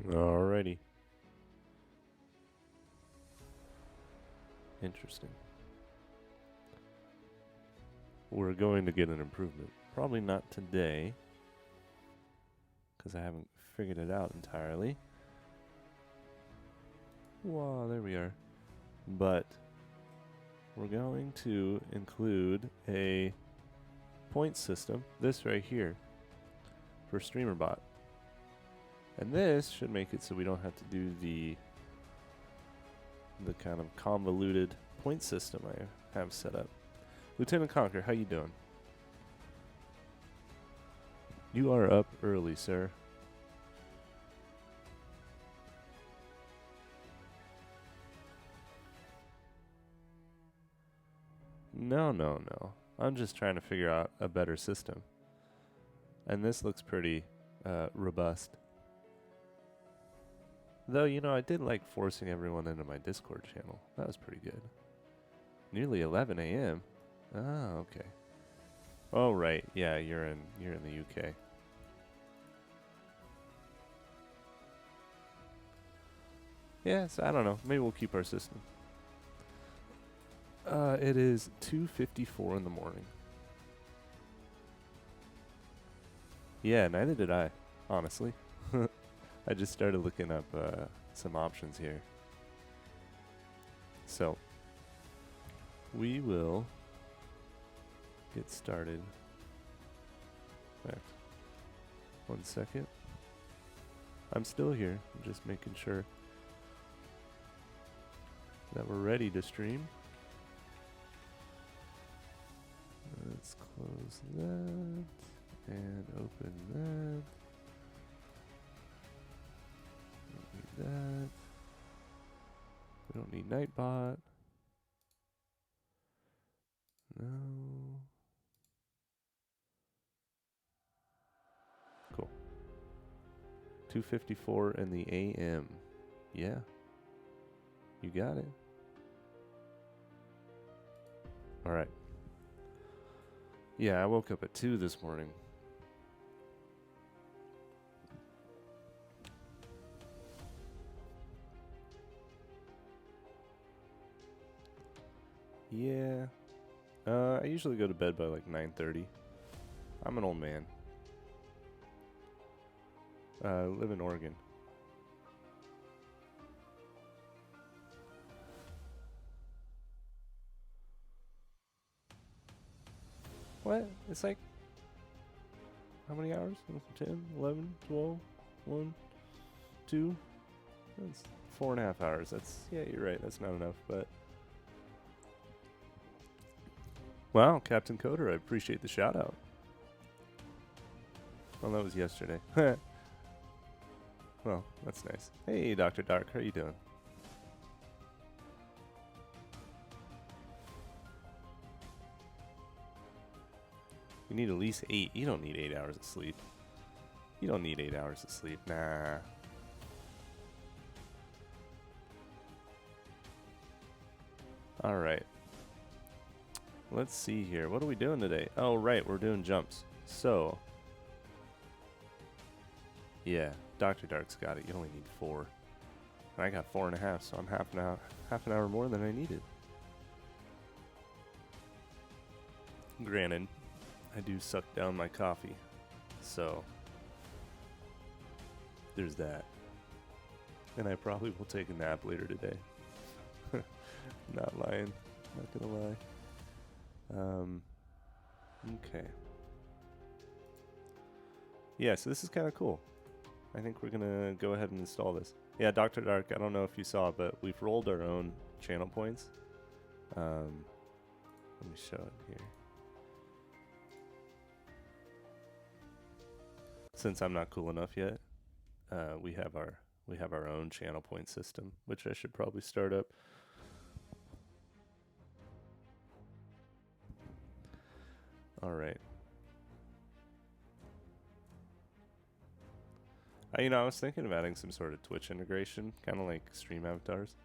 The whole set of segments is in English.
Alrighty. Interesting. We're going to get an improvement. Probably not today, because I haven't figured it out entirely. Wow, there we are. But we're going to include a point system, this right here, for StreamerBot. And this should make it so we don't have to do the kind of convoluted point system I have set up. Lieutenant Conker, how you doing? You are up early, sir. No. I'm just trying to figure out a better system. And this looks pretty robust. Though, you know, I did like forcing everyone into my Discord channel. That was pretty good. Nearly 11 a.m. Oh, okay. Oh, right. Yeah, you're in the UK. Yeah, so I don't know. Maybe we'll keep our system. It is 2:54 in the morning. Yeah, neither did I, honestly. I just started looking up some options here. So, we will get started. In fact, 1 second. I'm still here. I'm just making sure that we're ready to stream. Let's close that and open that. Don't need that. We don't need Nightbot. No. Cool. 2:54 in the AM. Yeah. You got it. All right. Yeah, I woke up at 2 this morning. Yeah. I usually go to bed by like 9:30. I'm an old man. I live in Oregon. What? It's like, how many hours? 10, 11, 12, 1, 2? That's 4.5 hours. That's, yeah, you're right. That's not enough, but. Wow, Captain Coder, I appreciate the shout out. Well, that was yesterday. Well, that's nice. Hey, Dr. Dark, how are you doing? You need at least 8. You don't need 8 hours of sleep. You don't need 8 hours of sleep. Nah. All right. Let's see here. What are we doing today? Oh, right. We're doing jumps. So, yeah, Dr. Dark's got it. You only need 4. And I got 4.5, so I'm half an hour more than I needed. Granted, I do suck down my coffee, so there's that. And I probably will take a nap later today. Not lying. Not gonna lie. Okay. Yeah, so this is kind of cool. I think we're gonna go ahead and install this. Yeah, Dr. Dark, I don't know if you saw, but we've rolled our own channel points. Let me show it here. Since I'm not cool enough yet, we have our own channel point system, which I should probably start up. All right. I was thinking of adding some sort of Twitch integration, kind of like stream avatars.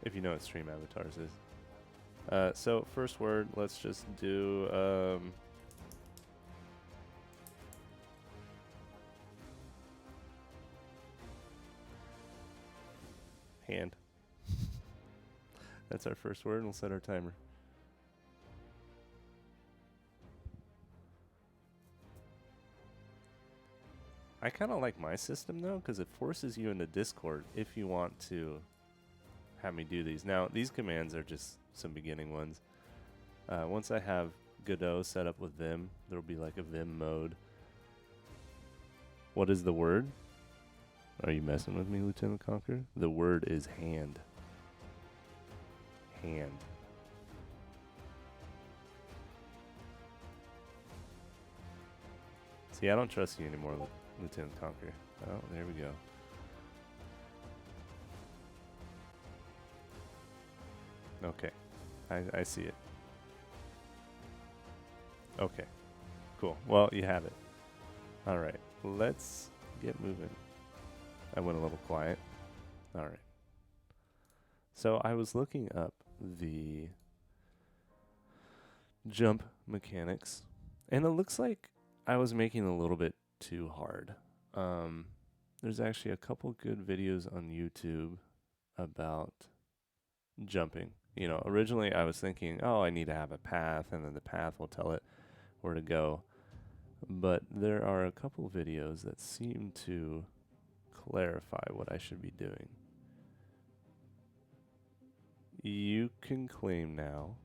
if you know what stream avatars is. So first word, let's just do hand. That's our first word, and we'll set our timer. I kind of like my system though, because it forces you into Discord if you want to have me do these. Now, these commands are just some beginning ones. Once I have Godot set up with Vim, there will be like a Vim mode. What is the word? Are you messing with me, Lieutenant Conqueror? The word is hand. Hand. See, I don't trust you anymore, Lieutenant Conqueror. Oh, there we go. Okay. I see it. Okay. Cool. Well, you have it. All right. Let's get moving. I went a little quiet. All right. So I was looking up the jump mechanics, and it looks like I was making it a little bit too hard. There's actually a couple good videos on YouTube about jumping. You know, originally I was thinking, oh, I need to have a path, and then the path will tell it where to go. But there are a couple videos that seem to clarify what I should be doing. You can claim now.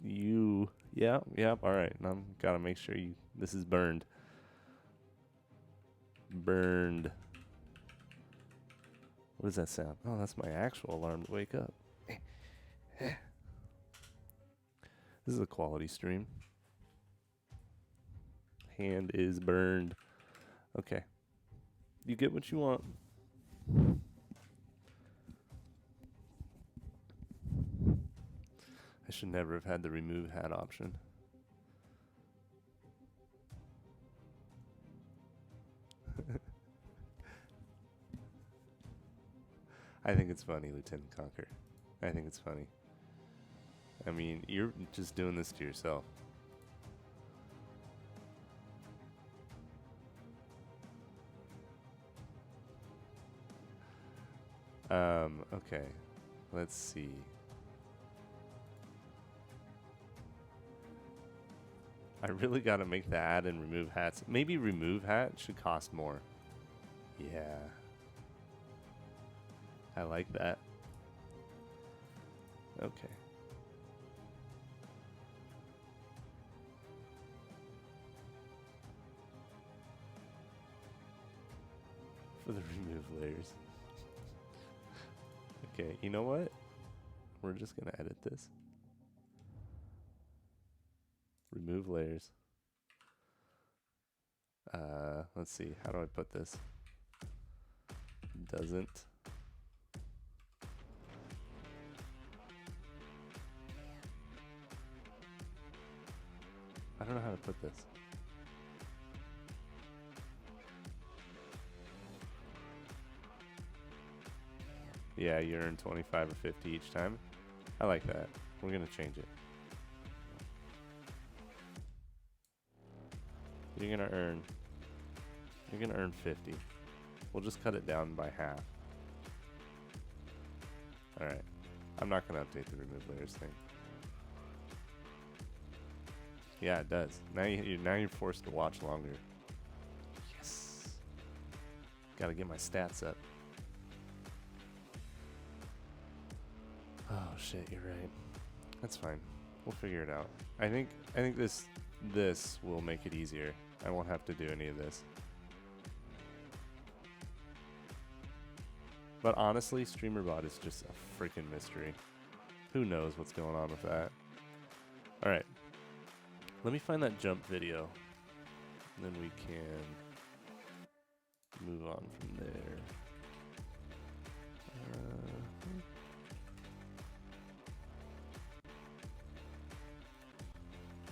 Yep. All right. Now I'm gotta make sure this is burned. Burned. What does that sound? Oh, that's my actual alarm to wake up. This is a quality stream. Hand is burned. Okay. You get what you want. I should never have had the remove hat option. I think it's funny, Lieutenant Conquer. I think it's funny. I mean, you're just doing this to yourself. Okay. Let's see. I really got to make the add and remove hats. Maybe remove hat should cost more. Yeah. I like that. Okay. For the remove layers. Okay, you know what? We're just going to edit this. Remove layers. Let's see. How do I put this? Doesn't. I don't know how to put this. Yeah, you earn 25 or 50 each time. I like that. We're going to change it. You're going to earn 50. We'll just cut it down by half. All right. I'm not going to update the remove layers thing. Yeah, it does. Now you're forced to watch longer. Yes. Got to get my stats up. Oh shit, you're right. That's fine. We'll figure it out. I think this will make it easier. I won't have to do any of this. But honestly, StreamerBot is just a freaking mystery. Who knows what's going on with that? All right. Let me find that jump video. And then we can move on from there.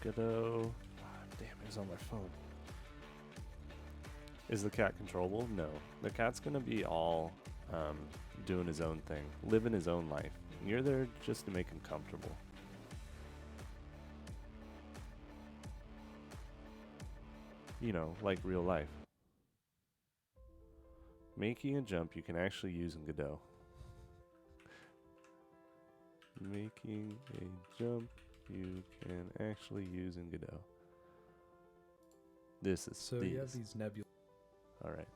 Godot. Damn, it was on my phone. Is the cat controllable? No. The cat's going to be all doing his own thing, living his own life. You're there just to make him comfortable. You know, like real life. Making a jump you can actually use in Godot. Making a jump you can actually use in Godot. This is So you have these nebula. Alright.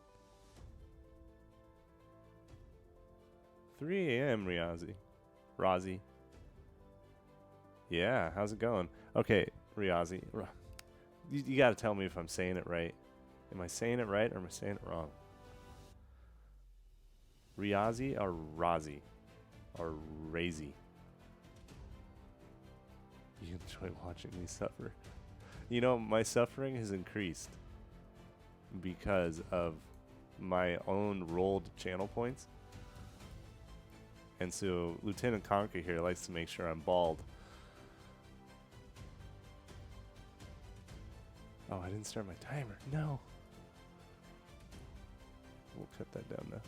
3 a.m. Razi. Yeah, how's it going? Okay, Riazi. You gotta tell me if I'm saying it right. Am I saying it right or am I saying it wrong? Riazi or Razi? Or Razy? You enjoy watching me suffer. You know, my suffering has increased because of my own rolled channel points. And so Lieutenant Conker here likes to make sure I'm bald. Oh, I didn't start my timer. No. We'll cut that down now.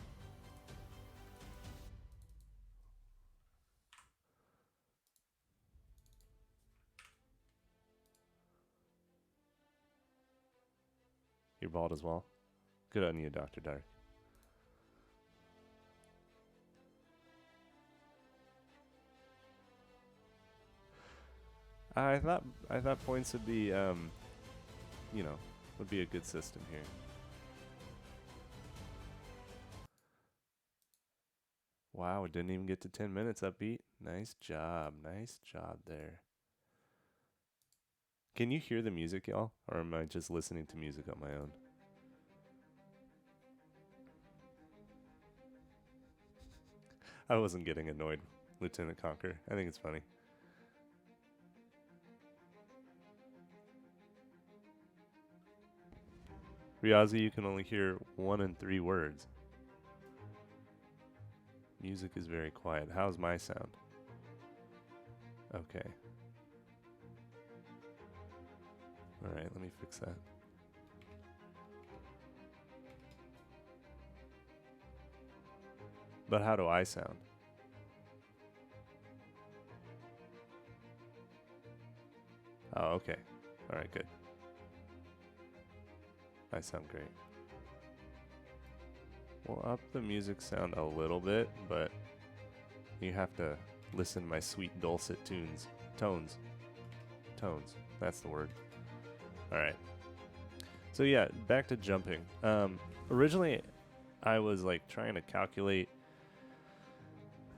You're bald as well? Good on you, Dr. Dark. I thought points would be, you know, would be a good system here. Wow, it didn't even get to 10 minutes upbeat. Nice job there. Can you hear the music, y'all? Or am I just listening to music on my own? I wasn't getting annoyed, Lieutenant Conker. I think it's funny. Riazi, you can only hear 1 and 3 words. Music is very quiet. How's my sound? Okay. Alright, let me fix that. But how do I sound? Oh, okay. Alright, good. I sound great. We'll up the music sound a little bit, but you have to listen to my sweet dulcet tones. That's the word. Alright. So yeah, back to jumping. Originally, I was like trying to calculate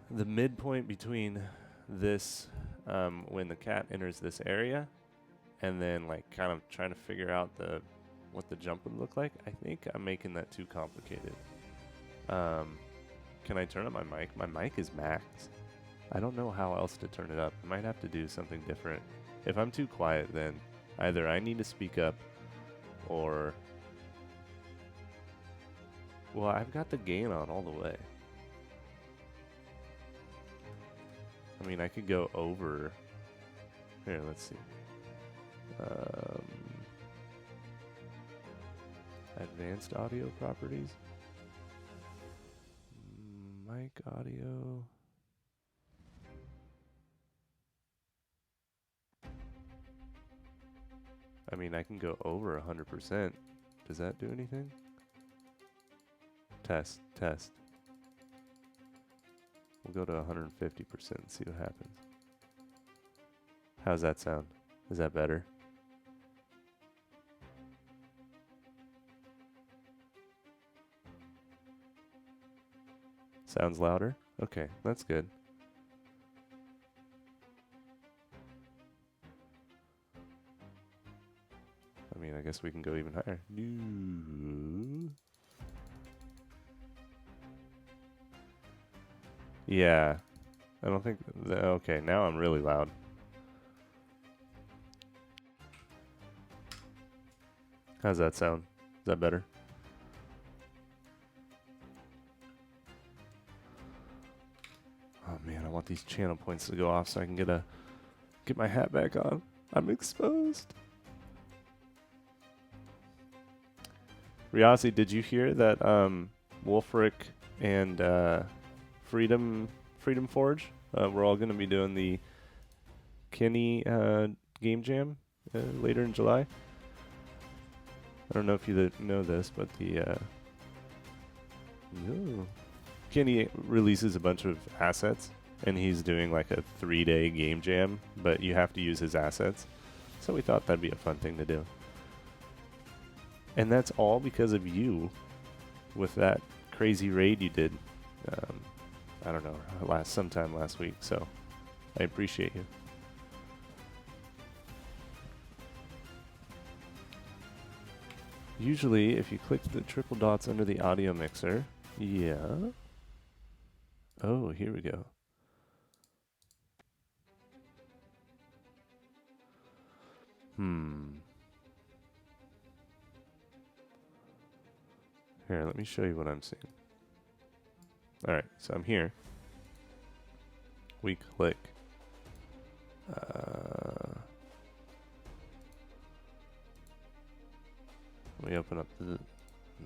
the midpoint between this, when the cat enters this area, and then like kind of trying to figure out what the jump would look like. I think I'm making that too complicated. Can I turn up my mic? My mic is max. I don't know how else to turn it up. I might have to do something different. If I'm too quiet, then either I need to speak up or... Well, I've got the gain on all the way. I mean, I could go over... Here, let's see. Advanced audio properties. Mic audio. I mean, I can go over 100%. Does that do anything? Test. We'll go to 150% and see what happens. How's that sound? Is that better? Sounds louder? Okay, that's good. I mean, I guess we can go even higher. Yeah. I don't think... Okay, now I'm really loud. How's that sound? Is that better? Oh man, I want these channel points to go off so I can get my hat back on. I'm exposed. Riasi, did you hear that Wolfric and Freedom Forge. We're all going to be doing the Kenny Game Jam later in July. I don't know if you know this, but Kenny releases a bunch of assets, and he's doing like a 3-day game jam, but you have to use his assets. So we thought that'd be a fun thing to do. And that's all because of you with that crazy raid you did. I don't know, sometime last week. So I appreciate you. Usually, if you click the triple dots under the audio mixer, yeah. Oh, here we go. Here, let me show you what I'm seeing. Alright, so I'm here. We click. We open up the...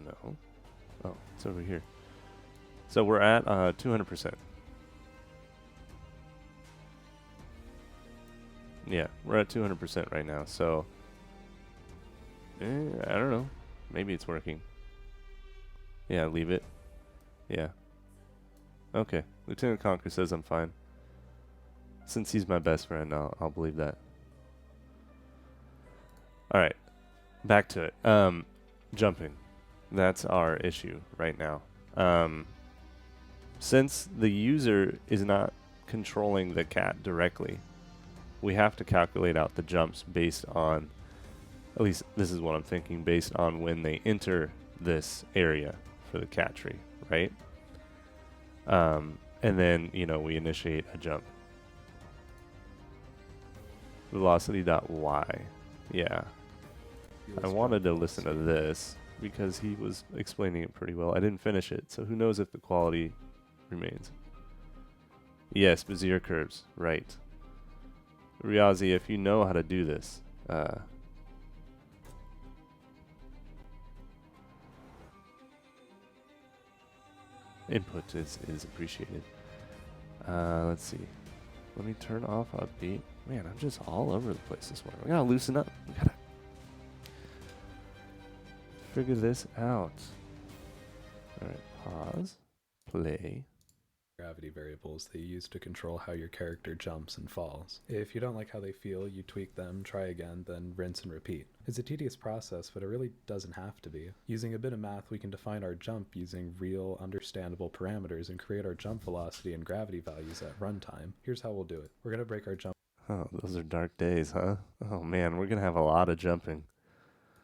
No. Oh, it's over here. So we're at 200%. Yeah, we're at 200% right now, so... I don't know. Maybe it's working. Yeah, leave it. Yeah. Okay. Lieutenant Conquer says I'm fine. Since he's my best friend, I'll believe that. Alright. Back to it. Jumping. That's our issue right now. Since the user is not controlling the cat directly, we have to calculate out the jumps based on, at least this is what I'm thinking, based on when they enter this area for the cat tree, right? And then, we initiate a jump. Velocity.y. Yeah. I wanted to listen to this because he was explaining it pretty well. I didn't finish it, so who knows if the quality remains. Yes, Bezier curves, right. Riazi, if you know how to do this, input is appreciated. Let's see. Let me turn off upbeat. Man, I'm just all over the place this morning. We gotta loosen up. We gotta figure this out. Alright, pause. Play. Gravity variables they use to control how your character jumps and falls. If you don't like how they feel, you tweak them, try again, then rinse and repeat. It's a tedious process, but it really doesn't have to be. Using a bit of math, we can define our jump using real, understandable parameters and create our jump velocity and gravity values at runtime. Here's how we'll do it. We're going to break our jump. Oh, those are dark days, huh? Oh man, we're going to have a lot of jumping.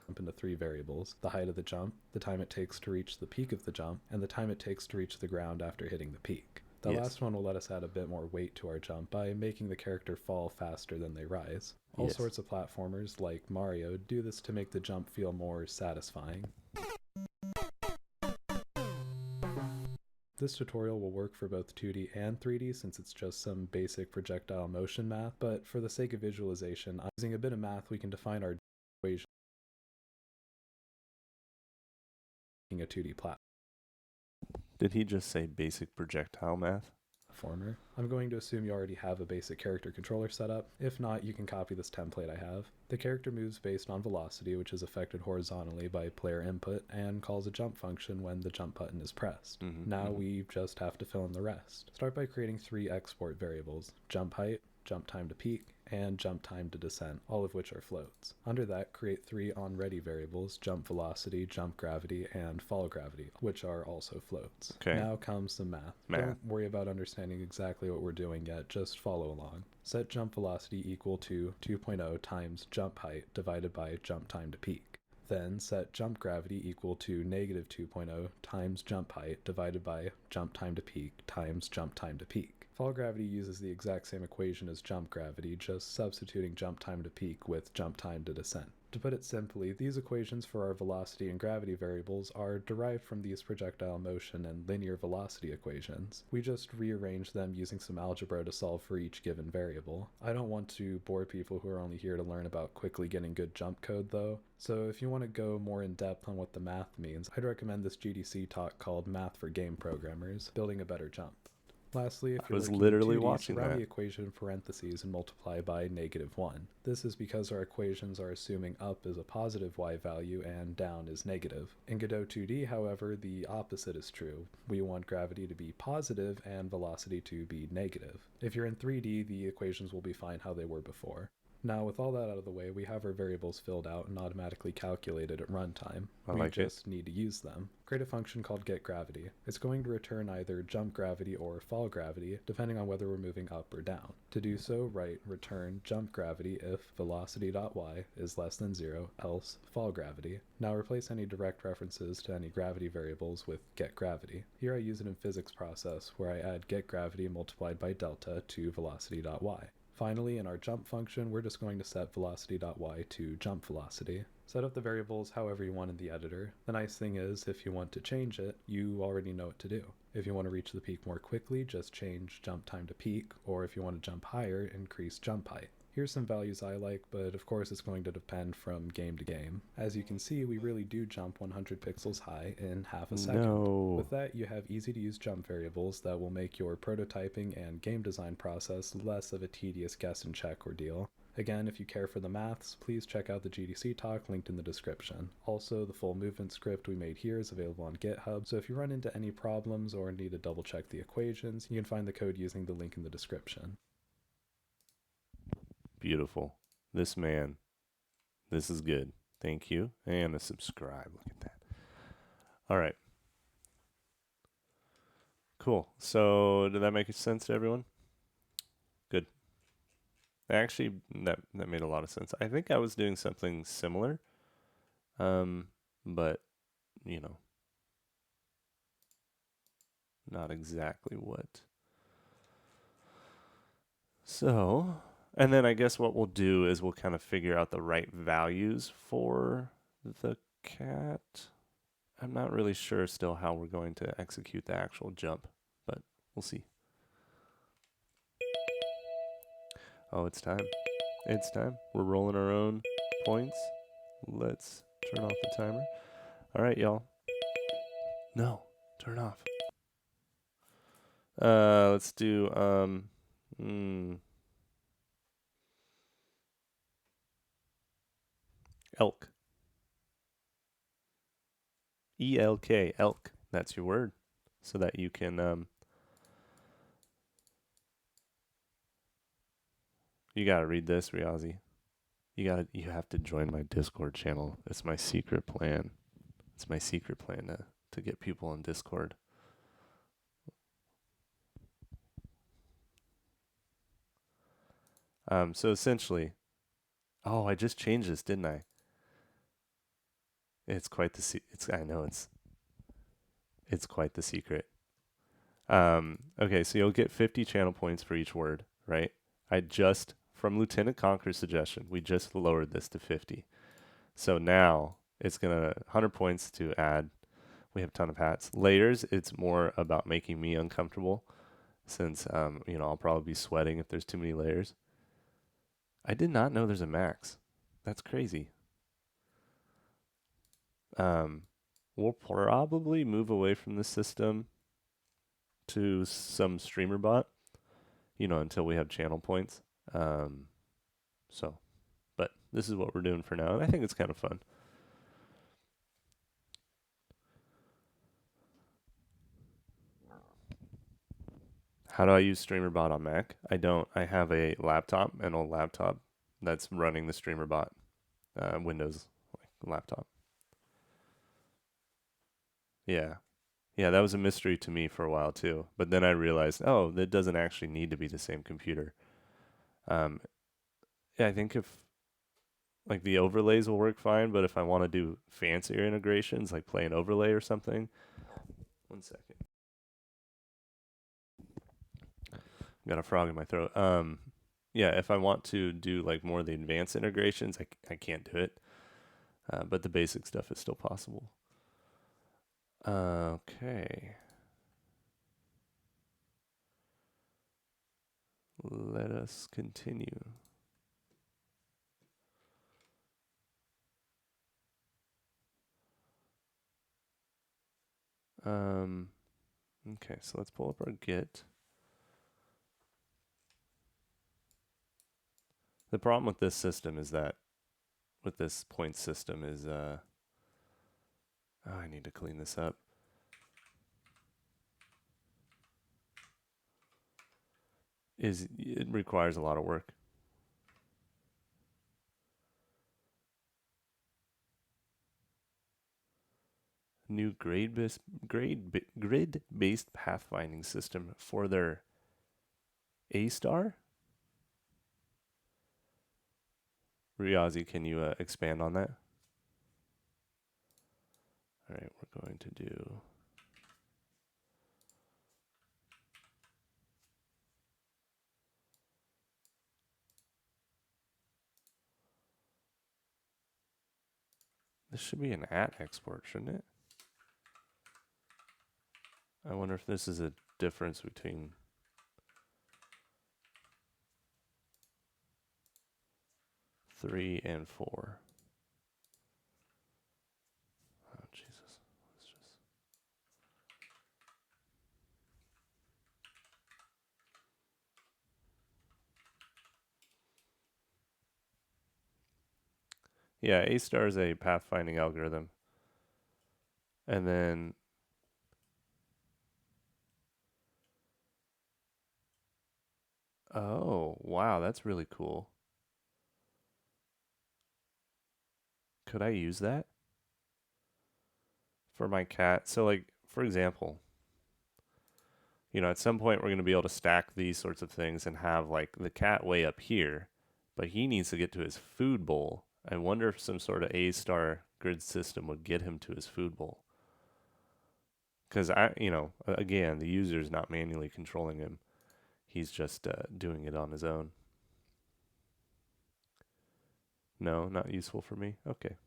Into 3 variables: the height of the jump, the time it takes to reach the peak of the jump, and the time it takes to reach the ground after hitting the peak. The last one will let us add a bit more weight to our jump by making the character fall faster than they rise. All sorts of platformers, like Mario, do this to make the jump feel more satisfying. This tutorial will work for both 2D and 3D since it's just some basic projectile motion math, but for the sake of visualization, using a bit of math we can define our equation a 2D platform. Did he just say basic projectile math? Former. I'm going to assume you already have a basic character controller set up. If not, you can copy this template I have. The character moves based on velocity, which is affected horizontally by player input, and calls a jump function when the jump button is pressed. Now we just have to fill in the rest. Start by creating 3 export variables: jump height, jump time to peak, and jump time to descent, all of which are floats. Under that, create 3 on-ready variables: jump velocity, jump gravity, and fall gravity, which are also floats. Okay. Now comes some math. Don't worry about understanding exactly what we're doing yet, just follow along. Set jump velocity equal to 2.0 times jump height divided by jump time to peak. Then set jump gravity equal to negative 2.0 times jump height divided by jump time to peak times jump time to peak. Fall gravity uses the exact same equation as jump gravity, just substituting jump time to peak with jump time to descent. To put it simply, these equations for our velocity and gravity variables are derived from these projectile motion and linear velocity equations. We just rearrange them using some algebra to solve for each given variable. I don't want to bore people who are only here to learn about quickly getting good jump code though, so if you want to go more in depth on what the math means, I'd recommend this GDC talk called Math for Game Programmers, Building a Better Jump. Lastly, if I you're was working literally in 2D, watching surround that. the equation in parentheses and multiply by -1. This is because our equations are assuming up is a positive y value and down is negative. In Godot 2D, however, the opposite is true. We want gravity to be positive and velocity to be negative. If you're in 3D, the equations will be fine how they were before. Now, with all that out of the way, we have our variables filled out and automatically calculated at runtime. We just need to use them. Create a function called getGravity. It's going to return either jump gravity or fall gravity, depending on whether we're moving up or down. To do so, write return jump gravity if velocity.y is less than 0, else fall gravity. Now replace any direct references to any gravity variables with getGravity. Here I use it in physics process, where I add getGravity multiplied by delta to velocity.y. Finally, in our jump function, we're just going to set velocity.y to jump velocity. Set up the variables however you want in the editor. The nice thing is, if you want to change it, you already know what to do. If you want to reach the peak more quickly, just change jump time to peak, or if you want to jump higher, increase jump height. Here's some values I like, but of course it's going to depend from game to game. As you can see, we really do jump 100 pixels high in half a second. No. With that, you have easy to use jump variables that will make your prototyping and game design process less of a tedious guess and check ordeal. Again, if you care for the maths, please check out the GDC talk linked in the description. Also, the full movement script we made here is available on GitHub, so if you run into any problems or need to double check the equations, you can find the code using the link in the description. Beautiful. This man. This is good. Thank you. And a subscribe. Look at that. All right. Cool. So did that make sense to everyone? Good. Actually, that made a lot of sense. I think I was doing something similar. But, you know, not exactly what. So, and then I guess what we'll do is we'll kind of figure out the right values for the cat. I'm not really sure still how we're going to execute the actual jump, but we'll see. Oh, it's time. It's time. We're rolling our own points. Let's turn off the timer. All right, y'all. No, turn off. Let's do, elk. E-L-K, elk. That's your word. So that you can, you gotta read this, Riazi. You have to join my Discord channel. It's my secret plan. It's my secret plan to get people on Discord. So essentially, oh, I just changed this, didn't I? It's quite the I know it's quite the secret. Okay, so you'll get 50 channel points for each word, right? From Lieutenant Conqueror's suggestion, we just lowered this to 50. So now it's gonna 100 points to add. We have a ton of hats. Layers, it's more about making me uncomfortable, since I'll probably be sweating if there's too many layers. I did not know there's a max. That's crazy. We'll probably move away from the system to some streamer bot, until we have channel points. But this is what we're doing for now, and I think it's kind of fun. How do I use StreamerBot on Mac? I don't. I have a laptop, an old laptop that's running the StreamerBot Windows laptop. Yeah. Yeah, that was a mystery to me for a while too. But then I realized, oh, that doesn't actually need to be the same computer. Yeah, I think if the overlays will work fine, but if I want to do fancier integrations, like play an overlay or something. One second. Got a frog in my throat. Yeah, if I want to do more of the advanced integrations, I can't do it. but the basic stuff is still possible. Okay. Let us continue. Okay, so let's pull up our Git. The problem with this system is that, with this point system is, oh, I need to clean this up. It requires a lot of work. New grid-based pathfinding system for their A-star? Riazi, can you expand on that? All right, we're going to do... This should be an at export, shouldn't it? I wonder if this is a difference between... 3 and 4. Oh, Jesus. Let's just... Yeah, A-star is a pathfinding algorithm. And then... Oh, wow, that's really cool. Could I use that for my cat? So, like, for example, you know, at some point we're going to be able to stack these sorts of things and have, like, the cat way up here, but he needs to get to his food bowl. I wonder if some sort of A-star grid system would get him to his food bowl. Because, again, the user is not manually controlling him. He's just doing it on his own. No, not useful for me? Okay.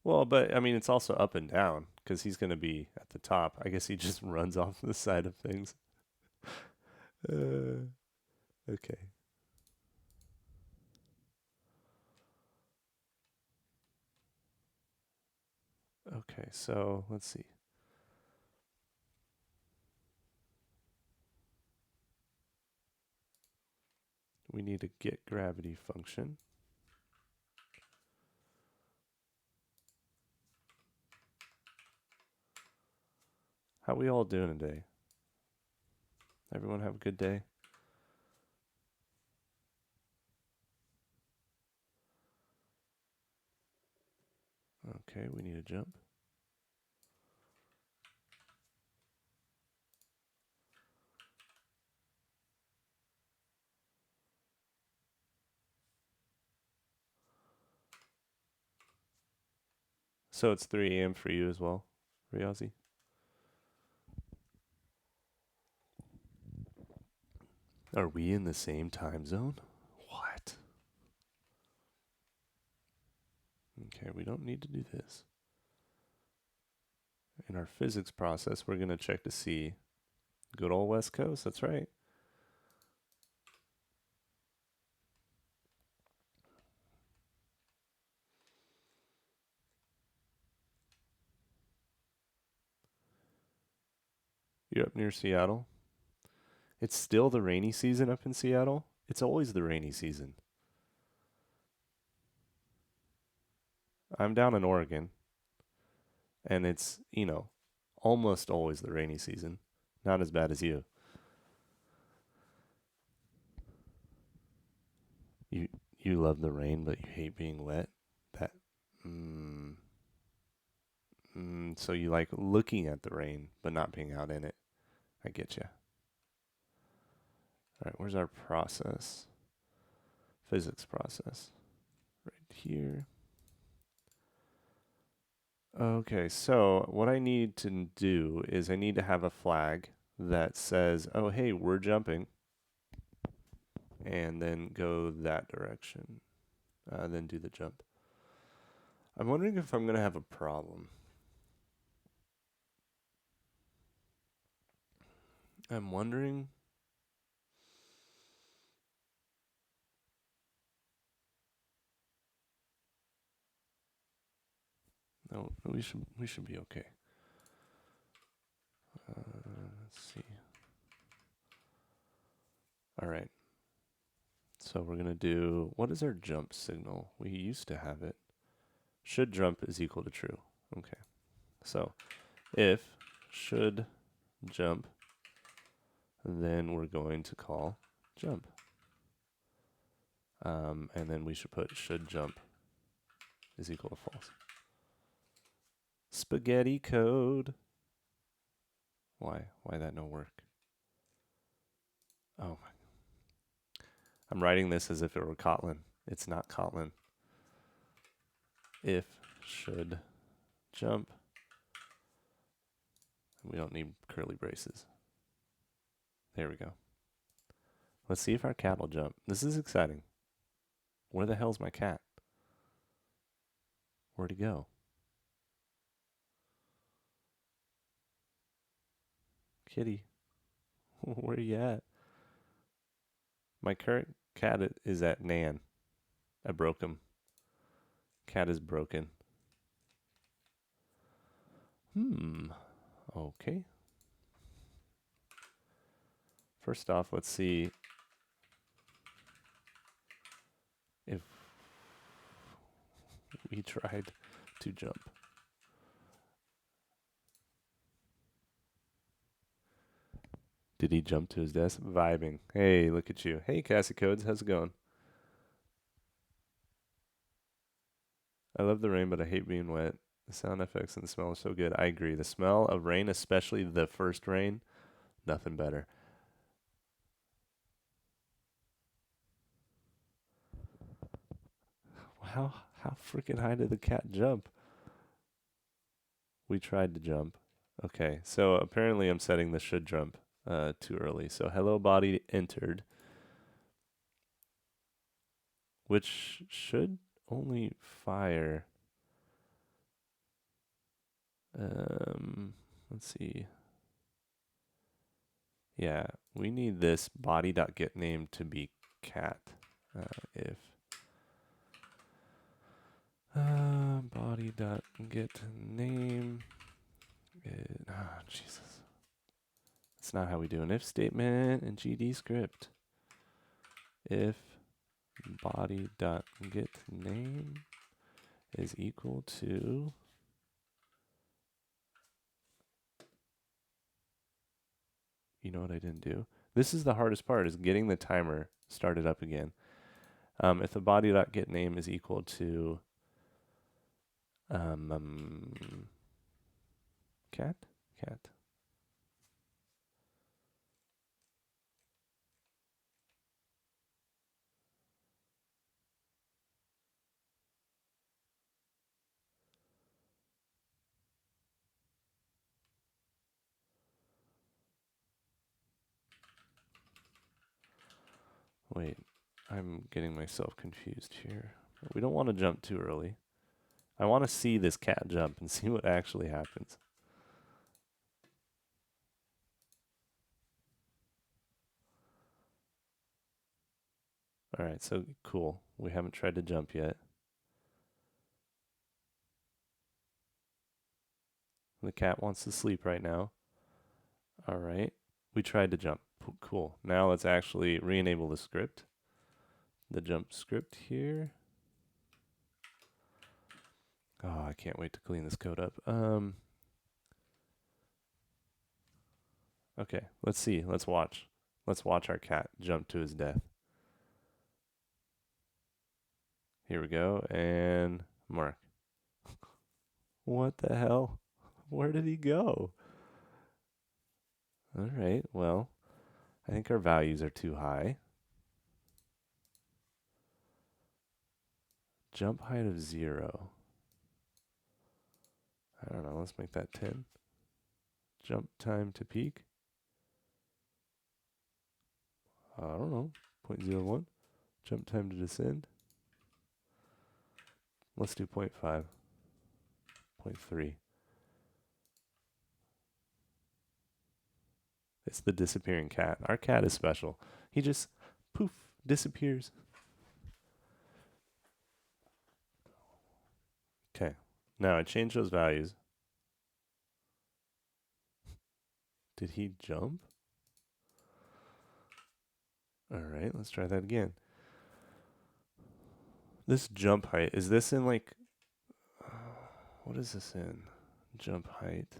Well, but, I mean, it's also up and down, because he's going to be at the top. I guess he just runs off the side of things. Okay. Okay, so let's see. We need a get gravity function. How we all doing today? Everyone have a good day? Okay, we need a jump. So it's 3 a.m. for you as well, Riazi? Are we in the same time zone? What? Okay, we don't need to do this. In our physics process, we're going to check to see good old West Coast. That's right. You're up near Seattle. It's still the rainy season up in Seattle. It's always the rainy season. I'm down in Oregon, and it's, almost always the rainy season. Not as bad as you. You love the rain, but you hate being wet. That, so you like looking at the rain, but not being out in it. I get you. All right, where's our process? Physics process. Right here. Okay, so what I need to do is I need to have a flag that says, oh, hey, we're jumping. And then go that direction. Then do the jump. I'm wondering if I'm going to have a problem. I'm wondering. No, we should be okay. Let's see. All right. So we're gonna do, what is our jump signal? We used to have it. Should jump is equal to true. Okay. So if should jump, then we're going to call jump. And then we should put should jump is equal to false. Spaghetti code. Why that no work? Oh my. I'm writing this as if it were Kotlin. It's not Kotlin. If should jump. We don't need curly braces. There we go. Let's see if our cat will jump. This is exciting. Where the hell's my cat? Where'd he go? Kitty, where you at? My current cat is at Nan. I broke him. Cat is broken. Okay. First off, let's see if we tried to jump. Did he jump to his desk? Vibing. Hey, look at you. Hey, Cassie Codes, how's it going? I love the rain, but I hate being wet. The sound effects and the smell are so good. I agree. The smell of rain, especially the first rain, nothing better. How freaking high did the cat jump? We tried to jump. Okay, so apparently I'm setting the should jump too early. So hello body entered, which should only fire. Let's see. Yeah, we need this body.getName to be cat. If body.getName. Jesus. That's not how we do an if statement in GD script. If body.getName is equal to you know what I didn't do? This is the hardest part, is getting the timer started up again. If the body.getName is equal to cat. Wait, I'm getting myself confused here. We don't want to jump too early. I want to see this cat jump and see what actually happens. All right, so cool. We haven't tried to jump yet. The cat wants to sleep right now. All right, we tried to jump. Cool. Now let's actually re-enable the script. The jump script here. Oh, I can't wait to clean this code up. Okay, let's see. Let's watch. Let's watch our cat jump to his death. Here we go, and mark. What the hell? Where did he go? All right, well, I think our values are too high. Jump height of 0. I don't know, let's make that 10. Jump time to peak. I don't know, 0.01. Jump time to descend. Let's do 0.5. 0.3. It's the disappearing cat. Our cat is special. He just, poof, disappears. Okay. Now I change those values. Did he jump? All right, let's try that again. This jump height, is this in like, what is this in? Jump height.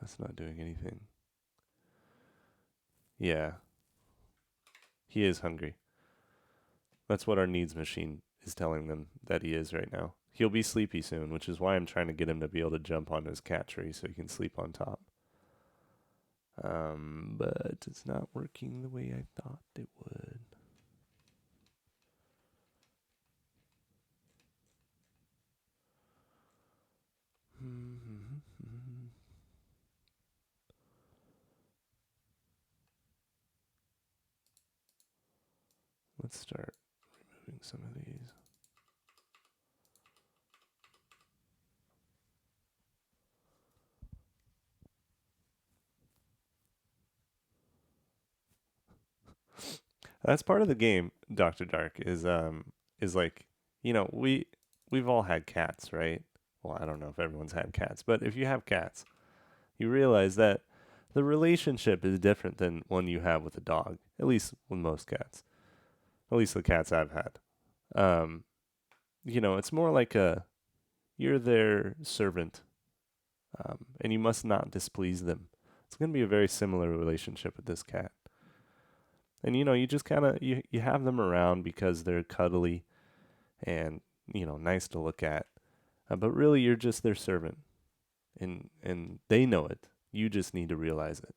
That's not doing anything. Yeah. He is hungry. That's what our needs machine is telling them that he is right now. He'll be sleepy soon, which is why I'm trying to get him to be able to jump on his cat tree so he can sleep on top. But it's not working the way I thought it would. Let's start removing some of these. That's part of the game, Dr. Dark, is like, you know, we've all had cats, right? Well, I don't know if everyone's had cats, but if you have cats, you realize that the relationship is different than one you have with a dog, at least with most cats. At least the cats I've had. You know, it's more like you're their servant, and you must not displease them. It's going to be a very similar relationship with this cat. And you know, you just kind of you have them around because they're cuddly and, you know, nice to look at. But really you're just their servant. And they know it. You just need to realize it.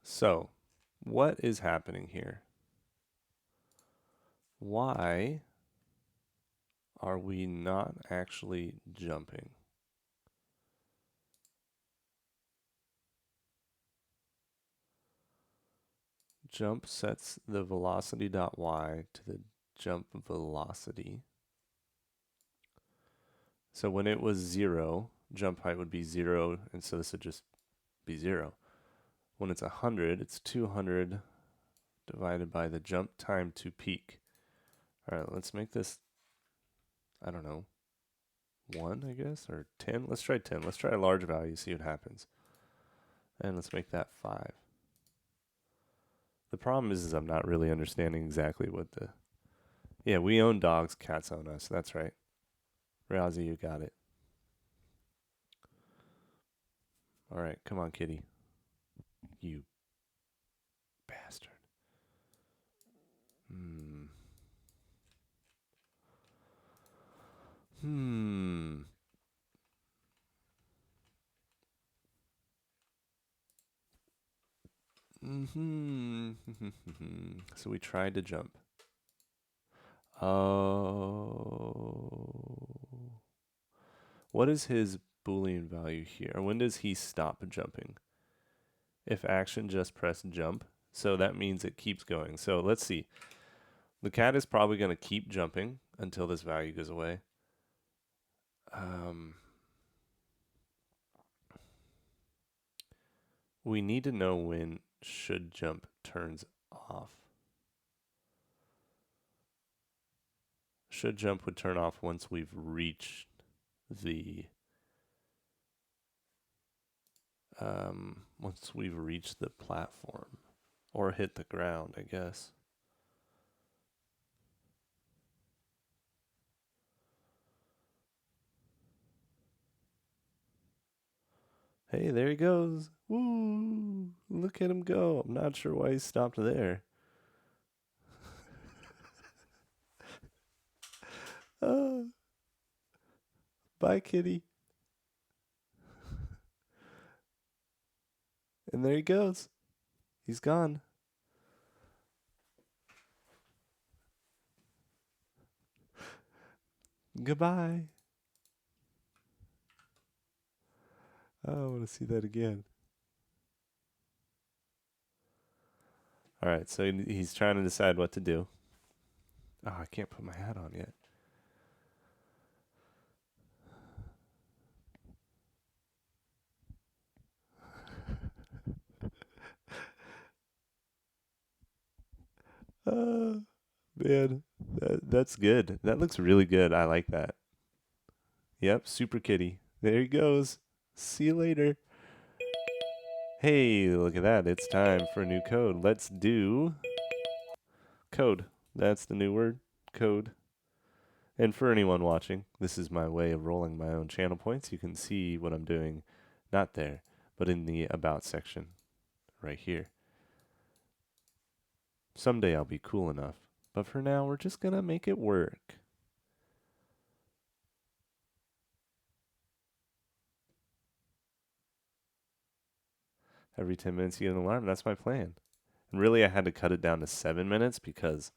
So, what is happening here? Why are we not actually jumping? Jump sets the velocity dot y to the jump velocity. So when it was 0, jump height would be 0, and so this would just be 0. When it's 100, it's 200 divided by the jump time to peak. All right, let's make this, I don't know, 1, I guess, or 10. Let's try 10. Let's try a large value, see what happens. And let's make that 5. The problem is I'm not really understanding exactly what the... Yeah, we own dogs, cats own us. That's right. Rousey, you got it. All right, come on, kitty. You bastard. Hmm. So we tried to jump. Oh. What is his Boolean value here? When does he stop jumping? If action, just press jump. So that means it keeps going. So let's see. The cat is probably going to keep jumping until this value goes away. We need to know when should jump turns off. Should jump would turn off once we've reached the platform or hit the ground, I guess. Hey, there he goes. Woo! Look at him go. I'm not sure why he stopped there. Bye, kitty. And there he goes. He's gone. Goodbye. Oh, I want to see that again. All right, so he's trying to decide what to do. Oh, I can't put my hat on yet. Man, that's good. That looks really good. I like that. Yep, Super Kitty. There he goes. See you later. Hey, look at that. It's time for a new code. Let's do code. That's the new word. Code. And for anyone watching, this is my way of rolling my own channel points. You can see what I'm doing, not there, but in the About section right here. Someday I'll be cool enough, but for now, we're just going to make it work. Every 10 minutes you get an alarm. That's my plan. And really, I had to cut it down to 7 minutes because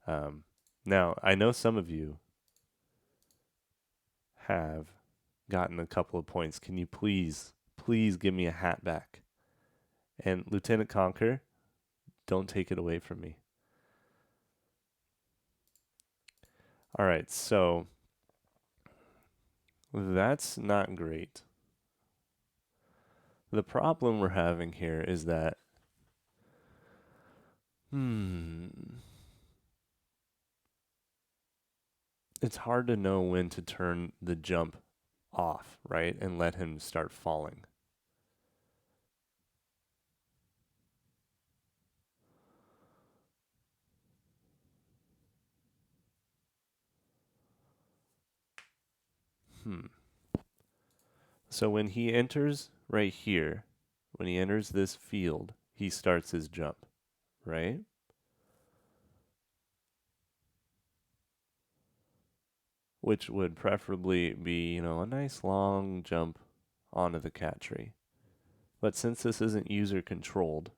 now I know some of you have gotten a couple of points. Can you please give me a hat back? And Lieutenant Conker, don't take it away from me. All right, so that's not great. The problem we're having here is that it's hard to know when to turn the jump off, right? And let him start falling. So when he enters right here, when he enters this field, he starts his jump, right? Which would preferably be, you know, a nice long jump onto the cat tree. But since this isn't user controlled,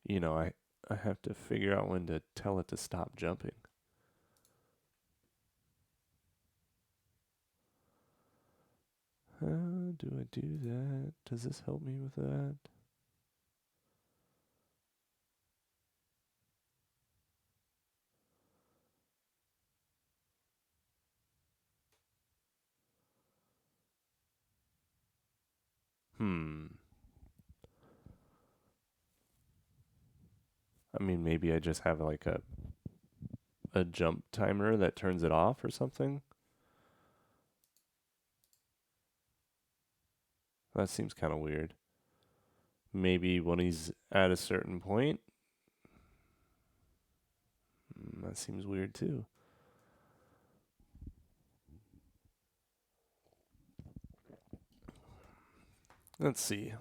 you know, I have to figure out when to tell it to stop jumping. How do I do that? Does this help me with that? I mean, maybe I just have like a jump timer that turns it off or something. That seems kind of weird. Maybe when he's at a certain point. That seems weird too. Let's see.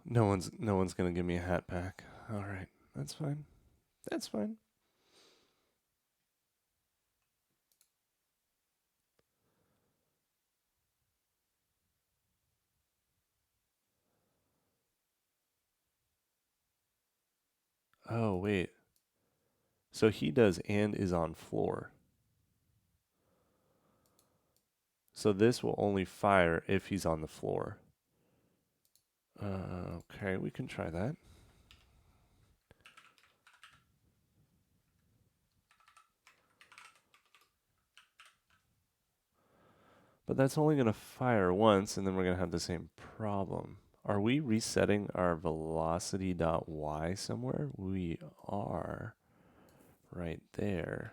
No one's gonna give me a hat pack. All right, that's fine. That's fine. Oh wait. So he does and is on floor. So this will only fire if he's on the floor. Okay, we can try that. But that's only going to fire once, and then we're going to have the same problem. Are we resetting our velocity.y somewhere? We are right there.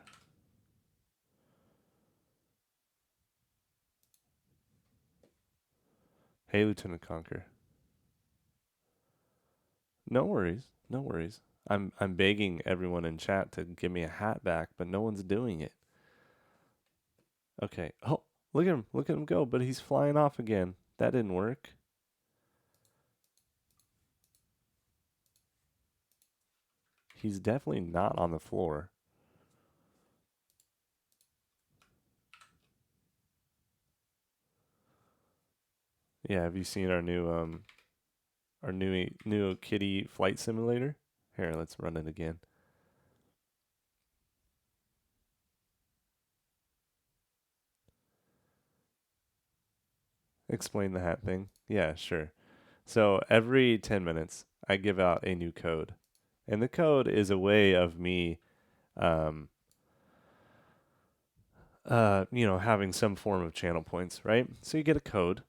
Hey, Lieutenant Conker. No worries. No worries. I'm begging everyone in chat to give me a hat back, but no one's doing it. Okay. Oh, look at him. Look at him go, but he's flying off again. That didn't work. He's definitely not on the floor. Yeah, have you seen our new kitty flight simulator? Here, let's run it again. Explain the hat thing. Yeah, sure. So every 10 minutes, I give out a new code. And the code is a way of me, um, having some form of channel points, right? So you get a code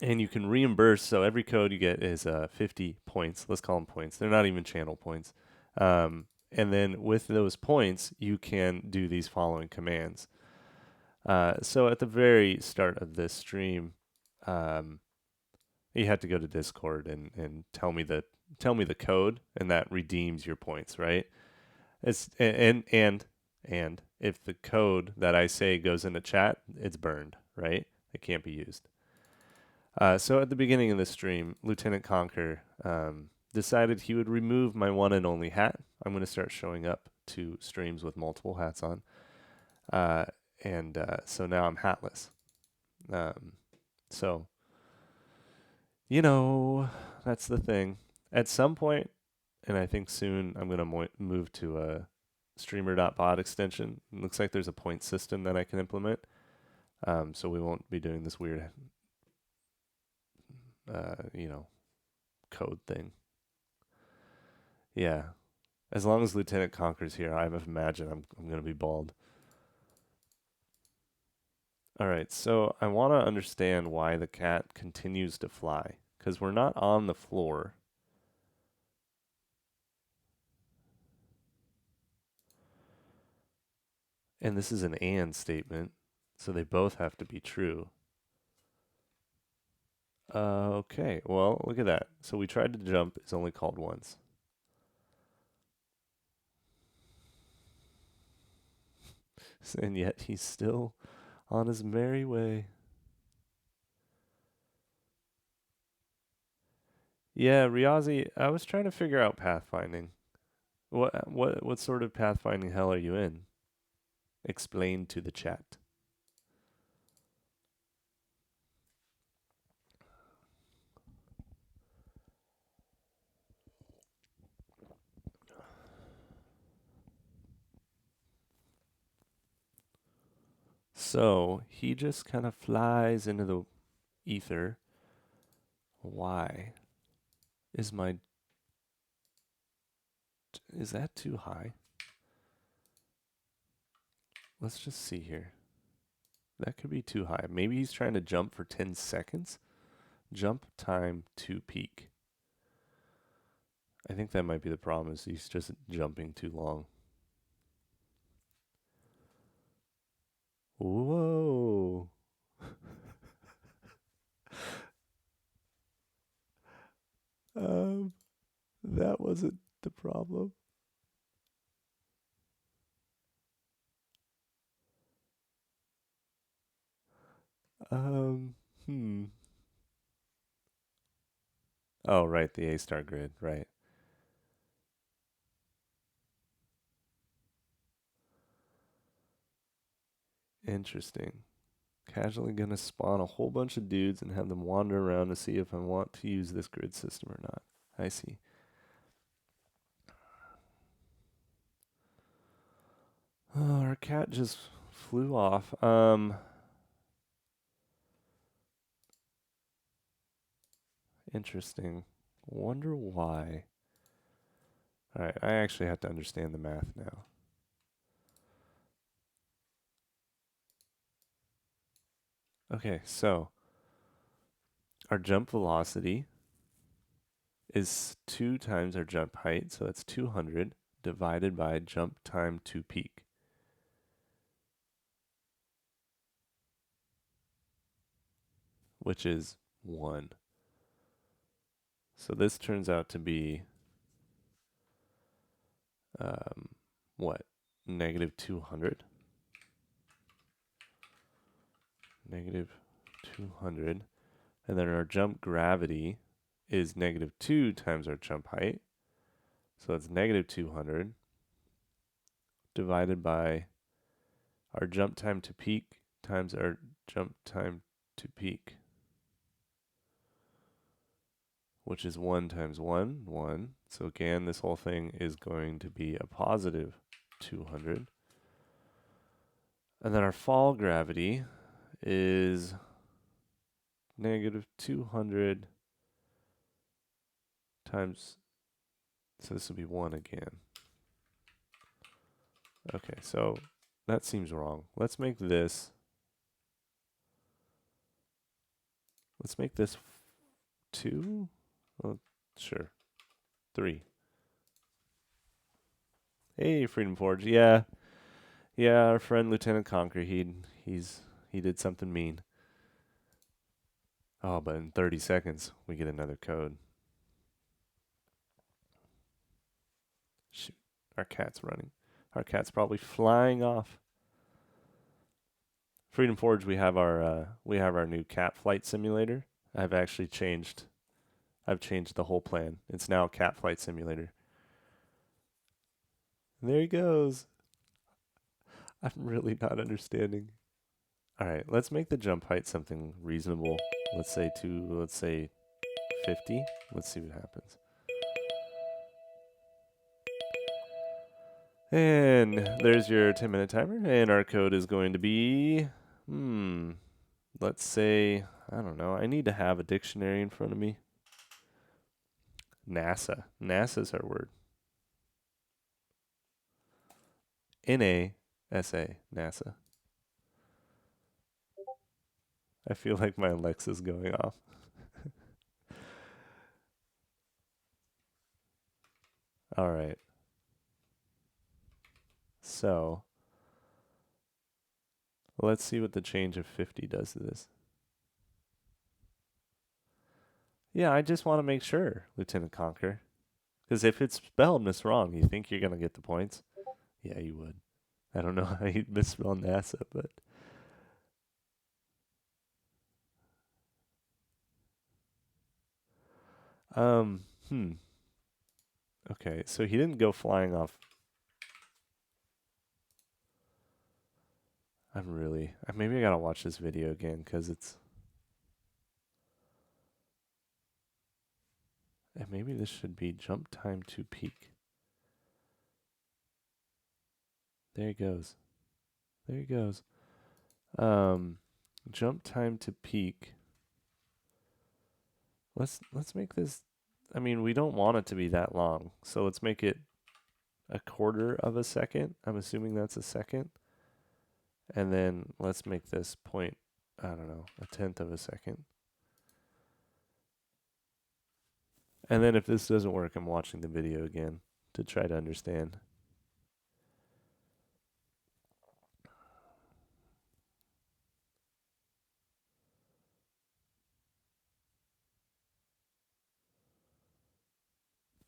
and you can reimburse. So every code you get is 50 points. Let's call them points. They're not even channel points. And then with those points, you can do these following commands. So at the very start of this stream, um, you have to go to Discord and tell me the code, and that redeems your points, right? It's and if the code that I say goes into chat, it's burned, right? It can't be used. So at the beginning of the stream, Lieutenant Conker decided he would remove my one and only hat. I'm going to start showing up to streams with multiple hats on, and so now I'm hatless. So that's the thing. At some point, and I think soon, I'm going to move to a streamer.bot extension. It looks like there's a point system that I can implement. So we won't be doing this weird, code thing. Yeah. As long as Lieutenant Conker's here, I imagine I'm going to be bald. All right, so I want to understand why the cat continues to fly, because we're not on the floor. And this is an and statement, so they both have to be true. Okay, well, look at that. So we tried to jump, it's only called once. And yet he's still on his merry way. Yeah, Riazi, I was trying to figure out pathfinding. What sort of pathfinding hell are you in? Explain to the chat. So he just kind of flies into the ether. Why? Is that too high? Let's just see here. That could be too high. Maybe he's trying to jump for 10 seconds. Jump time to peak. I think that might be the problem, is he's just jumping too long. Whoa. That wasn't the problem. Hmm. Oh, right, the A-star grid, right. Interesting. Casually gonna spawn a whole bunch of dudes and have them wander around to see if I want to use this grid system or not. I see. Oh, our cat just flew off. Interesting. Wonder why. Alright, I actually have to understand the math now. Okay, so our jump velocity is 2 times our jump height, so that's 200 divided by jump time to peak. Which is 1. So this turns out to be, what? Negative 200? Negative 200. And then our jump gravity is negative 2 times our jump height. So that's negative 200 divided by our jump time to peak times our jump time to peak. which is 1 times 1, 1. So again, this whole thing is going to be a positive 200. And then our fall gravity is negative 200 times, so this will be 1 again. Okay, so that seems wrong. Let's make this 2? Well, sure. 3. Hey, Freedom Forge. Yeah. Yeah, our friend Lieutenant Conquer, he did something mean. Oh, but in 30 seconds, we get another code. Shoot, our cat's running. Our cat's probably flying off. Freedom Forge, we have our new cat flight simulator. I've changed the whole plan. It's now a cat flight simulator. And there he goes. I'm really not understanding. All right, let's make the jump height something reasonable. Let's say 50. Let's see what happens. And there's your 10-minute timer. And our code is going to be, let's say, I don't know. I need to have a dictionary in front of me. NASA. NASA's our word. NASA. NASA. I feel like my Alexa's going off. All right. So, let's see what the change of 50 does to this. Yeah, I just want to make sure, Lieutenant Conquer. Because if it's spelled wrong, you think you're going to get the points? Yeah, you would. I don't know how you misspell NASA, but... Okay, so he didn't go flying off. Maybe I gotta watch this video again, because it's... And maybe this should be jump time to peak. There he goes. There he goes. Jump time to peak. Let's make this... I mean, we don't want it to be that long, so let's make it a quarter of a second. I'm assuming that's a second. And then let's make this point, I don't know, a tenth of a second. And then if this doesn't work, I'm watching the video again to try to understand.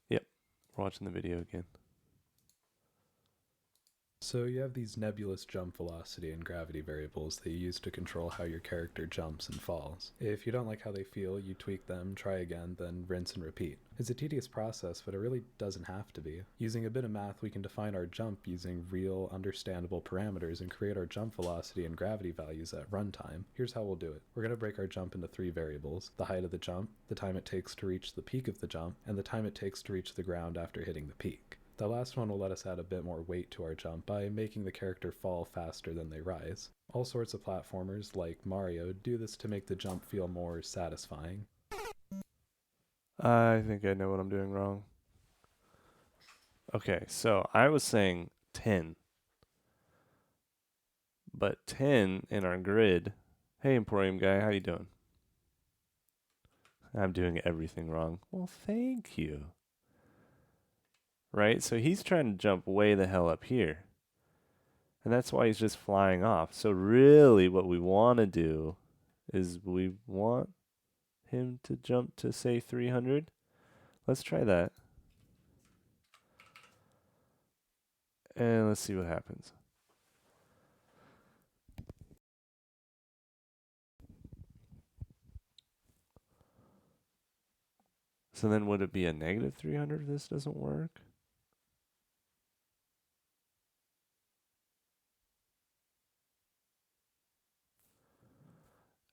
Yep, we're watching the video again. So you have these nebulous jump velocity and gravity variables that you use to control how your character jumps and falls. If you don't like how they feel, you tweak them, try again, then rinse and repeat. It's a tedious process, but it really doesn't have to be. Using a bit of math, we can define our jump using real, understandable parameters and create our jump velocity and gravity values at runtime. Here's how we'll do it. We're going to break our jump into 3 variables: the height of the jump, the time it takes to reach the peak of the jump, and the time it takes to reach the ground after hitting the peak. The last one will let us add a bit more weight to our jump by making the character fall faster than they rise. All sorts of platformers, like Mario, do this to make the jump feel more satisfying. I think I know what I'm doing wrong. Okay, so I was saying 10. But 10 in our grid... Hey, Emporium guy, how you doing? I'm doing everything wrong. Well, thank you. Right? So he's trying to jump way the hell up here. And that's why he's just flying off. So really what we want to do is we want him to jump to, say, 300. Let's try that. And let's see what happens. So then would it be a negative 300 if this doesn't work?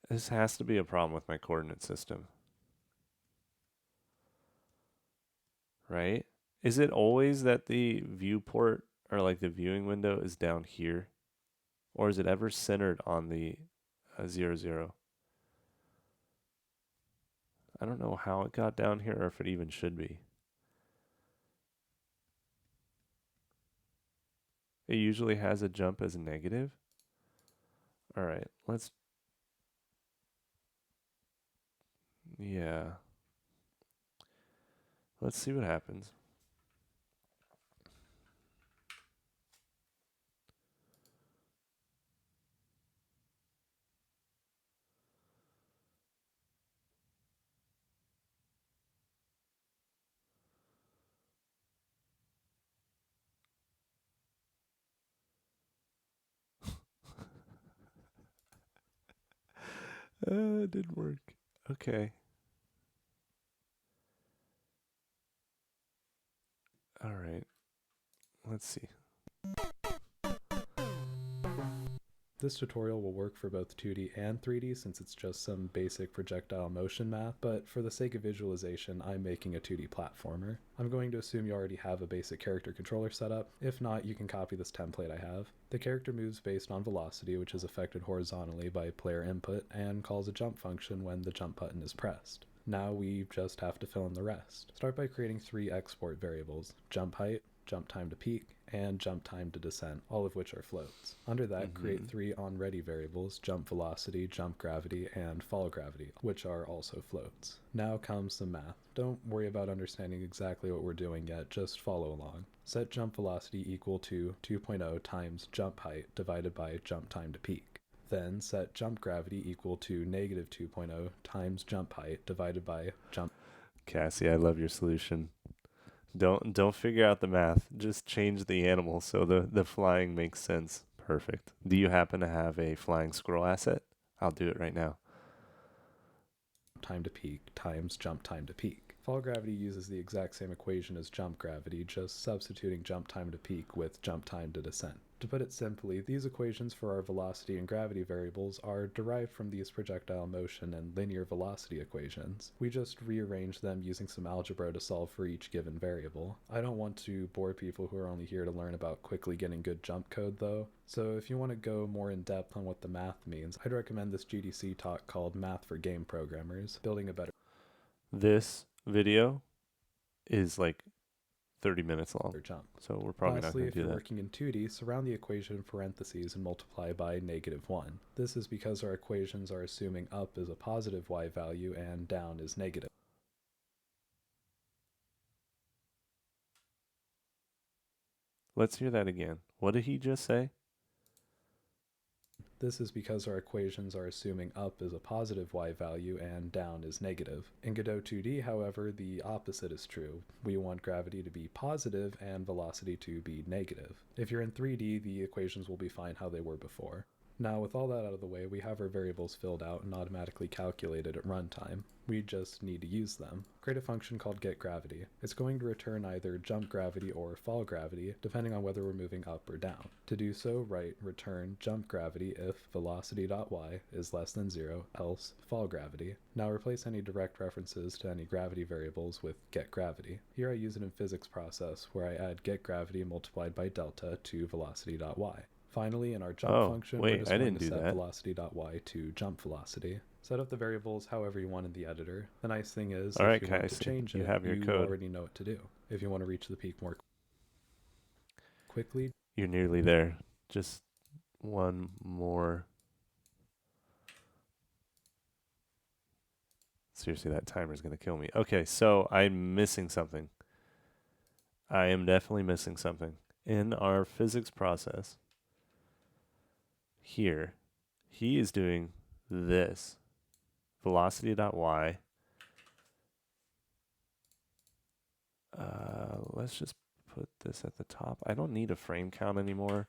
This has to be a problem with my coordinate system. right? Is it always that the viewport or like the viewing window is down here? Or is it ever centered on the 0, 0? I don't know how it got down here or if it even should be. It usually has a jump as negative. All right, yeah. Let's see what happens. It didn't work. Okay. All right. Let's see. This tutorial will work for both 2D and 3D since it's just some basic projectile motion math, but for the sake of visualization, I'm making a 2D platformer. I'm going to assume you already have a basic character controller set up. If not, you can copy this template I have. The character moves based on velocity, which is affected horizontally by player input, and calls a jump function when the jump button is pressed. Now we just have to fill in the rest. Start by creating 3 export variables: jump height, jump time to peak, and jump time to descent, all of which are floats. Under that, create 3 onReady variables: jump velocity, jump gravity, and fall gravity, which are also floats. Now comes some math. Don't worry about understanding exactly what we're doing yet, just follow along. Set jump velocity equal to 2.0 times jump height divided by jump time to peak. Then set jump gravity equal to negative 2.0 times jump height divided by jump. Cassie, I love your solution. Don't figure out the math. Just change the animal so the flying makes sense. Perfect. Do you happen to have a flying squirrel asset? I'll do it right now. Time to peak times jump time to peak. Fall gravity uses the exact same equation as jump gravity, just substituting jump time to peak with jump time to descent. To put it simply, these equations for our velocity and gravity variables are derived from these projectile motion and linear velocity equations. We just rearrange them using some algebra to solve for each given variable. I don't want to bore people who are only here to learn about quickly getting good jump code though, so if you want to go more in depth on what the math means, I'd recommend this GDC talk called Math for Game Programmers, Building a Better This video is like 30 minutes long, Jump. so we're probably not Lastly, going if to do you're that. working in 2D, surround the equation in parentheses and multiply by -1. This is because our equations are assuming up is a positive y value and down is negative. Let's hear that again. What did he just say? This is because our equations are assuming up is a positive y value and down is negative. In Godot 2D, however, the opposite is true. We want gravity to be positive and velocity to be negative. If you're in 3D, the equations will be fine how they were before. Now, with all that out of the way, we have our variables filled out and automatically calculated at runtime. We just need to use them. Create a function called getGravity. It's going to return either jump gravity or fall gravity, depending on whether we're moving up or down. To do so, write return jump gravity if velocity.y is less than 0, else fall gravity. Now replace any direct references to any gravity variables with getGravity. Here I use it in physics process, where I add getGravity multiplied by delta to velocity.y. Finally, in our jump function, we're just going to set velocity.y to jump velocity. Set up the variables however you want in the editor. The nice thing is, if you want to change it, you already know what to do. If you want to reach the peak more quickly, you're nearly there. Just one more. Seriously, that timer's going to kill me. Okay, so I'm missing something. I am definitely missing something. In our physics process, here, he is doing this. Velocity.y. Let's just put this at the top. I don't need a frame count anymore.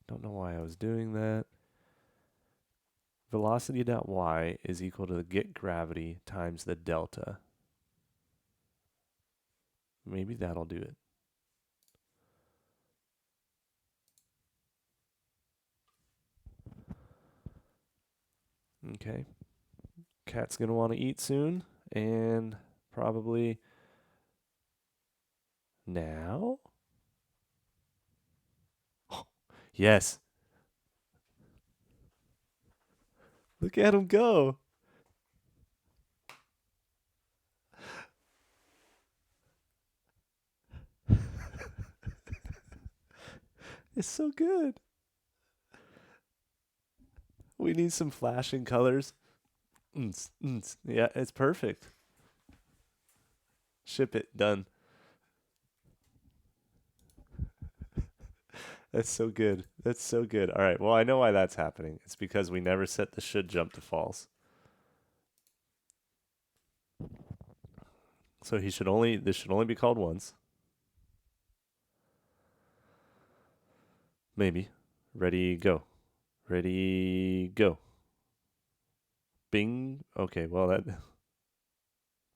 Don't know why I was doing that. Velocity.y is equal to the get gravity times the delta. Maybe that'll do it. Okay. Cat's going to want to eat soon, and probably Now? Yes. Look at him go. It's so good. We need some flashing colors. Yeah, it's perfect. Ship it. Done. That's so good. That's so good. All right. Well, I know why that's happening. It's because we never set the should jump to false. So this should only be called once. Maybe. Ready, go. Ready, go. Bing. Okay, well that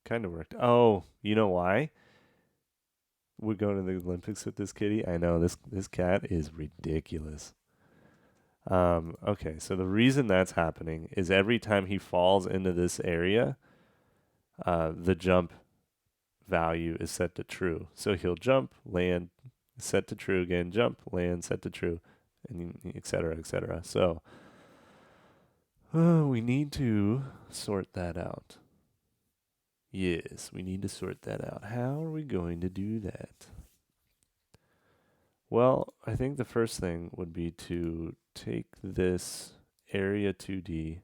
kind of worked. Oh, you know why? We're going to the Olympics with this kitty. I know this cat is ridiculous. Okay, so the reason that's happening is every time he falls into this area, the jump value is set to true. So he'll jump, land, set to true again, jump, land, set to true, and et cetera, et cetera. So we need to sort that out. Yes, we need to sort that out. How are we going to do that? Well, I think the first thing would be to take this area 2D,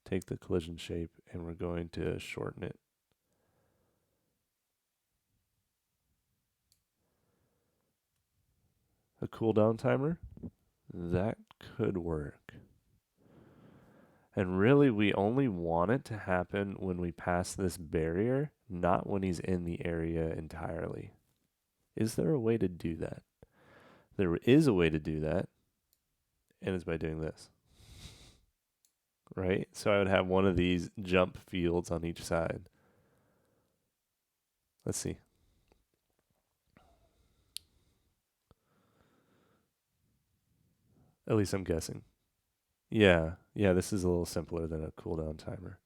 take the collision shape, and we're going to shorten it. A cooldown timer? That could work. And really, we only want it to happen when we pass this barrier, not when he's in the area entirely. Is there a way to do that? There is a way to do that, and it's by doing this. Right? So I would have one of these jump fields on each side. Let's see. At least I'm guessing. Yeah, this is a little simpler than a cooldown timer.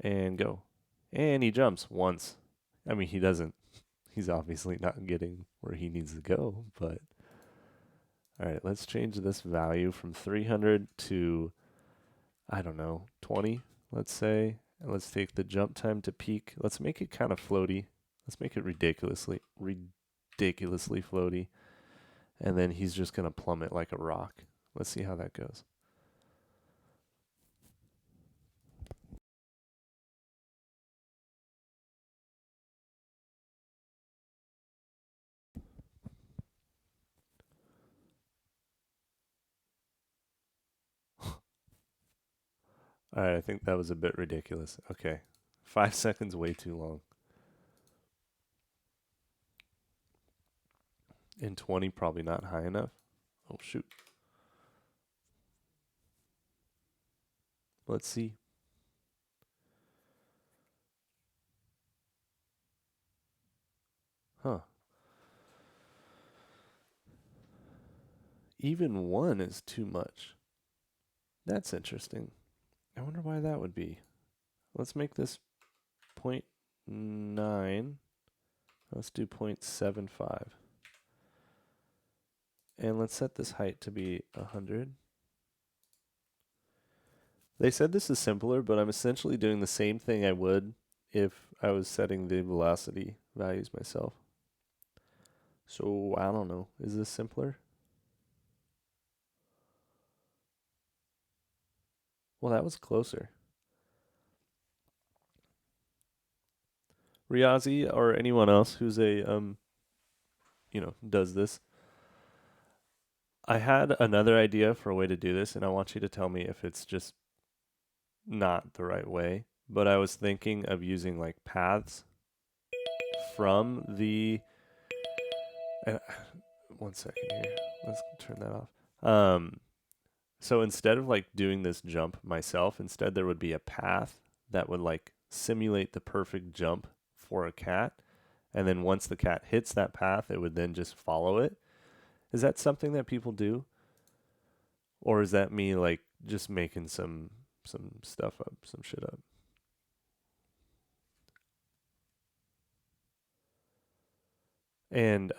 And go. And he jumps once. I mean, he doesn't. He's obviously not getting where he needs to go, but all right, let's change this value from 300 to, I don't know, 20, let's say. And let's take the jump time to peak. Let's make it kind of floaty. Let's make it ridiculously floaty. And then he's just going to plummet like a rock. Let's see how that goes. All right, I think that was a bit ridiculous. Okay. 5 seconds way too long. And 20 probably not high enough. Oh shoot. Let's see. Huh. Even 1 is too much. That's interesting. I wonder why that would be. Let's make this 0.9. Let's do 0.75. And let's set this height to be 100. They said this is simpler, but I'm essentially doing the same thing I would if I was setting the velocity values myself. So, I don't know. Is this simpler? Well, that was closer. Riazi or anyone else who's a does this. I had another idea for a way to do this, and I want you to tell me if it's just not the right way. But I was thinking of using like paths from the. One second here. Let's turn that off. So instead of like doing this jump myself, instead there would be a path that would like simulate the perfect jump for a cat. And then once the cat hits that path, it would then just follow it. Is that something that people do? Or is that me like just making some stuff up, some shit up? And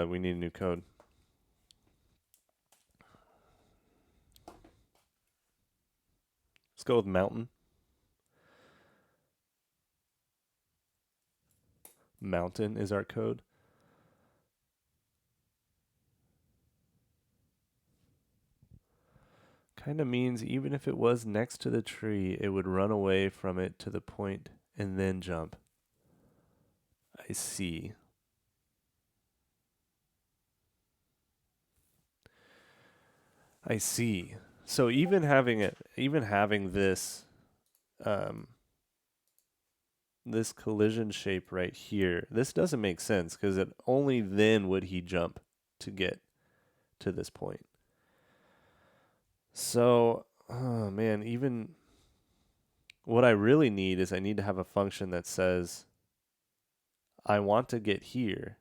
we need a new code. Let's go with mountain. Mountain is our code. Kind of means even if it was next to the tree, it would run away from it to the point and then jump. I see. I see. So even having this, this collision shape right here, this doesn't make sense because it only then would he jump to get to this point. So, oh man, even what I really need is I need to have a function that says, I want to get here.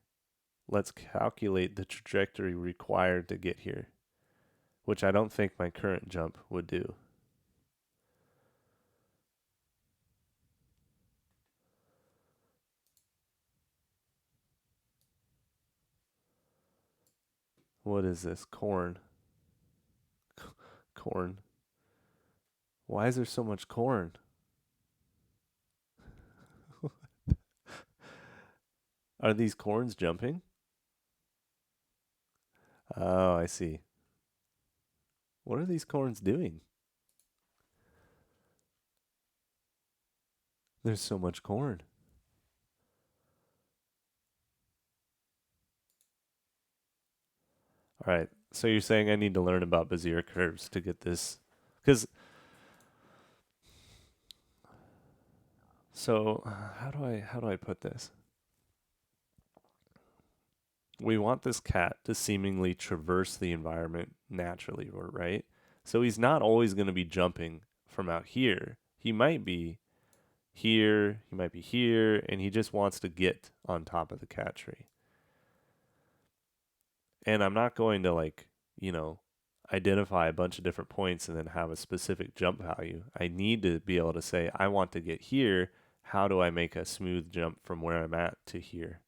Let's calculate the trajectory required to get here, which I don't think my current jump would do. What is this? Corn. Corn. Why is there so much corn? Are these corns jumping? Oh, I see. What are these corns doing? There's so much corn. All right. So you're saying I need to learn about Bezier curves to get this? Because so how do I put this? We want this cat to seemingly traverse the environment naturally, right? So he's not always going to be jumping from out here. He might be here, he might be here, and he just wants to get on top of the cat tree. And I'm not going to identify a bunch of different points and then have a specific jump value. I need to be able to say, I want to get here. How do I make a smooth jump from where I'm at to here?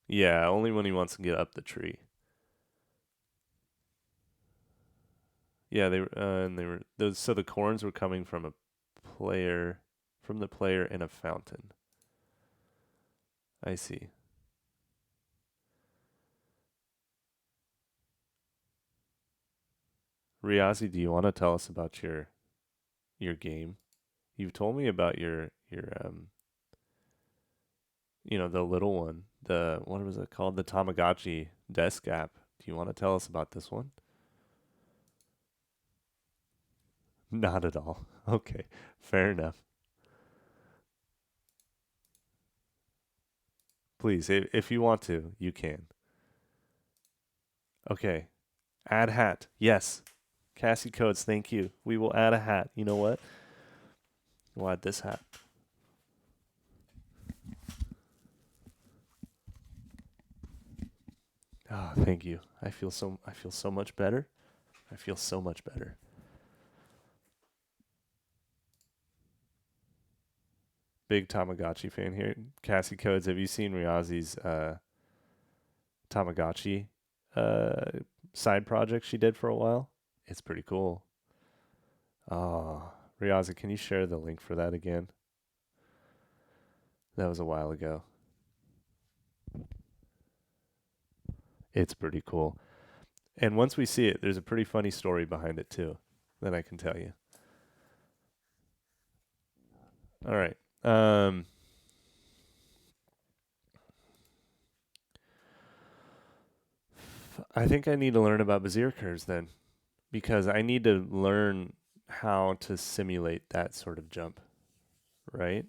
Yeah, only when he wants to get up the tree. Yeah, so the corns were coming from the player in a fountain. I see. Riazi, do you want to tell us about your game? You've told me about your the little one, the what was it called? The Tamagotchi desk app. Do you want to tell us about this one? Not at all. Okay, fair enough. Please, if you want to, you can. Okay, add hat. Yes, Cassie codes. Thank you. We will add a hat. You know what? We'll add this hat. Ah, oh, thank you. I feel so much better. I feel so much better. Big Tamagotchi fan here. Cassie codes. Have you seen Riazi's Tamagotchi uh, side project she did for a while? It's pretty cool. Oh, Riazi, can you share the link for that again? That was a while ago. It's pretty cool. And once we see it, there's a pretty funny story behind it too that I can tell you. All right. I think I need to learn about Bezier curves then, because I need to learn how to simulate that sort of jump, right?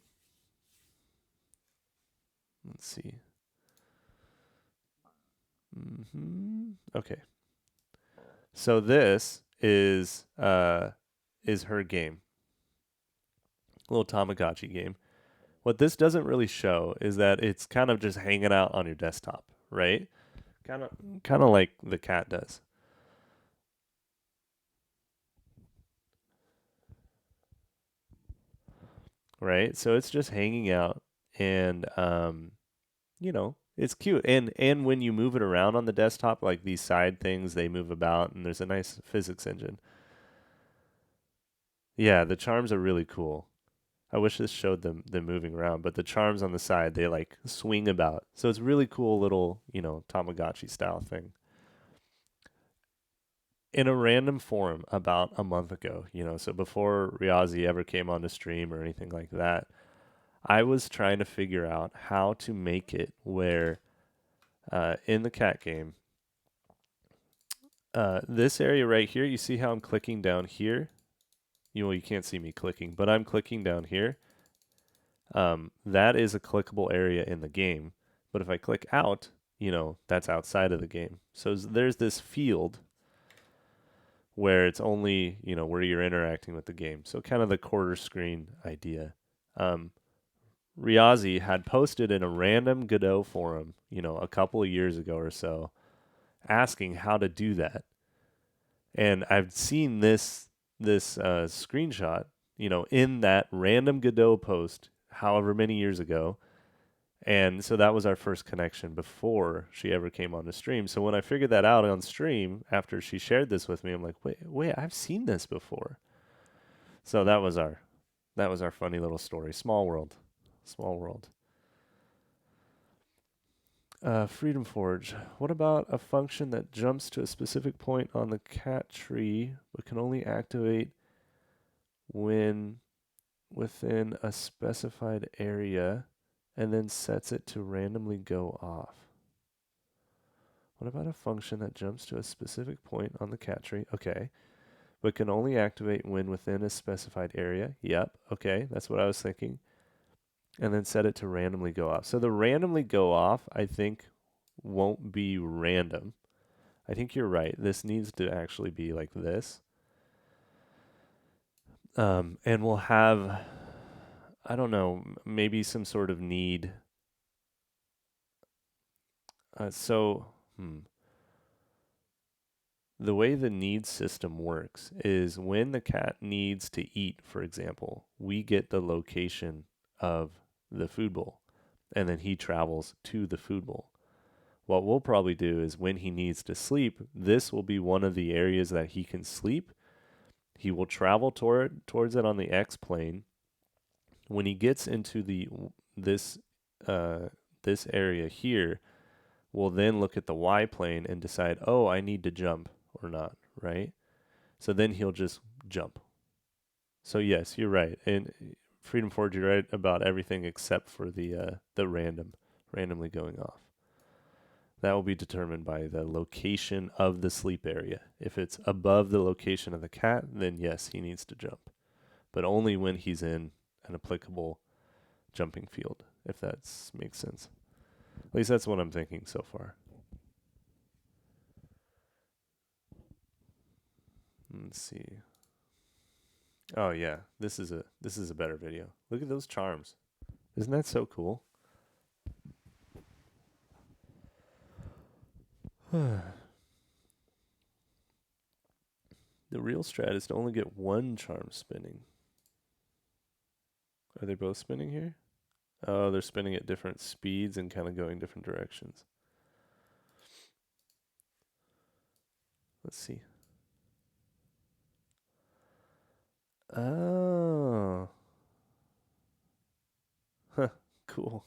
Let's see. Okay. So this is her game, little Tamagotchi game. What this doesn't really show is that it's kind of just hanging out on your desktop, right? Kind of like the cat does. Right? So it's just hanging out and you know, it's cute. And when you move it around on the desktop, like these side things, they move about, and there's a nice physics engine. Yeah, the charms are really cool. I wish this showed them moving around, but the charms on the side, they like swing about. So it's really cool little, you know, Tamagotchi style thing. In a random forum about a month ago, you know, so before Riazi ever came on the stream or anything like that, I was trying to figure out how to make it where in the cat game, this area right here, you see how I'm clicking down here? You can't see me clicking, but I'm clicking down here. That is a clickable area in the game. But if I click out, you know, that's outside of the game. So there's this field where it's only, you know, where you're interacting with the game. So kind of the quarter screen idea. Riazi had posted in a random Godot forum, you know, a couple of years ago or so, asking how to do that. And I've seen this screenshot, you know, in that random Godot post, however many years ago. And so that was our first connection before she ever came on the stream. So when I figured that out on stream after she shared this with me, I'm like, wait, I've seen this before. So that was our funny little story. Small world. Small world. Freedom Forge. What about a function that jumps to a specific point on the cat tree but can only activate when within a specified area and then sets it to randomly go off? What about a function that jumps to a specific point on the cat tree? Okay. But can only activate when within a specified area? Yep. Okay. That's what I was thinking. And then set it to randomly go off. So the randomly go off, I think, won't be random. I think you're right. This needs to actually be like this. And we'll have, I don't know, maybe some sort of need. The way the need system works is when the cat needs to eat, for example, we get the location of the food bowl, and then he travels to the food bowl. What we'll probably do is when he needs to sleep, this will be one of the areas that he can sleep. He will travel towards it on the X plane. When he gets into this area here, we'll then look at the Y plane and decide, oh, I need to jump or not, right? So then he'll just jump. So yes, you're right. And Freedom Forge, you're right about everything except for the randomly going off. That will be determined by the location of the sleep area. If it's above the location of the cat, then yes, he needs to jump. But only when he's in an applicable jumping field, if that makes sense. At least that's what I'm thinking so far. Let's see. Oh yeah, this is a better video. Look at those charms. Isn't that so cool? The real strat is to only get one charm spinning. Are they both spinning here? Oh, they're spinning at different speeds and kind of going different directions. Let's see. Oh. Huh, cool.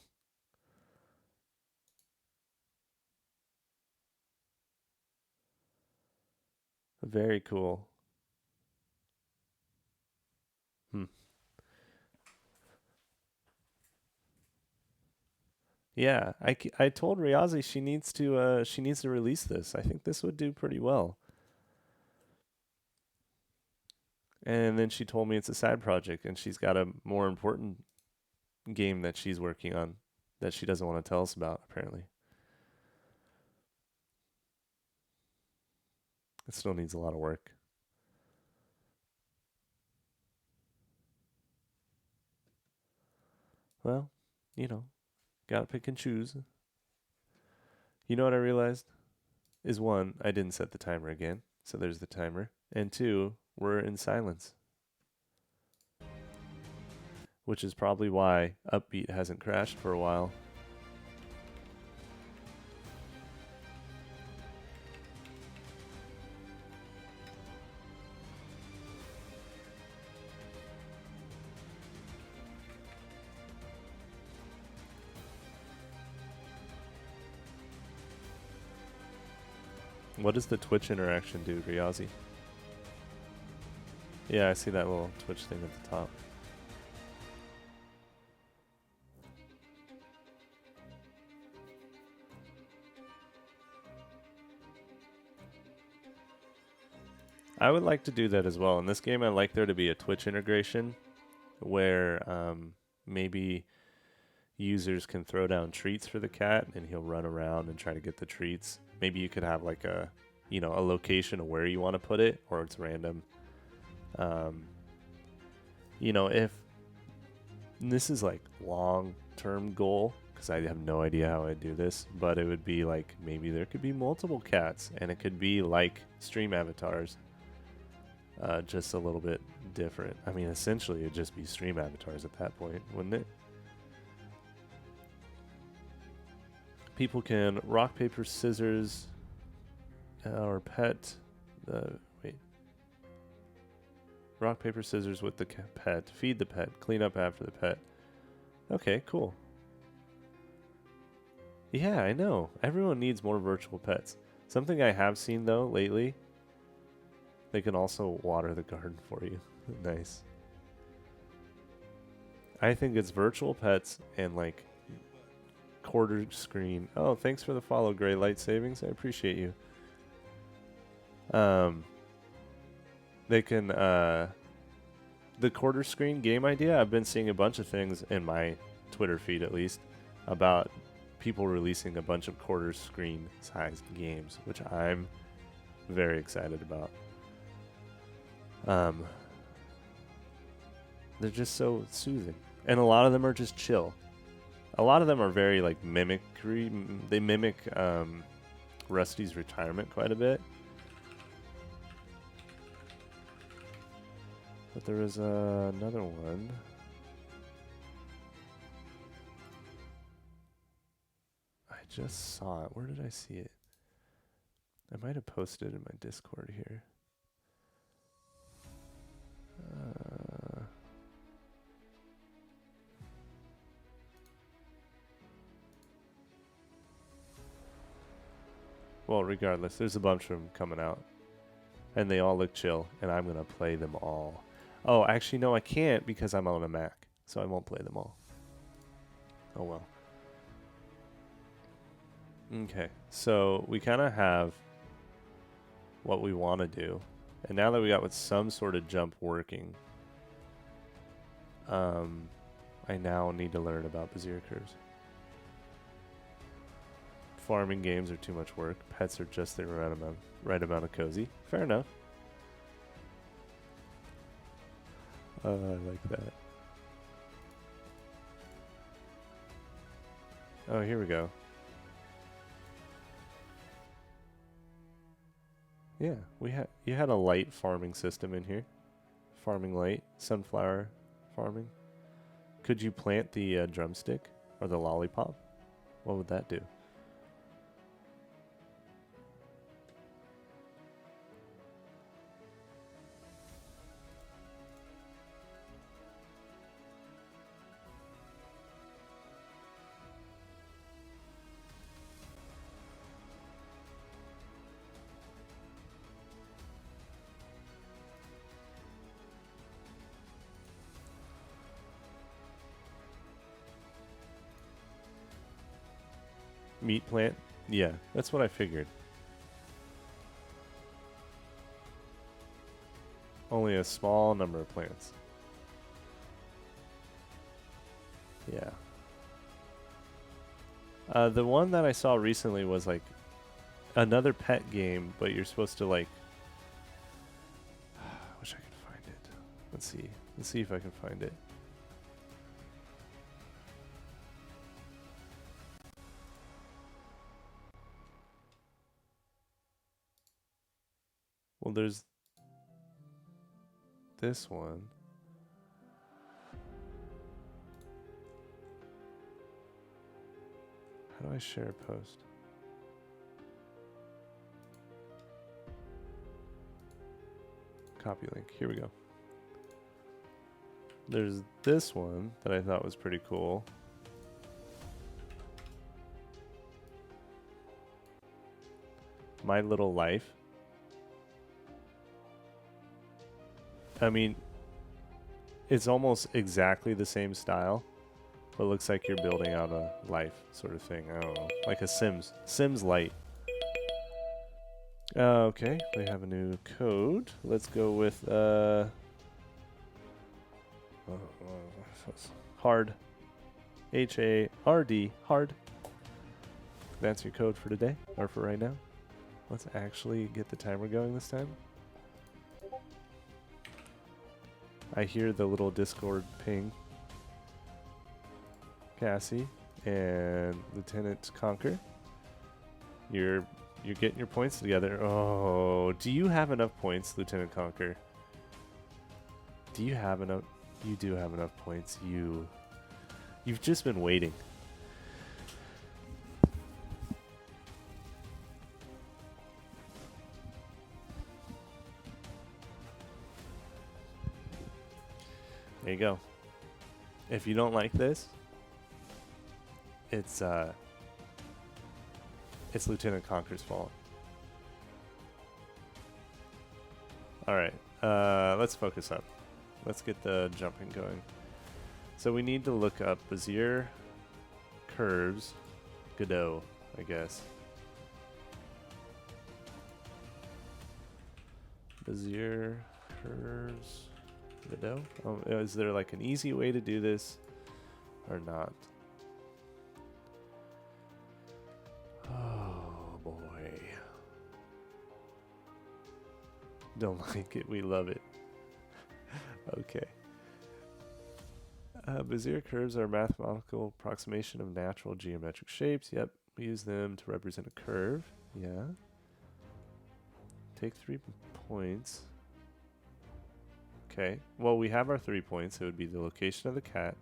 Very cool. Yeah, I told Riazi she needs to release this. I think this would do pretty well. And then she told me it's a side project and she's got a more important game that she's working on that she doesn't want to tell us about apparently. It still needs a lot of work. Well, you know, gotta pick and choose. You know what I realized? Is one, I didn't set the timer again, so there's the timer. And two, we're in silence. Which is probably why Upbeat hasn't crashed for a while. What does the Twitch interaction do, Riazi? Yeah, I see that little Twitch thing at the top. I would like to do that as well. In this game, I'd like there to be a Twitch integration where maybe users can throw down treats for the cat and he'll run around and try to get the treats. Maybe you could have like a location of where you want to put it, or it's random. If this is like long-term goal, because I have no idea how I'd do this, but it would be like maybe there could be multiple cats and it could be like stream avatars. Just a little bit different. I mean, essentially, it'd just be stream avatars at that point, wouldn't it? People can rock, paper, scissors, or pet. Wait. Rock, paper, scissors with the pet. Feed the pet. Clean up after the pet. Okay, cool. Yeah, I know. Everyone needs more virtual pets. Something I have seen, though, lately, they can also water the garden for you. Nice. I think it's virtual pets and, like, quarter screen. Oh, thanks for the follow, Gray Light Savings. I appreciate you. They can, the quarter screen game idea, I've been seeing a bunch of things in my Twitter feed, at least, about people releasing a bunch of quarter screen sized games, which I'm very excited about. They're just so soothing, and a lot of them are just chill. A lot of them are very like mimicry. They mimic Rusty's Retirement quite a bit. But there is another one. I just saw it. Where did I see it? I might have posted it in my Discord here. Well, regardless, there's a bunch of them coming out. And they all look chill, and I'm going to play them all. Oh, actually, no, I can't because I'm on a Mac, so I won't play them all. Oh, well. Okay, so we kind of have what we want to do. And now that we got with some sort of jump working, I now need to learn about Berserkers. Farming games are too much work. Pets are just the right amount of cozy. Fair enough. I like that. Oh, here we go. Yeah, you had a light farming system in here. Farming light, sunflower farming. Could you plant the drumstick or the lollipop? What would that do? Meat plant? Yeah, that's what I figured. Only a small number of plants. Yeah. The one that I saw recently was like another pet game, but you're supposed to like... I wish I could find it. Let's see. Let's see if I can find it. Well, there's this one. How do I share a post? Copy link. Here we go. There's this one that I thought was pretty cool. My Little Life. I mean, it's almost exactly the same style, but it looks like you're building out a life sort of thing. I don't know. Like a Sims Light. Okay, we have a new code. Let's go with hard. HARD. Hard. That's your code for today, or for right now. Let's actually get the timer going this time. I hear the little Discord ping. Cassie and Lieutenant Conquer. You're getting your points together. Oh, do you have enough points, Lieutenant Conquer? Do you have enough? You do have enough points. You've just been waiting. There you go. If you don't like this, it's Lieutenant Conquer's fault. All right, let's focus up. Let's get the jumping going. So we need to look up Bezier curves, Godot, I guess. Bezier curves, Godot. Is there like an easy way to do this, or not? Oh boy. Don't like it, we love it. Okay. Bezier curves are a mathematical approximation of natural geometric shapes. Yep, we use them to represent a curve. Yeah. Take 3 points. Okay. Well, we have our 3 points. It would be the location of the cat.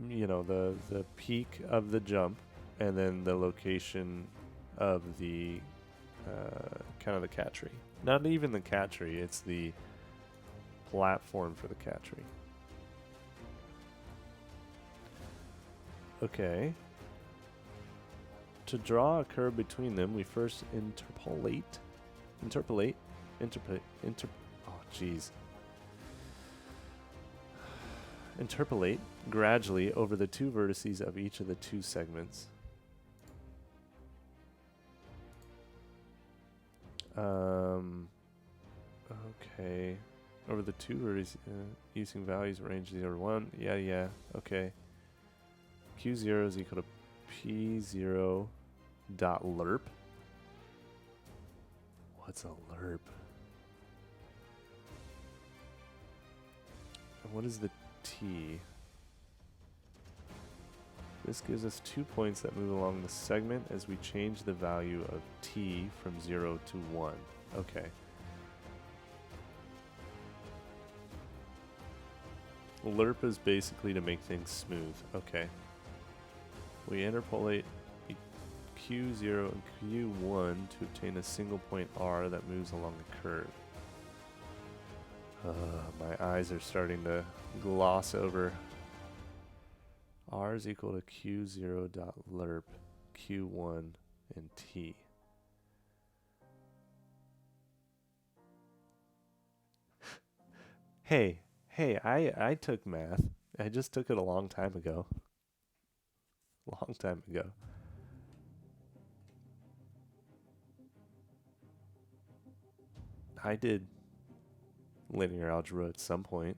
You know, the peak of the jump, and then the location of the kind of the cat tree. Not even the cat tree, it's the platform for the cat tree. Okay. To draw a curve between them, we first interpolate. Interpolate gradually over the 2 vertices of each of the 2 segments. Okay. Over the 2 vertices, using values range 0 to 1. Yeah. Okay. Q0 is equal to P0 dot lerp. What's a lerp? And what is the T? This gives us 2 points that move along the segment as we change the value of T from 0 to 1. Okay. Lerp is basically to make things smooth. Okay. We interpolate Q0 and Q1 to obtain a single point R that moves along the curve. My eyes are starting to gloss over. R is equal to Q0 dot lerp Q1 and T. Hey, I took math. I just took it a long time ago. I did linear algebra at some point.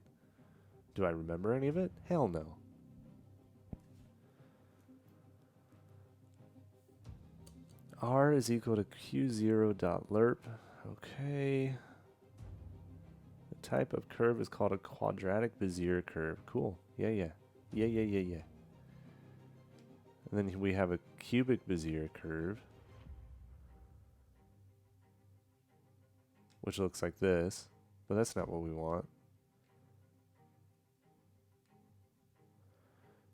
Do I remember any of it? Hell no. R is equal to Q0 dot lerp. Okay. The type of curve is called a quadratic Bezier curve. Cool. Yeah. And then we have a cubic Bezier curve, which looks like this, but that's not what we want.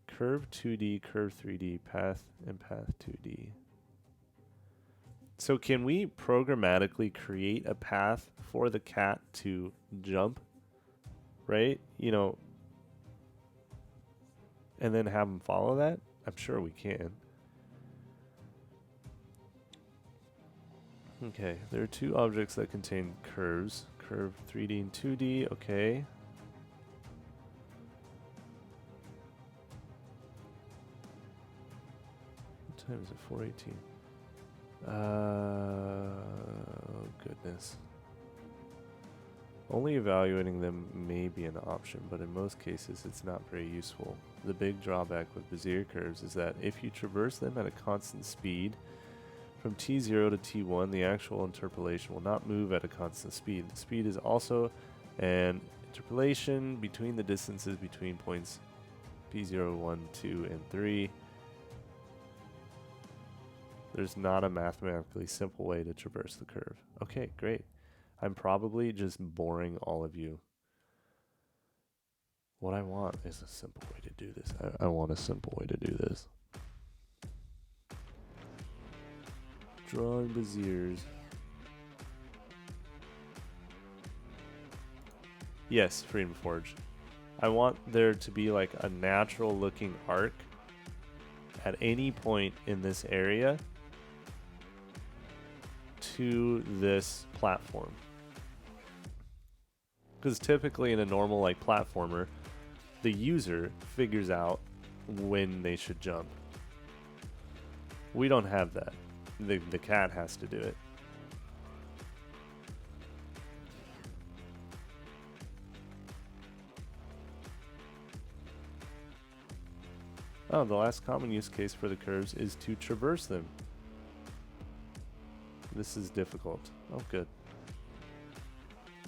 Curve 2D, curve 3D, path, and path 2D. So can we programmatically create a path for the cat to jump, right? You know, and then have them follow that? I'm sure we can. Okay, there are two objects that contain curves. Curve 3D and 2D, okay. What time is it? 4:18. Oh goodness. Only evaluating them may be an option, but in most cases it's not very useful. The big drawback with Bezier curves is that if you traverse them at a constant speed, from t0 to t1, the actual interpolation will not move at a constant speed. The speed is also an interpolation between the distances between points p0, 1, 2, and 3. There's not a mathematically simple way to traverse the curve. Okay, great. I'm probably just boring all of you. What I want is a simple way to do this. I want a simple way to do this. Drawing Beziers. Yes, Freedom Forge. I want there to be like a natural looking arc at any point in this area to this platform. Because typically in a normal like platformer, the user figures out when they should jump. We don't have that. The cat has to do it. Oh, the last common use case for the curves is to traverse them. This is difficult. Oh, good.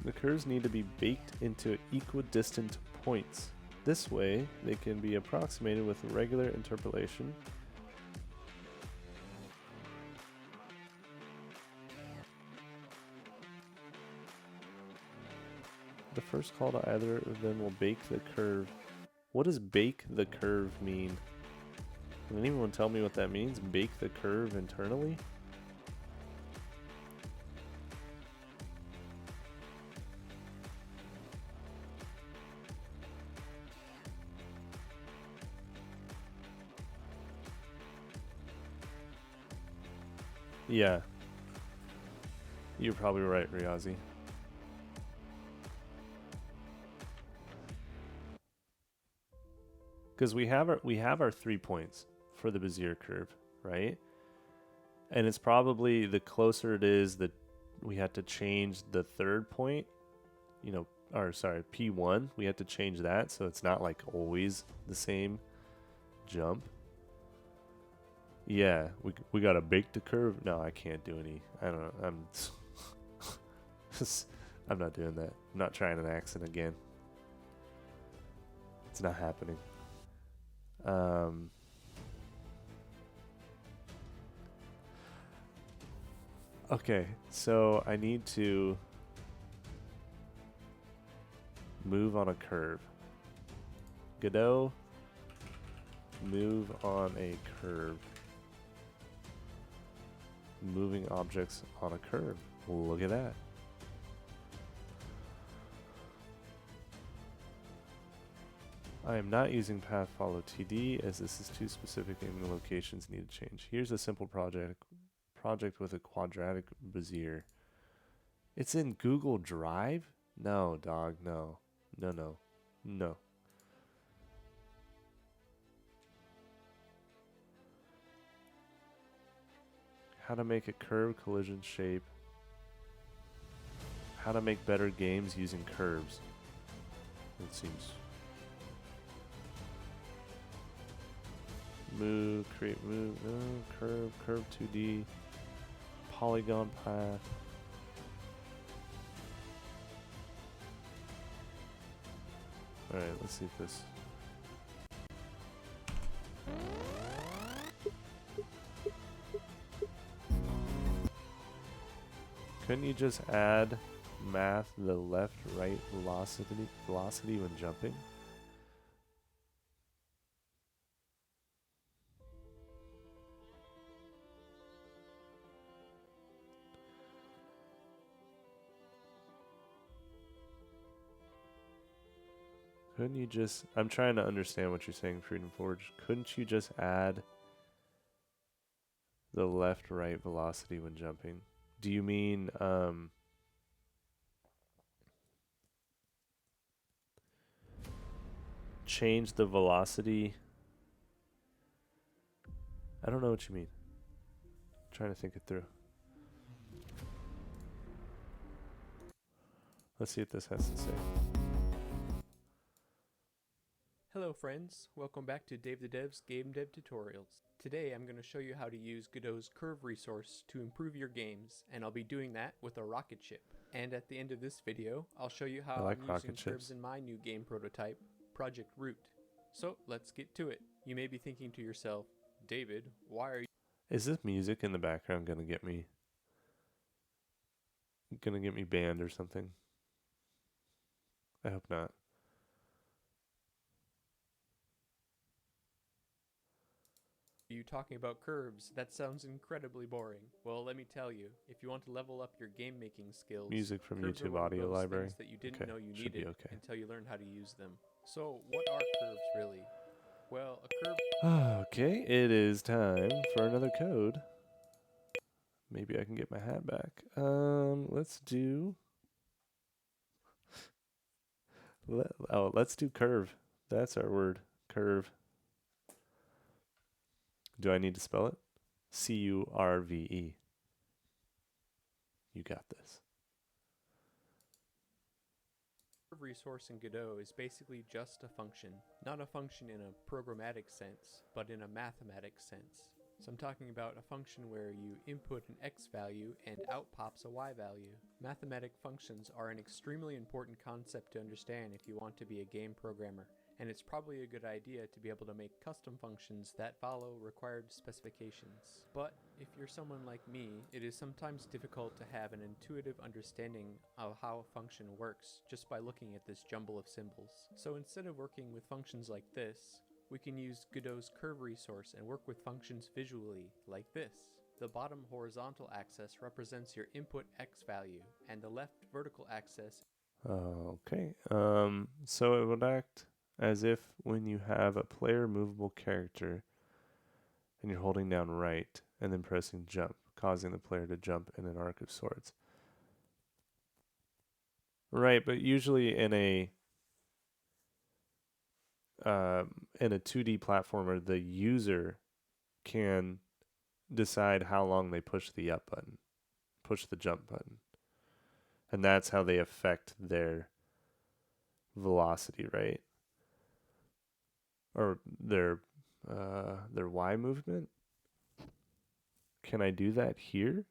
The curves need to be baked into equidistant points. This way, they can be approximated with regular interpolation. The first call to either of them will bake the curve. What does bake the curve mean? Can anyone tell me what that means? Bake the curve internally? Yeah. You're probably right, Riazi. Because we have our 3 points for the Bezier curve, right? And it's probably the closer it is that we had to change the third point, you know, or sorry, P1, we had to change that so it's not like always the same jump. Yeah, we got to bake the curve. No, I can't do any. I don't know. I'm not doing that. I'm not trying an accent again. It's not happening. Okay, so I need to move on a curve. Godot, move on a curve. Moving objects on a curve. Look at that. I am not using path follow TD as this is too specific and the locations need to change. Here's a simple project with a quadratic Bezier. It's in Google Drive? No, dog, no. No. How to make a curve collision shape. How to make better games using curves. It seems. Move, create move, curve 2D, polygon path. Alright, let's see if this. Couldn't you just add math the left right velocity when jumping? Couldn't you just... I'm trying to understand what you're saying, Freedom Forge. Couldn't you just add the left-right velocity when jumping? Do you mean change the velocity? I don't know what you mean. I'm trying to think it through. Let's see what this has to say. Hello friends, welcome back to Dave the Dev's Game Dev Tutorials. Today I'm going to show you how to use Godot's curve resource to improve your games, and I'll be doing that with a rocket ship. And at the end of this video, I'll show you how like I'm rocket using curves ships. in my new game prototype, Project Root. So let's get to it. You may be thinking to yourself, David, why are you Is this music in the background gonna get me banned or something? I hope not. talking about curves? That sounds incredibly boring. Well, let me tell you, if you want to level up your game making skills, Music from curves are YouTube one of audio those library. things that you didn't Okay, know you should be needed okay. until you learn how to use them. So, what are curves really? Well, a curve Okay, it is time for another code. Maybe I can get my hat back. Let's do. Let's do curve. That's our word. Curve. Do I need to spell it? C-U-R-V-E. You got this. resource in Godot is basically just a function. Not a function in a programmatic sense, but in a mathematic sense. So I'm talking about a function where you input an x value and out pops a y value. Mathematic functions are an extremely important concept to understand if you want to be a game programmer, and it's probably a good idea to be able to make custom functions that follow required specifications. But if you're someone like me, it is sometimes difficult to have an intuitive understanding of how a function works just by looking at this jumble of symbols. So instead of working with functions like this, we can use Godot's curve resource and work with functions visually, like this. The bottom horizontal axis represents your input x value, and the left vertical axis. Okay. So it would act as if when you have a player movable character and you're holding down right and then pressing jump, causing the player to jump in an arc of sorts. Right, but usually in a 2D platformer, the user can decide how long they push the up button, push the jump button. And that's how they affect their velocity, right? Or their Y movement. Can I do that here?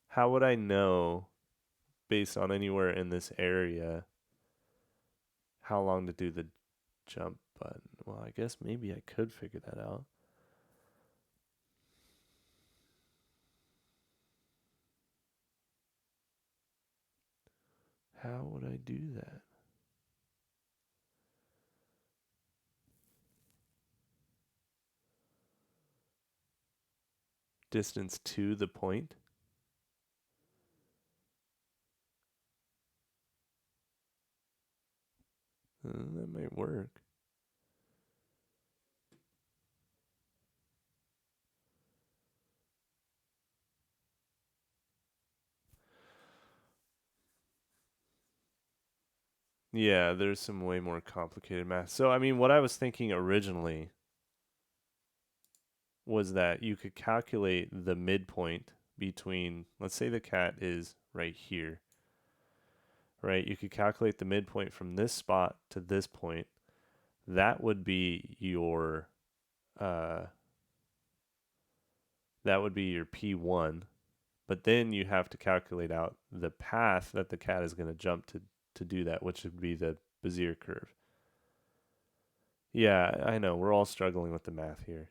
How would I know, based on anywhere in this area, how long to do the jump button? Well, I guess maybe I could figure that out. How would I do that? Distance to the point? That might work. Yeah, there's some way more complicated math. So, I mean, what I was thinking originally was that you could calculate the midpoint between, let's say the cat is right here, right? You could calculate the midpoint from this spot to this point. That would be your, P1. But then you have to calculate out the path that the cat is going to jump to do that, which would be the Bezier curve. Yeah, I know. We're all struggling with the math here.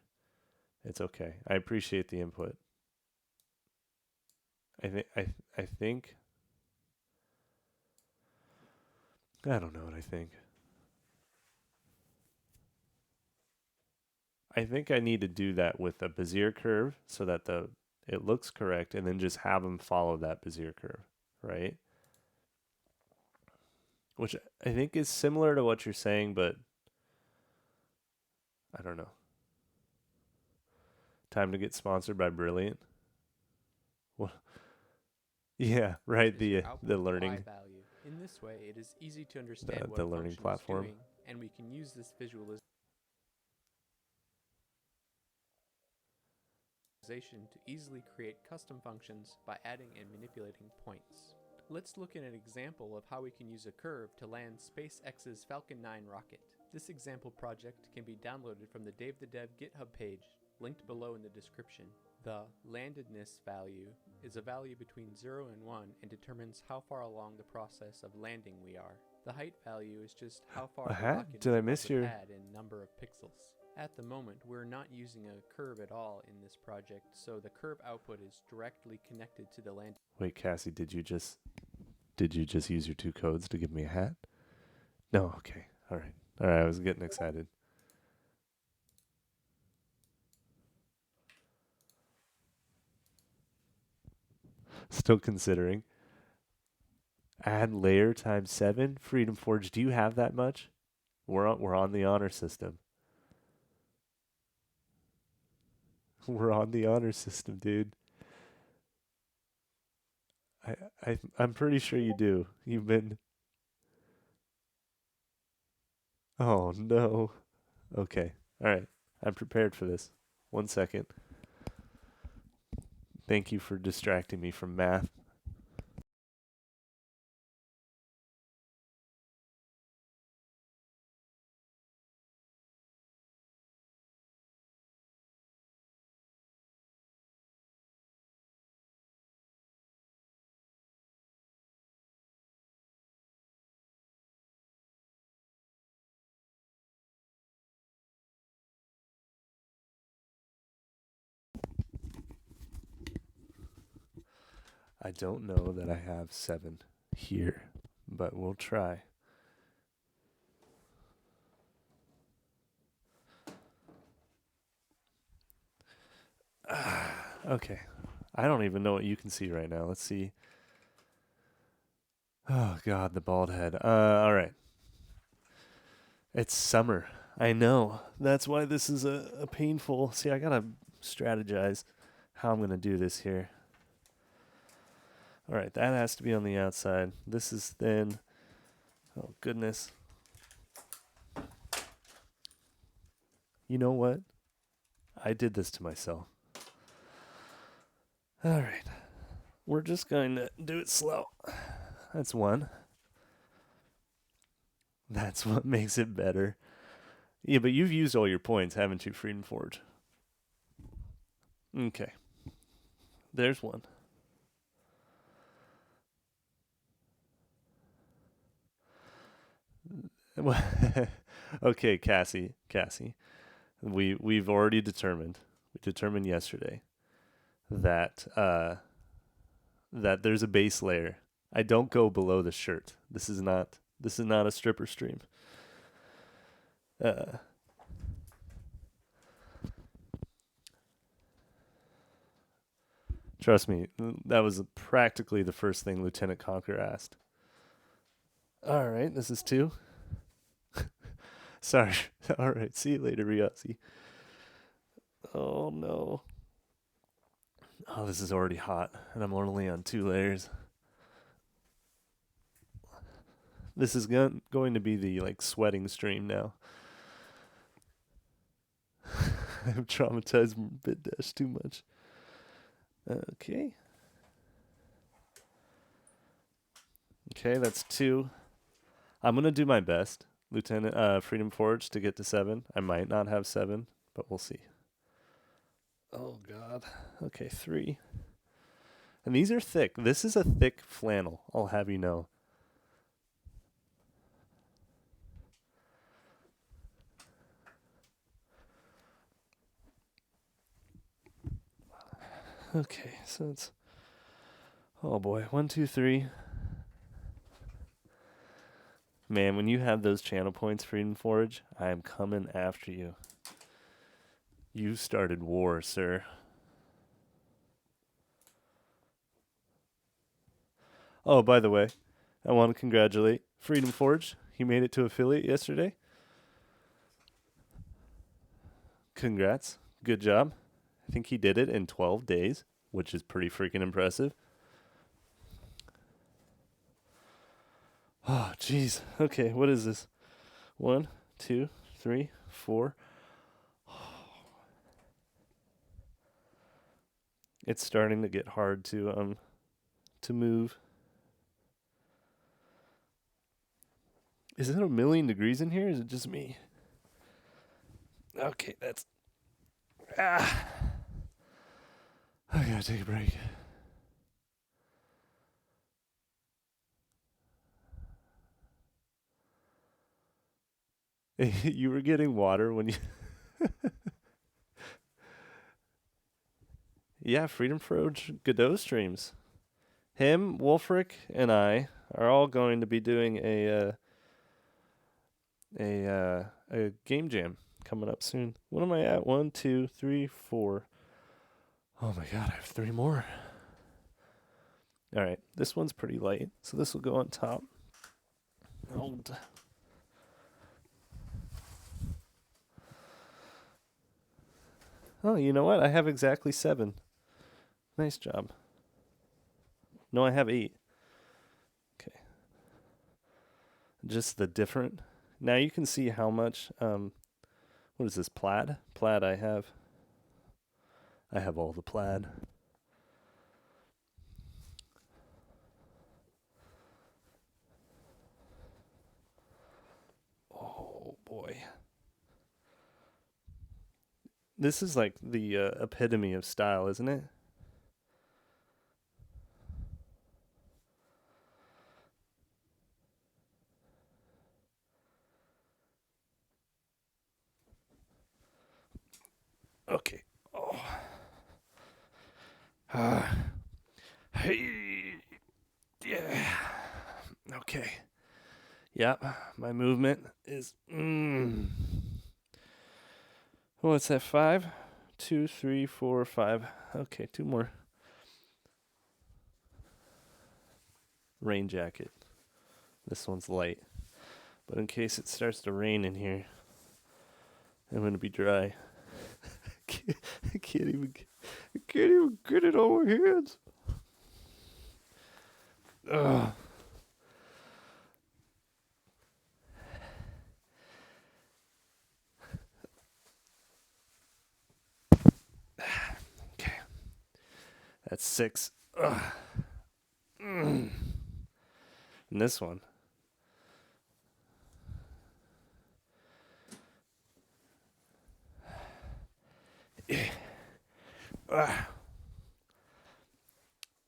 It's okay. I appreciate the input. I think I don't know what I think. I think I need to do that with a Bezier curve so that it looks correct, and then just have them follow that Bezier curve, right? which I think is similar to what you're saying, but I don't know. Time to get sponsored by Brilliant. What? Yeah, right. Is your The output learning. Y value. In this way, it is easy to understand what the a learning function platform. is doing, and we can use this visualization to easily create custom functions by adding and manipulating points. Let's look at an example of how we can use a curve to land SpaceX's Falcon 9 rocket. This example project can be downloaded from the Dave the Dev GitHub page, linked below in the description. The landedness value is a value between 0 and 1 and determines how far along the process of landing we are. The height value is just how far the rocket Did is I above miss the your... pad in number of pixels. At the moment, we're not using a curve at all in this project, so the curve output is directly connected to the land. Wait, Cassie, did you just use your 2 codes to give me a hat? No, okay. All right. I was getting excited. Still considering. Add layer times 7. Freedom Forge, do you have that much? We're on the honor system. We're on the honor system, dude. I'm pretty sure you do. You've been... Oh, no. Okay. All right. I'm prepared for this. 1 second. Thank you for distracting me from math. I don't know that I have 7 here, but we'll try. Okay. I don't even know what you can see right now. Let's see. Oh, God, the bald head. All right. It's summer. I know. That's why this is a painful... See, I got to strategize how I'm going to do this here. All right, that has to be on the outside. This is thin. Oh, goodness. You know what? I did this to myself. All right. We're just going to do it slow. That's 1. That's what makes it better. Yeah, but you've used all your points, haven't you, Freedom Forge? Okay. There's 1. Okay, Cassie. We've already determined. We determined yesterday that that there's a base layer. I don't go below the shirt. This is not a stripper stream. Trust me, that was practically the first thing Lieutenant Conquer asked. All right, this is 2. Sorry. All right, see you later, Riazzi. Oh, no. Oh, this is already hot, and I'm only on 2 layers. This is going to be the, sweating stream now. I'm traumatized BitDash too much. Okay. Okay, that's 2. I'm going to do my best, Lieutenant Freedom Forge, to get to 7. I might not have 7, but we'll see. Oh, God. Okay, 3. And these are thick. This is a thick flannel, I'll have you know. Okay, so it's... Oh, boy. 1, 2, 3. Man, when you have those channel points, Freedom Forge, I am coming after you. You started war, sir. Oh, by the way, I want to congratulate Freedom Forge. He made it to affiliate yesterday. Congrats. Good job. I think he did it in 12 days, which is pretty freaking impressive. Oh, jeez. Okay, what is this? 1, 2, 3, 4. It's starting to get hard to move. Is it 1,000,000 degrees in here? Or is it just me? Okay, that's. I gotta take a break. You were getting water when you. Yeah, Freedom Forge Godot streams. Him, Wolfric, and I are all going to be doing a game jam coming up soon. What am I at? 1, 2, 3, 4. Oh my god, I have 3 more. All right, this one's pretty light, so this will go on top. Oh, you know what? I have exactly 7. Nice job. No, I have 8. Okay. Just the different. Now you can see how much. What is this? Plaid? Plaid. I have all the plaid. Oh boy. This is like the epitome of style, isn't it? Okay. Oh. Hey. Yeah. Okay. Yep. My movement is. What's that? 5? 2, 3, 4, 5. Okay, 2 more. Rain jacket. This one's light. But in case it starts to rain in here, I'm going to be dry. I can't even get it on my hands. Ugh. Okay. That's 6. Ugh. And this one.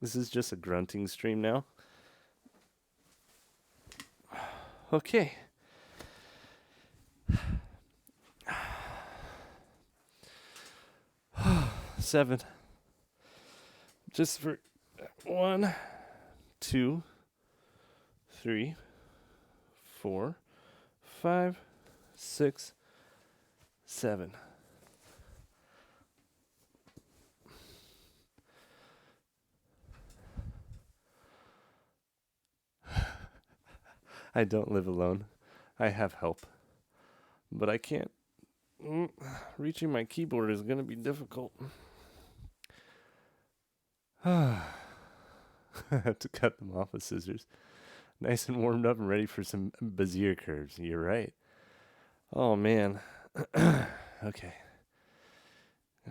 This is just a grunting stream now. Okay. Seven. Just for 1, 2, 3, 4, 5, 6, 7. I don't live alone. I have help. But I can't. Reaching my keyboard is going to be difficult. I have to cut them off with scissors. Nice and warmed up and ready for some Bezier curves. You're right. Oh, man. Okay.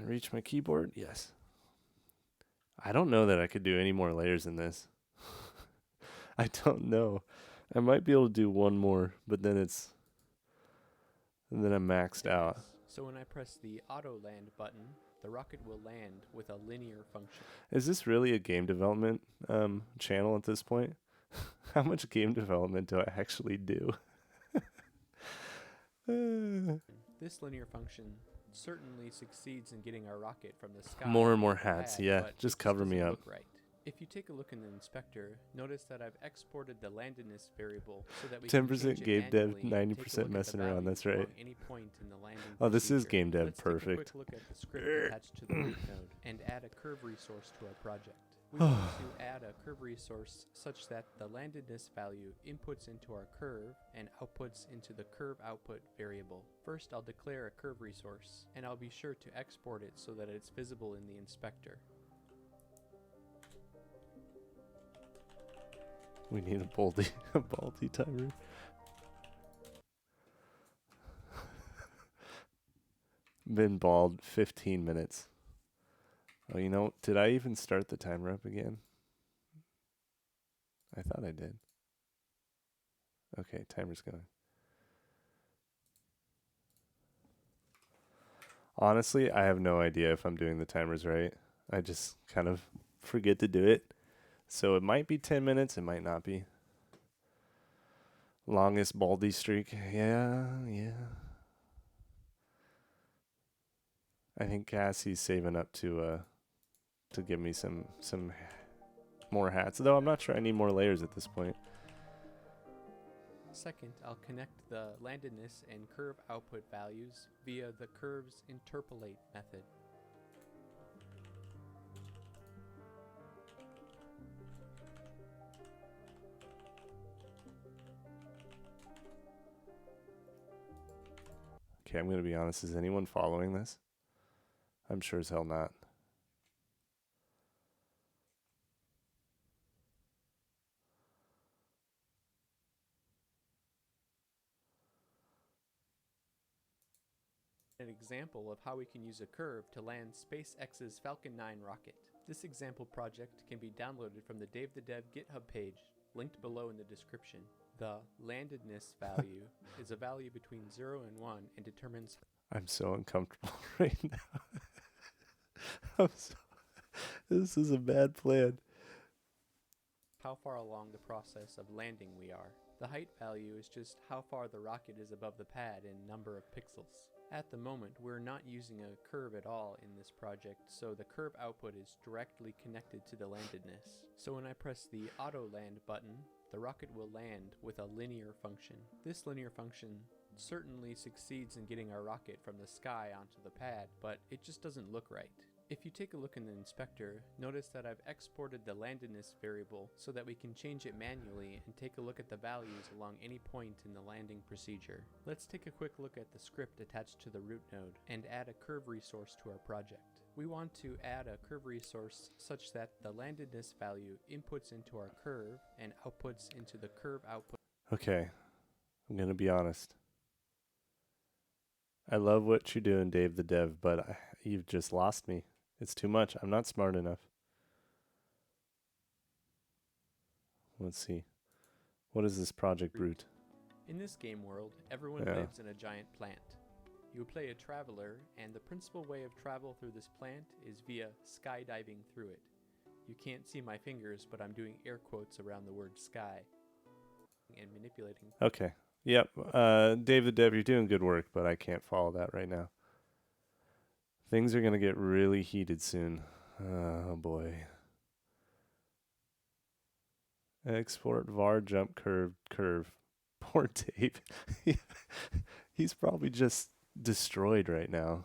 Reach my keyboard? Yes. I don't know that I could do any more layers in this. I don't know. I might be able to do one more, but then and then I'm maxed out. So when I press the auto land button, the rocket will land with a linear function. Is this really a game development channel at this point? How much game development do I actually do? This linear function certainly succeeds in getting our rocket from the sky. More and more hats, pad, yeah. but Just it cover me doesn't up. look right. If you take a look in the inspector, notice that I've exported the landedness variable so that we 10% can change it game dev, manually and take a 90% look at the messing around, value that's right. on any point in the landing Oh, this is procedure. game dev, Let's take a perfect. quick look at the script attached to the root node and add a curve resource to our project. We want to add a curve resource such that the landedness value inputs into our curve and outputs into the curve output variable. First, I'll declare a curve resource, and I'll be sure to export it so that it's visible in the inspector. We need a Baldy, a Baldy timer. Been bald 15 minutes. Oh, you know, did I even start the timer up again? I thought I did. Okay, timer's going. Honestly, I have no idea if I'm doing the timers right. I just kind of forget to do it. So it might be 10 minutes, it might not be. Longest Baldy streak. Yeah. I think Cassie's saving up to give me some more hats. Though I'm not sure I need more layers at this point. Second, I'll connect the landedness and curve output values via the curves interpolate method. Okay, I'm going to be honest. Is anyone following this? I'm sure as hell not. An example of how we can use a curve to land SpaceX's Falcon 9 rocket. This example project can be downloaded from the Dave the Dev GitHub page, linked below in the description. The landedness value is a value between 0 and 1 and determines... I'm so uncomfortable right now. This is a bad plan. how far along the process of landing we are. The height value is just how far the rocket is above the pad in number of pixels. At the moment, we're not using a curve at all in this project, so the curve output is directly connected to the landedness. So when I press the auto land button, the rocket will land with a linear function. This linear function certainly succeeds in getting our rocket from the sky onto the pad, but it just doesn't look right. If you take a look in the inspector, notice that I've exported the landedness variable so that we can change it manually and take a look at the values along any point in the landing procedure. Let's take a quick look at the script attached to the root node and add a curve resource to our project. We want to add a curve resource such that the landedness value inputs into our curve and outputs into the curve output. Okay, I'm going to be honest. I love what you're doing, Dave the Dev, but you've just lost me. It's too much. I'm not smart enough. Let's see. What is this Project Brute? In this game world, everyone lives in a giant plant. You play a traveler, and the principal way of travel through this plant is via skydiving through it. You can't see my fingers, but I'm doing air quotes around the word sky and manipulating. Okay. Yep. Dave the Dev, you're doing good work, but I can't follow that right now. Things are going to get really heated soon. Oh boy. Export var jump curve. Poor Dave. He's probably just destroyed right now.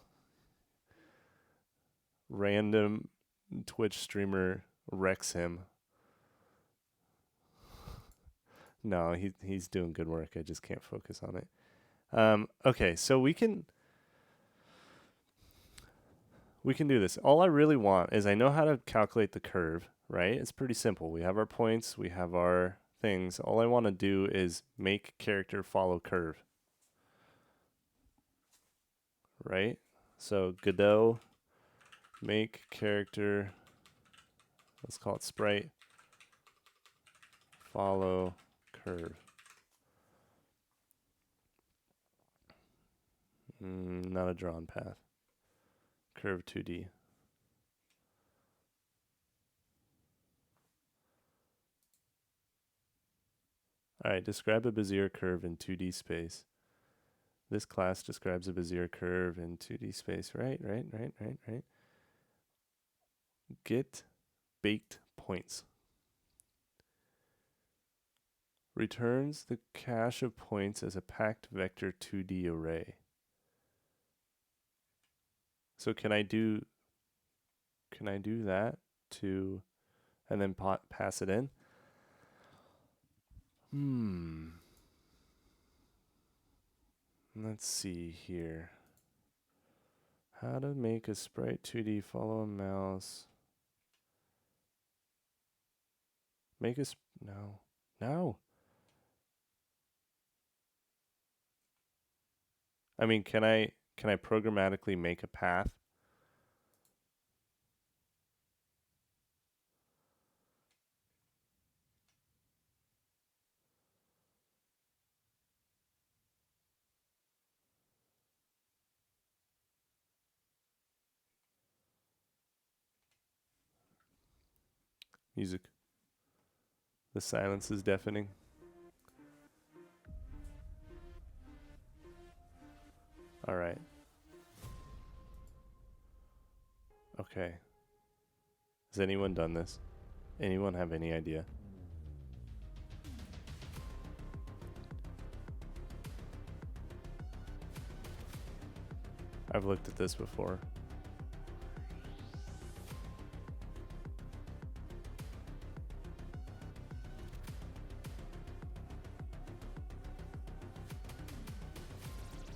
Random Twitch streamer wrecks him. No, he's doing good work. I just can't focus on it. Okay, so we can do this. All I really want is I know how to calculate the curve, right? It's pretty simple. We have our points, we have our things. All I want to do is make character follow curve. Right? So Godot, make character, let's call it sprite, follow curve. Not a drawn path. Curve 2D. Alright, describe a Bezier curve in 2D space. This class describes a Bezier curve in 2D space. Right. Get baked points. Returns the cache of points as a packed vector 2D array. So can I do that to and then pass it in. Let's see here. How to make a sprite 2D, follow a mouse. Make a no. I mean, can I programmatically make a path? Music. The silence is deafening. All right. Okay. Has anyone done this? Anyone have any idea? I've looked at this before.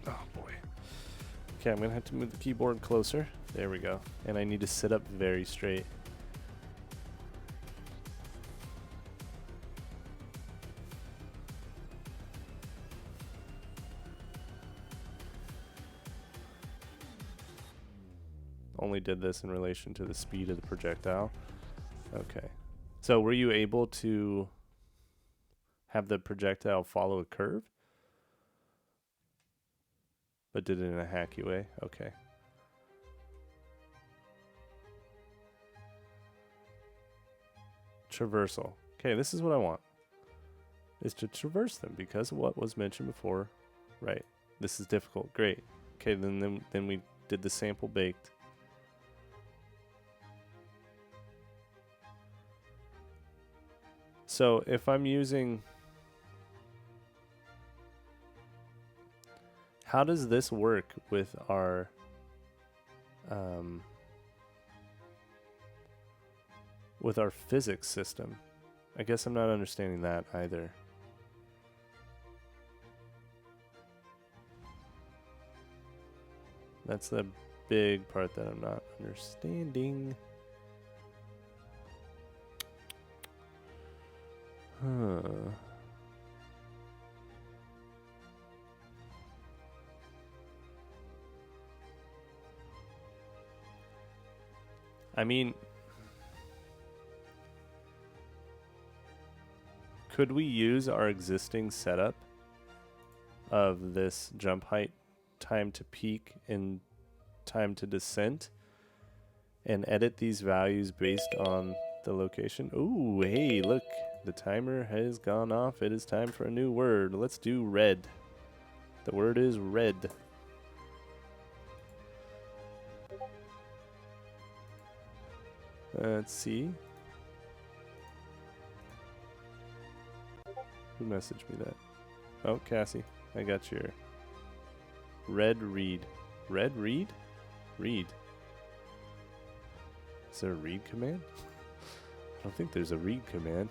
Oh boy. Okay, I'm gonna have to move the keyboard closer. There we go. And I need to sit up very straight. Only did this in relation to the speed of the projectile. Okay. So were you able to have the projectile follow a curve? But did it in a hacky way? Okay. Traversal. Okay, this is what I want. Is to traverse them because of what was mentioned before. Right. This is difficult. Great. Okay, then we did the sample baked. So if I'm using, how does this work with our physics system? I guess I'm not understanding that either. That's the big part that I'm not understanding. Huh. I mean, could we use our existing setup of this jump height, time to peak, and time to descent and edit these values based on the location? Ooh, hey, look. The timer has gone off. It is time for a new word. Let's do red. The word is red. Let's see. Who messaged me that? Oh, Cassie. I got your red read. Red read? Read. Is there a read command? I don't think there's a read command.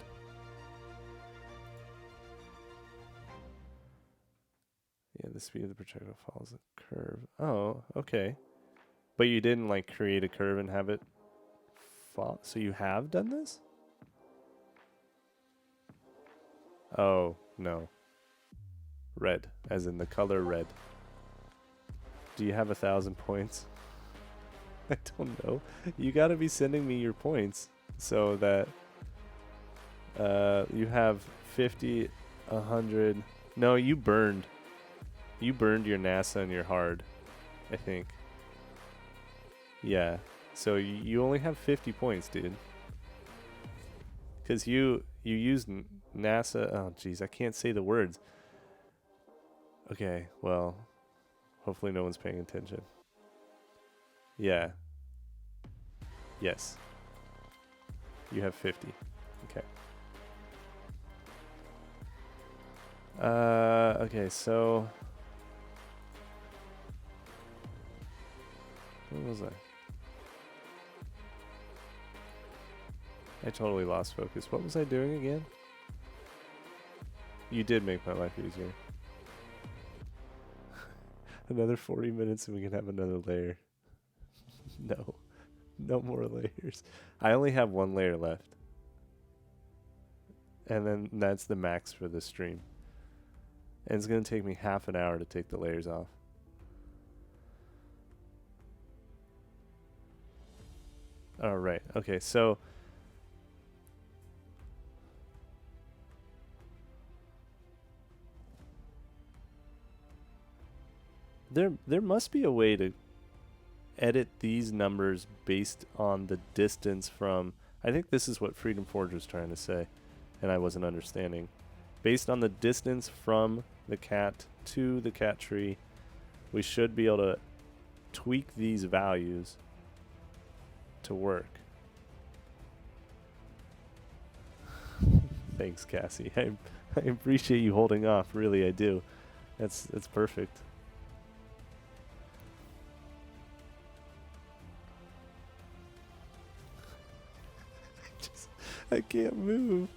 Yeah, the speed of the projectile follows a curve. Oh, okay. But you didn't like create a curve and have it fall. So you have done this? Oh, no. Red, as in the color red. Do you have 1,000 points? I don't know. You gotta be sending me your points so that you have 50, 100. No, you burned. You burned your NASA and your hard, I think. Yeah. So you only have 50 points, dude. Because you used NASA. Oh, jeez, I can't say the words. Okay, well, hopefully no one's paying attention. Yeah. Yes. You have 50. Okay. Okay, so where was I? I totally lost focus. What was I doing again? You did make my life easier. Another 40 minutes and we can have another layer. No. No more layers. I only have one layer left. And then that's the max for this stream. And it's going to take me half an hour to take the layers off. All right. Okay, so there must be a way to edit these numbers based on the distance from, I think this is what Freedom Forge was trying to say, and I wasn't understanding. Based on the distance from the cat to the cat tree, we should be able to tweak these values to work. Thanks, Cassie. I appreciate you holding off. Really, I do. That's perfect. I can't move.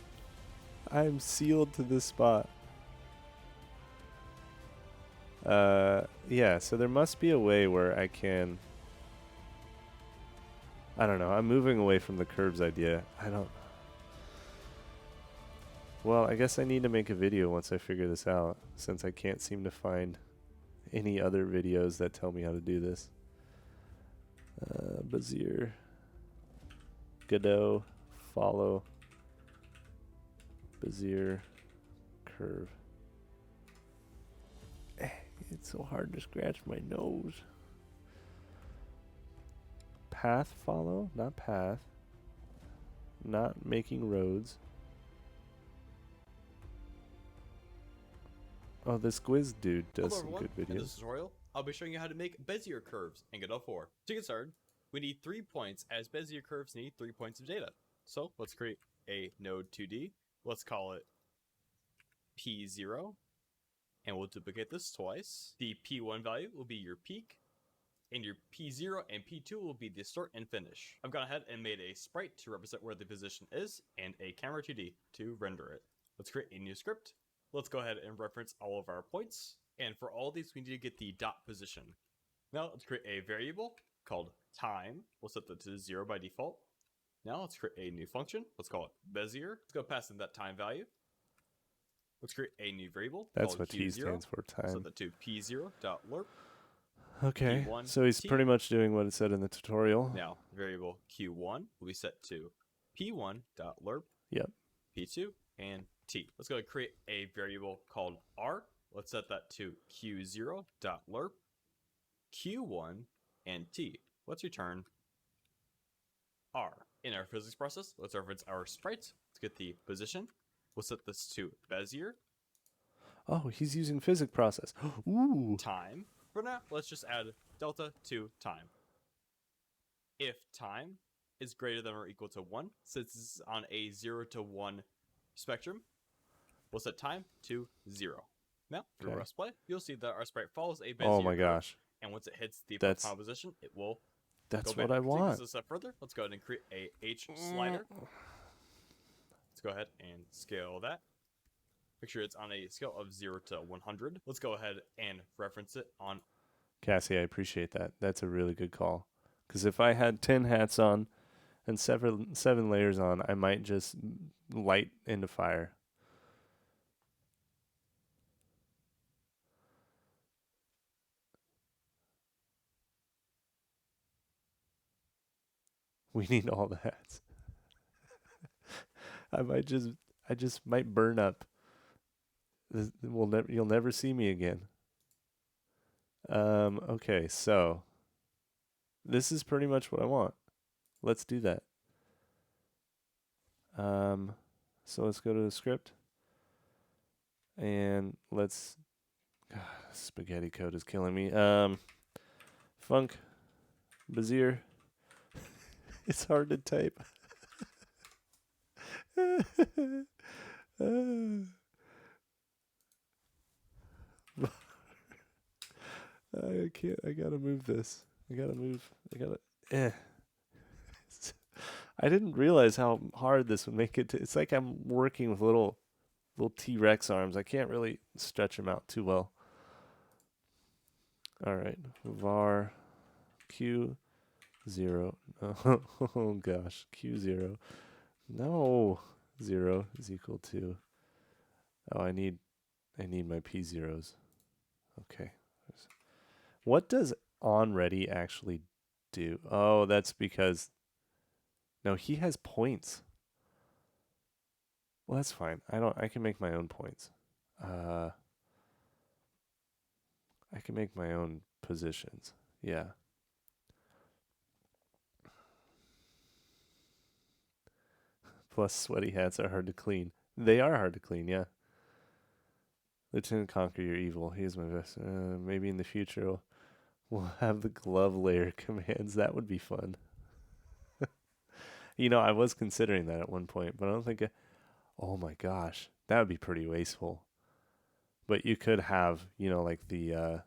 I'm sealed to this spot. Yeah, so there must be a way where I can... I don't know. I'm moving away from the curves idea. Well, I guess I need to make a video once I figure this out, since I can't seem to find any other videos that tell me how to do this. Bezier. Godot. Follow. Bezier. Curve. It's so hard to scratch my nose. Path follow, not path. Not making roads. Oh, this Gwiz dude does Hello some everyone, good in videos. this tutorial, I'll be showing you how to make Bezier curves in Godot 4. To get started, we need 3 points, as Bezier curves need 3 points of data. So let's create a node 2D. Let's call it P0, and we'll duplicate this twice. The P1 value will be your peak, and your P0 and P2 will be the start and finish. I've gone ahead and made a sprite to represent where the position is, and a camera 2D to render it. Let's create a new script. Let's go ahead and reference all of our points, and for all these we need to get the dot position. Now let's create a variable called time. We'll set that to 0 by default. Now let's create a new function. Let's call it Bezier. Let's go pass in that time value. Let's create a new variable. That's called what T Q0. stands for, time. Set that to P0.lerp. Okay, P1 so he's T. pretty much doing what it said in the tutorial. Now variable Q1 will be set to P1.lerp. Yep. P2 and T. Let's go and create a variable called R. Let's set that to Q0.lerp. Q1 and T. Let's return R. In our physics process, let's reference our sprite. Let's get the position. We'll set this to Bezier. Oh, he's using physics process. Ooh. Time. For now, let's just add delta to time. If time is greater than or equal to 1, since this is on a 0 to 1 spectrum, we'll set time to 0. Now, through Okay. Rust Play, you'll see that our sprite follows a Bezier Oh my curve, gosh. and once it hits the That's- final position, it will That's go what back. I To take want. this a step further, let's go ahead and create a H slider. Let's go ahead and scale that. Make sure it's on a scale of 0 to 100. Let's go ahead and reference it on. Cassie, I appreciate that. That's a really good call. Because if I had 10 hats on and seven layers on, I might just light into fire. We need all the hats. I just might burn up. You'll never see me again. Okay, so this is pretty much what I want. Let's do that. So let's go to the script. And let's... God, spaghetti code is killing me. Func Bezier. It's hard to type. I can't. I gotta move this. I gotta. I didn't realize how hard this would make it. It's like I'm working with little T-Rex arms. I can't really stretch them out too well. All right, var q0. Oh gosh, q0. No, 0 is equal to. Oh, I need my p0s. Okay. What does onReady actually do? Oh, that's because no, he has points. Well, that's fine. I can make my own points. I can make my own positions. Yeah. Plus, sweaty hats are hard to clean. They are hard to clean, yeah. Lieutenant, conquer your evil. He is my best. Maybe in the future we'll have the glove layer commands. That would be fun. You know, I was considering that at one point, but I don't think. Oh my gosh, that would be pretty wasteful. But you could have, you know, like the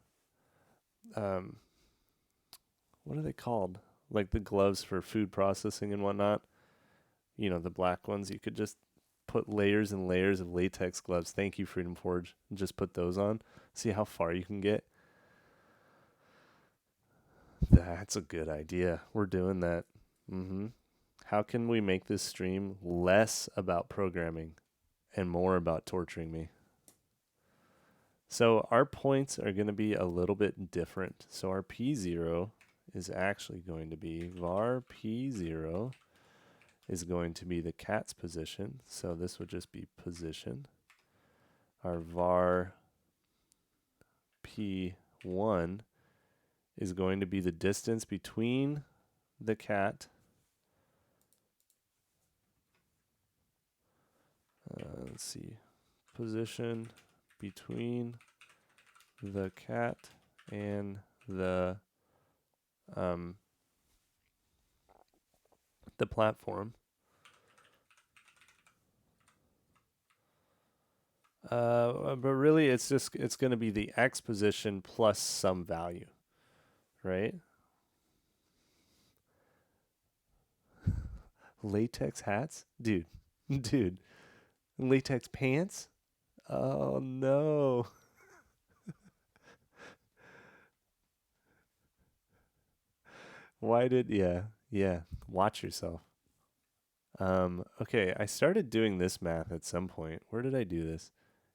what are they called? Like the gloves for food processing and whatnot. You know, the black ones. You could just put layers and layers of latex gloves. Thank you, Freedom Forge. And just put those on. See how far you can get. That's a good idea. We're doing that. How can we make this stream less about programming and more about torturing me? So our points are going to be a little bit different. So our P0 is actually going to be var P0 is going to be the cat's position. So this would just be position. Our var P1 is going to be the distance between the cat. Let's see. Position between the cat and the platform. But really it's going to be the X position plus some value, right? Latex hats? Dude. Latex pants? Oh no. Why did yeah, watch yourself. Okay, I started doing this math at some point. Where did I do this?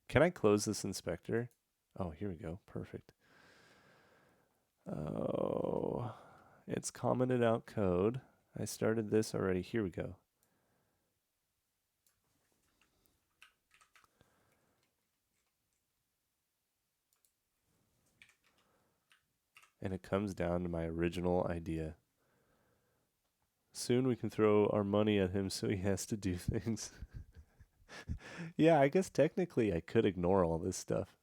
Can I close this inspector? Oh, here we go. Perfect. Oh, it's commented out code. I started this already. Here we go. And it comes down to my original idea. Soon we can throw our money at him so he has to do things. Yeah, I guess technically I could ignore all this stuff.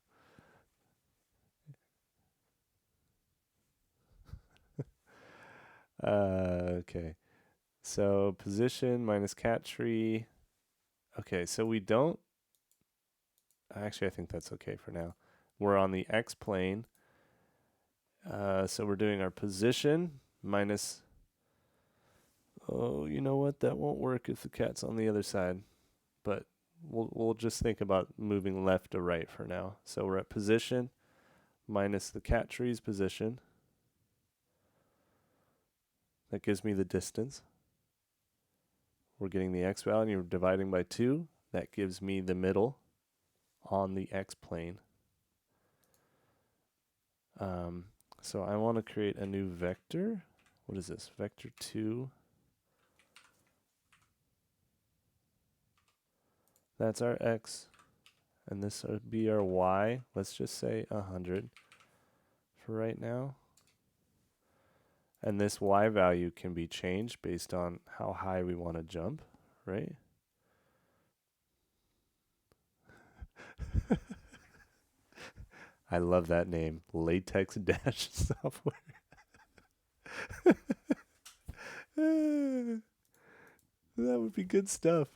Okay. So position minus cat tree. Okay, so we don't. Actually, I think that's okay for now. We're on the X plane. So we're doing our position minus. Oh, you know what? That won't work if the cat's on the other side. But we'll just think about moving left to right for now. So we're at position minus the cat tree's position. That gives me the distance. We're getting the X value and you're dividing by 2. That gives me the middle on the X plane. So I want to create a new vector. What is this? Vector 2. That's our X. And this would be our Y. Let's just say 100 for right now. And this Y value can be changed based on how high we want to jump, right? I love that name, Latex Dash Software. That would be good stuff.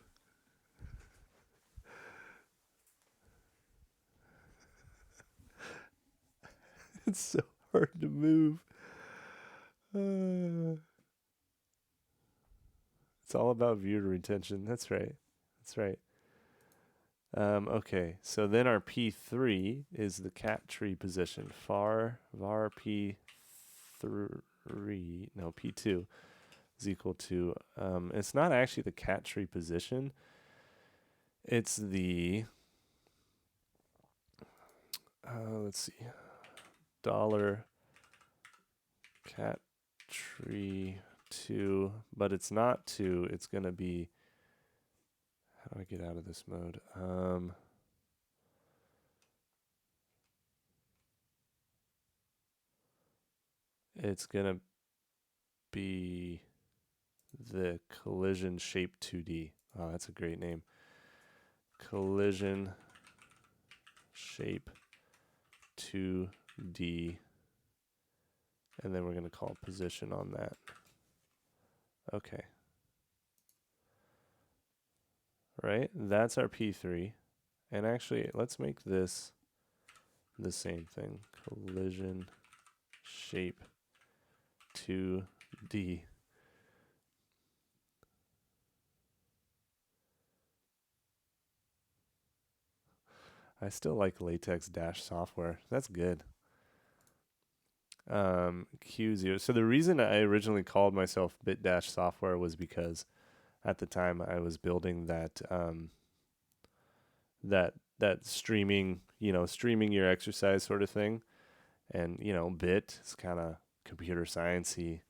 It's so hard to move. It's It's all about viewer retention. That's right. That's right. Okay, so then our P3 is the cat tree position. Var P3, no, P2 is equal to, it's not actually the cat tree position. It's the, let's see, dollar cat tree 2, but it's not 2. It's going to be, how do I get out of this mode? It's going to be the collision shape 2D. Oh, that's a great name. Collision shape 2D. And then we're going to call position on that. Okay. Right? That's our P3. And actually, let's make this the same thing. Collision shape 2D. I still like latex dash software. That's good. Q0. So the reason I originally called myself BitDash Software was because at the time I was building that that streaming, streaming your exercise sort of thing. And, bit is kind of computer sciencey.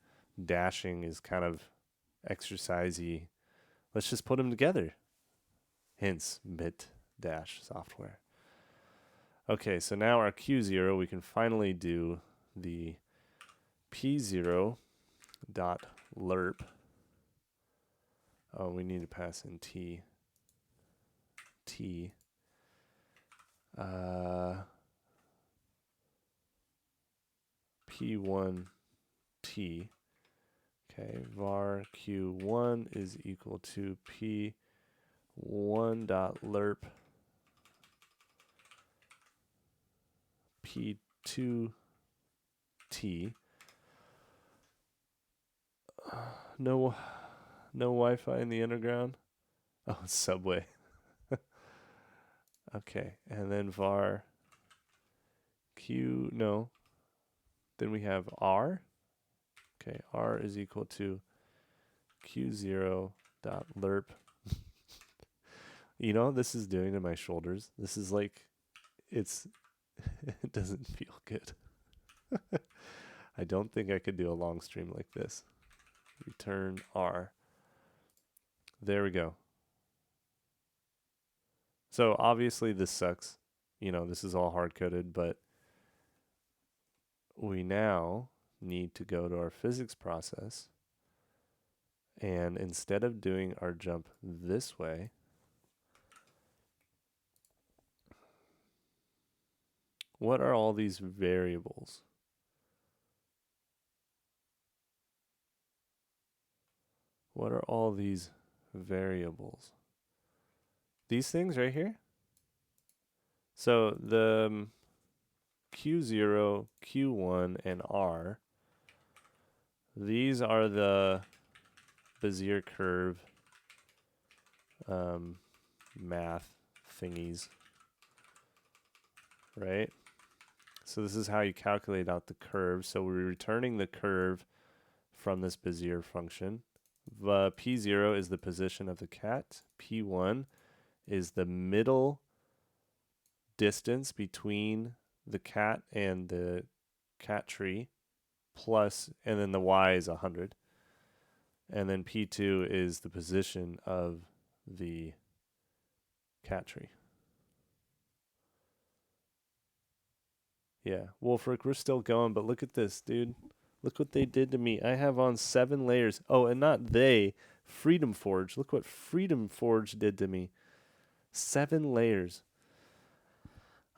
Dashing is kind of exercisey. Let's just put them together. Hence, BitDash Software. Okay, so now our Q0, we can finally do the P0 dot lerp. Oh, we need to pass in T. P1 T. Okay, var Q1 is equal to P1 dot lerp P2 T. No Wi-Fi in the underground. Oh, subway. Okay, and then var Q, no. Then we have R. Okay, R is equal to Q0 dot lerp. This is doing to my shoulders. This is like, it doesn't feel good. I don't think I could do a long stream like this. Return R. There we go. So obviously this sucks. This is all hard-coded, but we now need to go to our physics process. And instead of doing our jump this way, what are all these variables? What are all these variables? These things right here? So the Q0, Q1, and R, these are the Bezier curve math thingies, right? So this is how you calculate out the curve. So we're returning the curve from this Bezier function. P0 is the position of the cat. P1 is the middle distance between the cat and the cat tree, plus, and then the y is 100. And then P2 is the position of the cat tree. Yeah, Wolfric, we're still going, but look at this, dude. Look what they did to me. I have on 7 layers. Oh, and not they, Freedom Forge. Look what Freedom Forge did to me. 7 layers.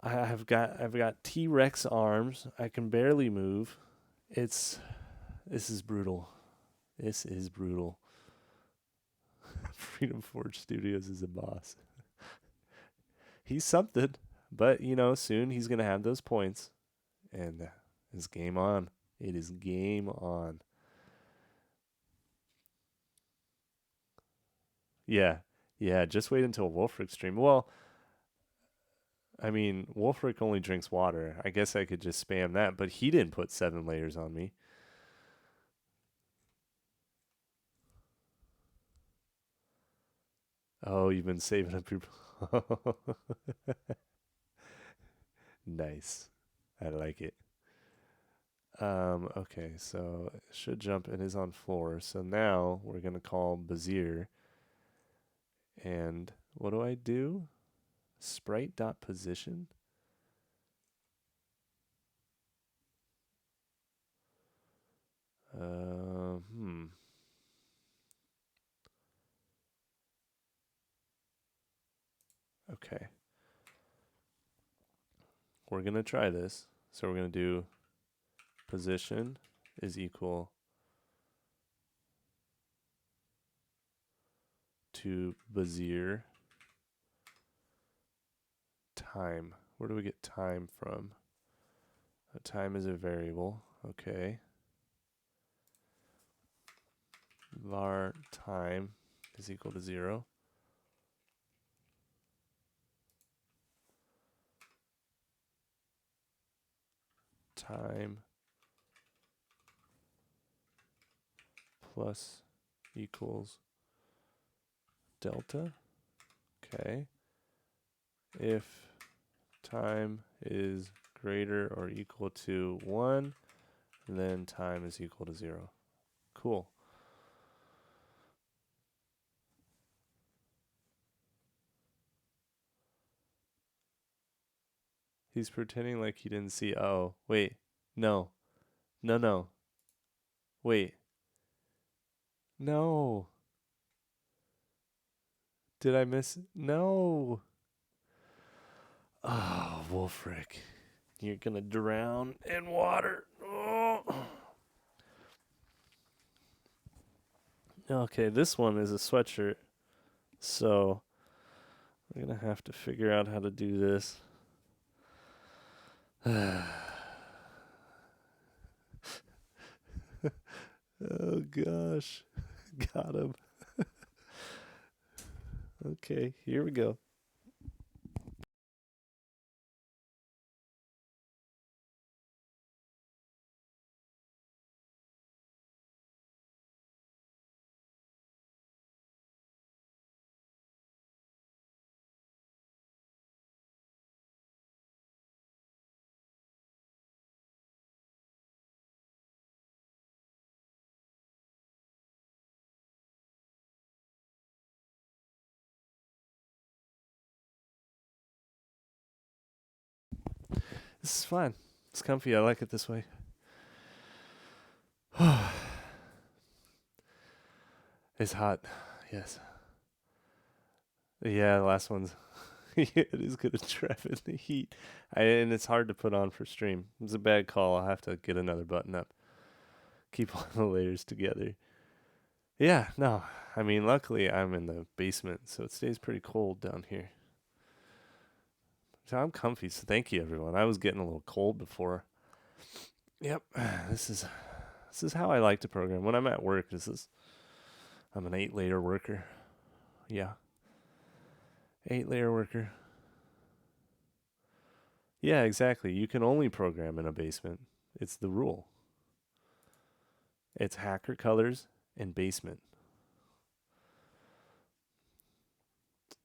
I've got T-Rex arms. I can barely move. This is brutal. This is brutal. Freedom Forge Studios is a boss. He's something, but soon he's gonna have those points, and it's game on. It is game on. Yeah. Yeah, just wait until Wolfric stream. Well, I mean, Wolfric only drinks water. I guess I could just spam that, but he didn't put 7 layers on me. Oh, you've been saving up your. Nice. I like it. Okay, so it should jump. It is on floor. So now we're gonna call Bazir. And what do I do? Sprite dot position. Hmm. Okay. We're gonna try this. So we're gonna do position is equal to Bazir time. Where do we get time from? Time is a variable. Okay. Var time is equal to 0. Time plus equals delta. Okay. If time is greater or equal to 1, then time is equal to 0. Cool. He's pretending like he didn't see. Oh, wait. No. No, no. Wait. No. Did I miss? No. Oh, Wolfric. You're gonna drown in water. Oh. Okay, this one is a sweatshirt. So we're gonna have to figure out how to do this. Oh gosh. Got him. Okay, here we go. This is fine. It's comfy. I like it this way. It's hot. Yes. Yeah, the last one's. Yeah, it is gonna trap in the heat. And it's hard to put on for stream. It's a bad call. I'll have to get another button up. Keep all the layers together. Yeah, no. I mean, luckily I'm in the basement, so it stays pretty cold down here. So I'm comfy, so thank you everyone. I was getting a little cold before. Yep. This is how I like to program. When I'm at work, I'm an 8-layer worker. Yeah. 8-layer worker. Yeah, exactly. You can only program in a basement. It's the rule. It's hacker colors and basement.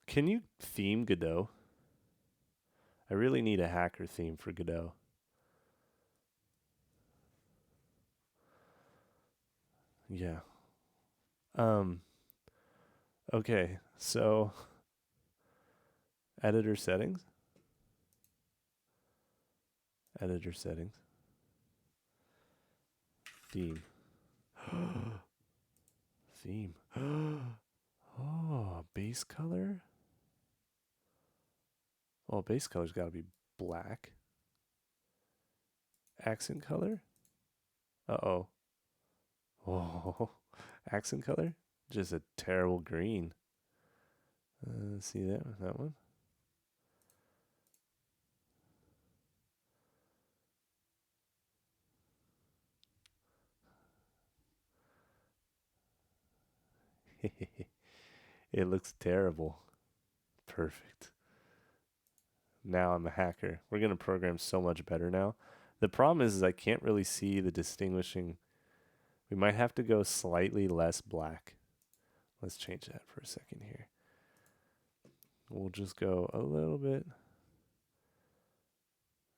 Can you theme Godot? I really need a hacker theme for Godot. Yeah. Okay, so editor settings. Editor settings. Theme. Theme. Oh, base color? Oh, base color's got to be black. Accent color? Uh-oh. Oh, accent color? Just a terrible green. See that one? It looks terrible. Perfect. Now I'm a hacker. We're going to program so much better now. The problem is I can't really see the distinguishing. We might have to go slightly less black. Let's change that for a second here. We'll just go a little bit.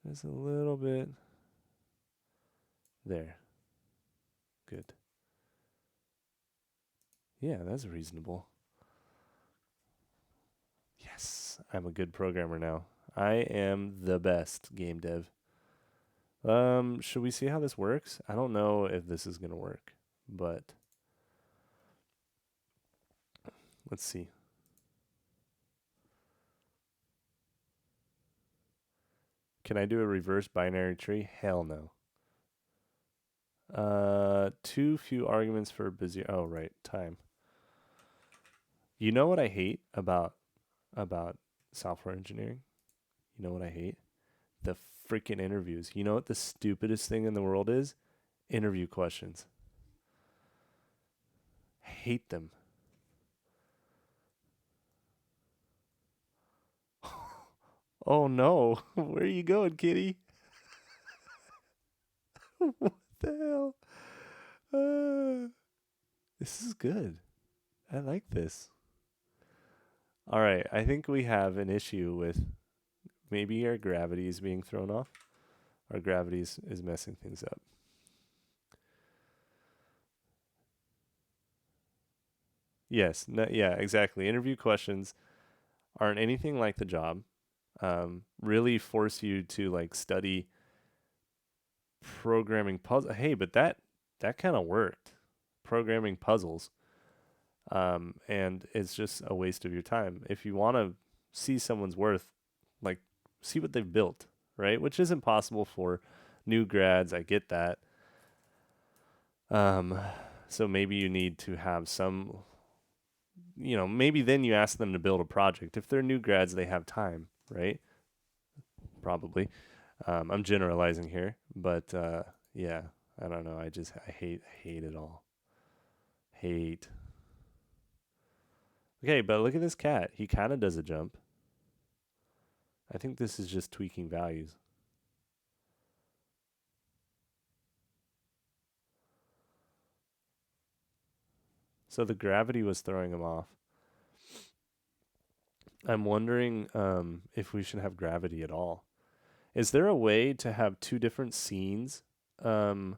Just a little bit. There. Good. Yeah, that's reasonable. Yes, I'm a good programmer now. I am the best game dev. Should we see how this works? I don't know if this is gonna work, but let's see. Can I do a reverse binary tree? Hell no. Too few arguments for busy. Oh, right, time. You know what I hate about software engineering? You know what I hate? The freaking interviews. You know what the stupidest thing in the world is? Interview questions. Hate them. Oh no, where are you going, kitty? What the hell? This is good. I like this. All right, I think we have an issue with maybe our gravity is being thrown off. Our gravity is messing things up. Yes, yeah, exactly. Interview questions aren't anything like the job. Really force you to like study programming puzzle. Hey, but that kind of worked. Programming puzzles. And it's just a waste of your time. If you want to see someone's worth, like see what they've built, right? Which isn't possible for new grads. I get that. So maybe you need to have some, maybe then you ask them to build a project. If they're new grads, they have time, right? Probably. I'm generalizing here, but yeah, I don't know. I hate it all. Hate. Okay, but look at this cat. He kind of does a jump. I think this is just tweaking values. So the gravity was throwing him off. I'm wondering if we should have gravity at all. Is there a way to have two different scenes laid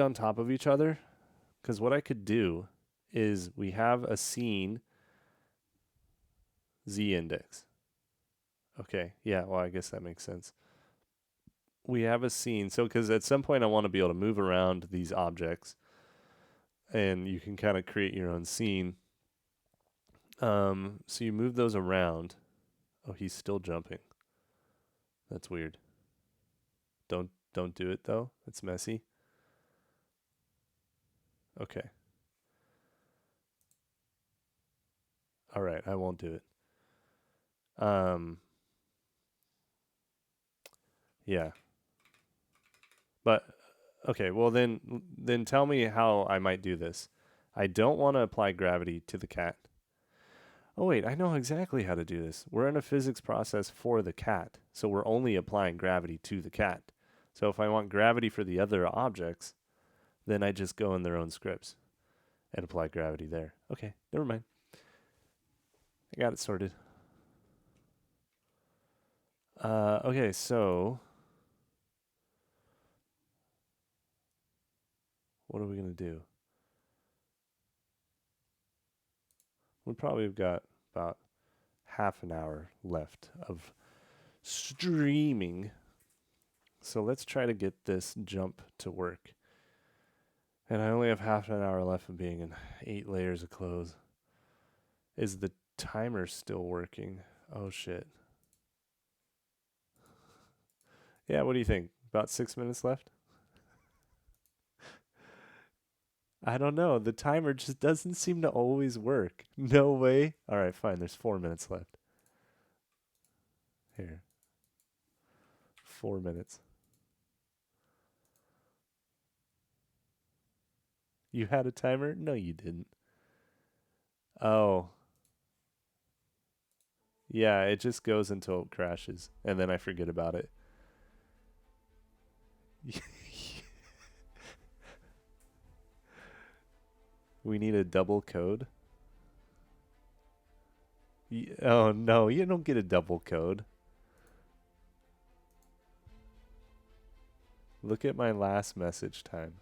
on top of each other? Because what I could do is we have a scene z-index. Okay, yeah, well, I guess that makes sense. We have a scene. So because at some point I want to be able to move around these objects. And you can kind of create your own scene. So you move those around. Oh, he's still jumping. That's weird. Don't do it though. It's messy. Okay. All right, I won't do it. Yeah. But okay, well then tell me how I might do this. I don't want to apply gravity to the cat. Oh wait, I know exactly how to do this. We're in a physics process for the cat, so we're only applying gravity to the cat. So if I want gravity for the other objects, then I just go in their own scripts and apply gravity there. Okay, never mind. I got it sorted. Okay, so what are we going to do? We probably have got about half an hour left of streaming. So let's try to get this jump to work. And I only have half an hour left of being in 8 layers of clothes. Is the timer still working? Oh shit. Yeah, what do you think? About 6 minutes left? I don't know. The timer just doesn't seem to always work. No way. All right, fine. There's 4 minutes left. Here. 4 minutes. You had a timer? No, you didn't. Oh. Yeah, it just goes until it crashes, and then I forget about it. We need a double code. Oh no, you don't get a double code. Look at my last message time.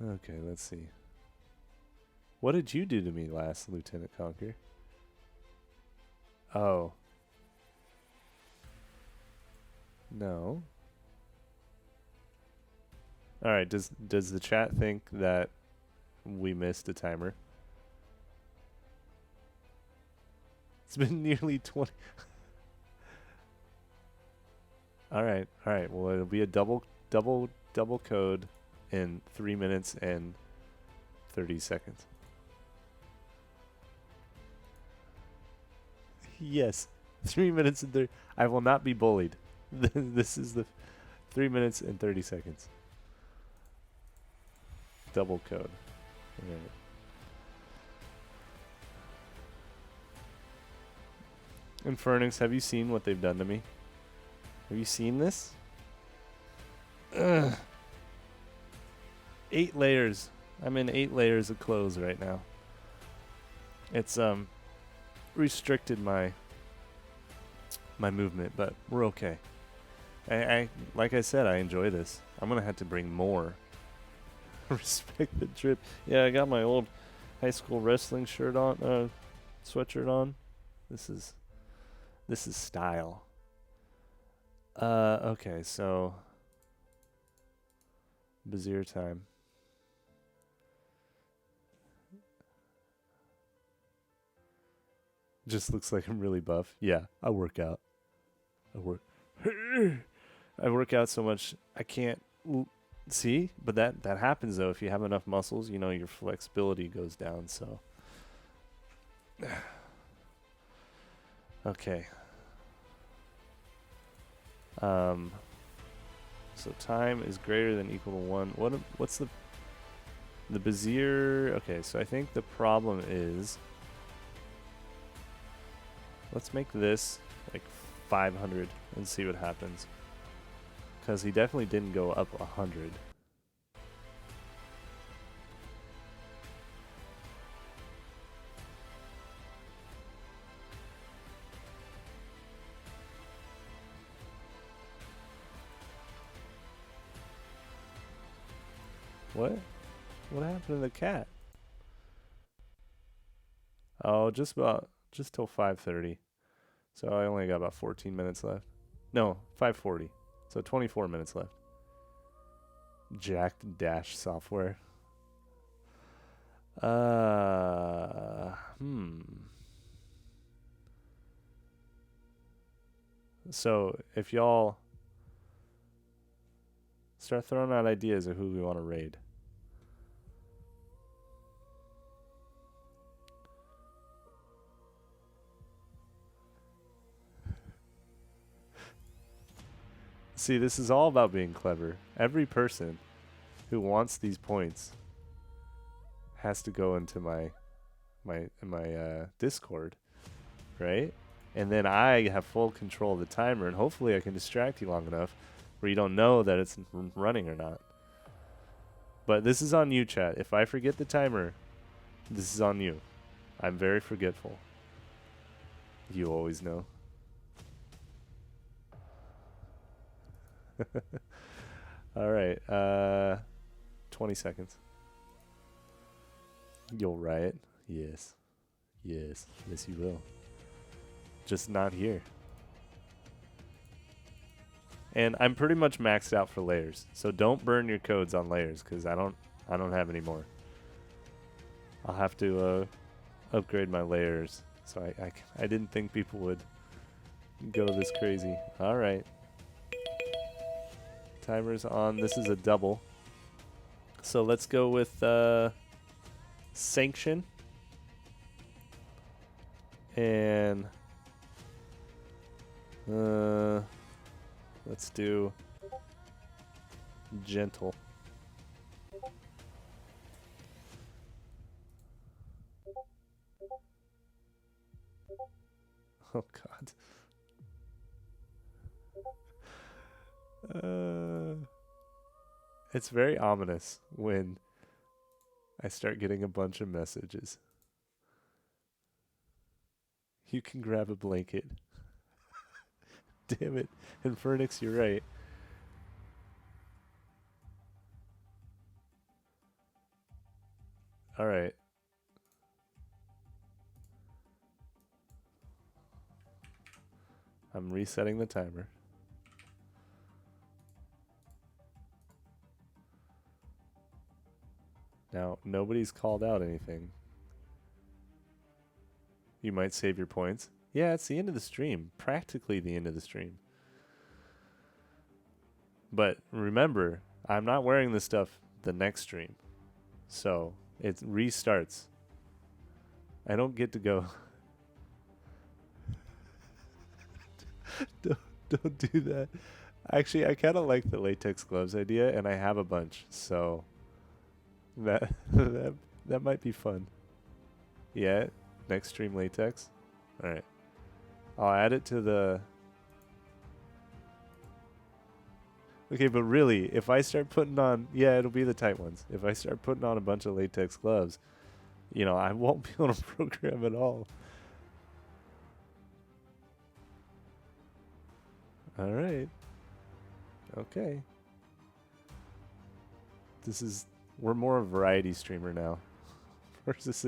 Okay, let's see. What did you do to me last, Lieutenant Conker? Oh. No. Alright, does the chat think that we missed a timer? It's been nearly 20. Alright, well it'll be a double code in 3 minutes and 30 seconds. Yes. 3 minutes and 30. I will not be bullied. This is the 3 minutes and 30 seconds. Double code. Alright. Infernix, have you seen what they've done to me? Have you seen this? Ugh. 8 layers. I'm in 8 layers of clothes right now. It's restricted my movement, but we're okay. I like I said, I enjoy this. I'm gonna have to bring more. Respect the drip. Yeah, I got my old high school wrestling shirt on, sweatshirt on. This is style. Okay, so Bazir time. Just looks like I'm really buff. Yeah, I work out. I work out so much I can't see, but that happens though if you have enough muscles, you know, your flexibility goes down, so okay. So time is greater than equal to 1. What's the Bazir? Okay, so I think the problem is, let's make this like 500 and see what happens. Because he definitely didn't go up 100. What? What happened to the cat? Oh, just till 5:30. So I only got about 14 minutes left. No, 5:40. So 24 minutes left. Jacked Dash software. So if y'all start throwing out ideas of who we want to raid. See, this is all about being clever. Every person who wants these points has to go into my Discord, right? And then I have full control of the timer, and hopefully I can distract you long enough where you don't know that it's running or not. But this is on you, chat. If I forget the timer, this is on you. I'm very forgetful. You always know. All right, 20 seconds. You'll riot. Yes, you will. Just not here. And I'm pretty much maxed out for layers, so don't burn your codes on layers because I don't have any more. I'll have to upgrade my layers. So I didn't think people would go this crazy. All right. Timer's on. This is a double. So let's go with Sanction. And let's do Gentle. Oh God. It's very ominous when I start getting a bunch of messages. You can grab a blanket. Damn it. Infernix, you're right. Alright. I'm resetting the timer. Now, nobody's called out anything. You might save your points. Yeah, it's the end of the stream. Practically the end of the stream. But remember, I'm not wearing this stuff the next stream. So, it restarts. I don't get to go. Don't do that. Actually, I kind of like the latex gloves idea, and I have a bunch. So, that that might be fun. Yeah, next stream latex. All right. I'll add it to the... Okay, but really, if I start putting on... Yeah, it'll be the tight ones. If I start putting on a bunch of latex gloves, you know, I won't be able to program at all. All right. Okay. This is... We're more a variety streamer now. Versus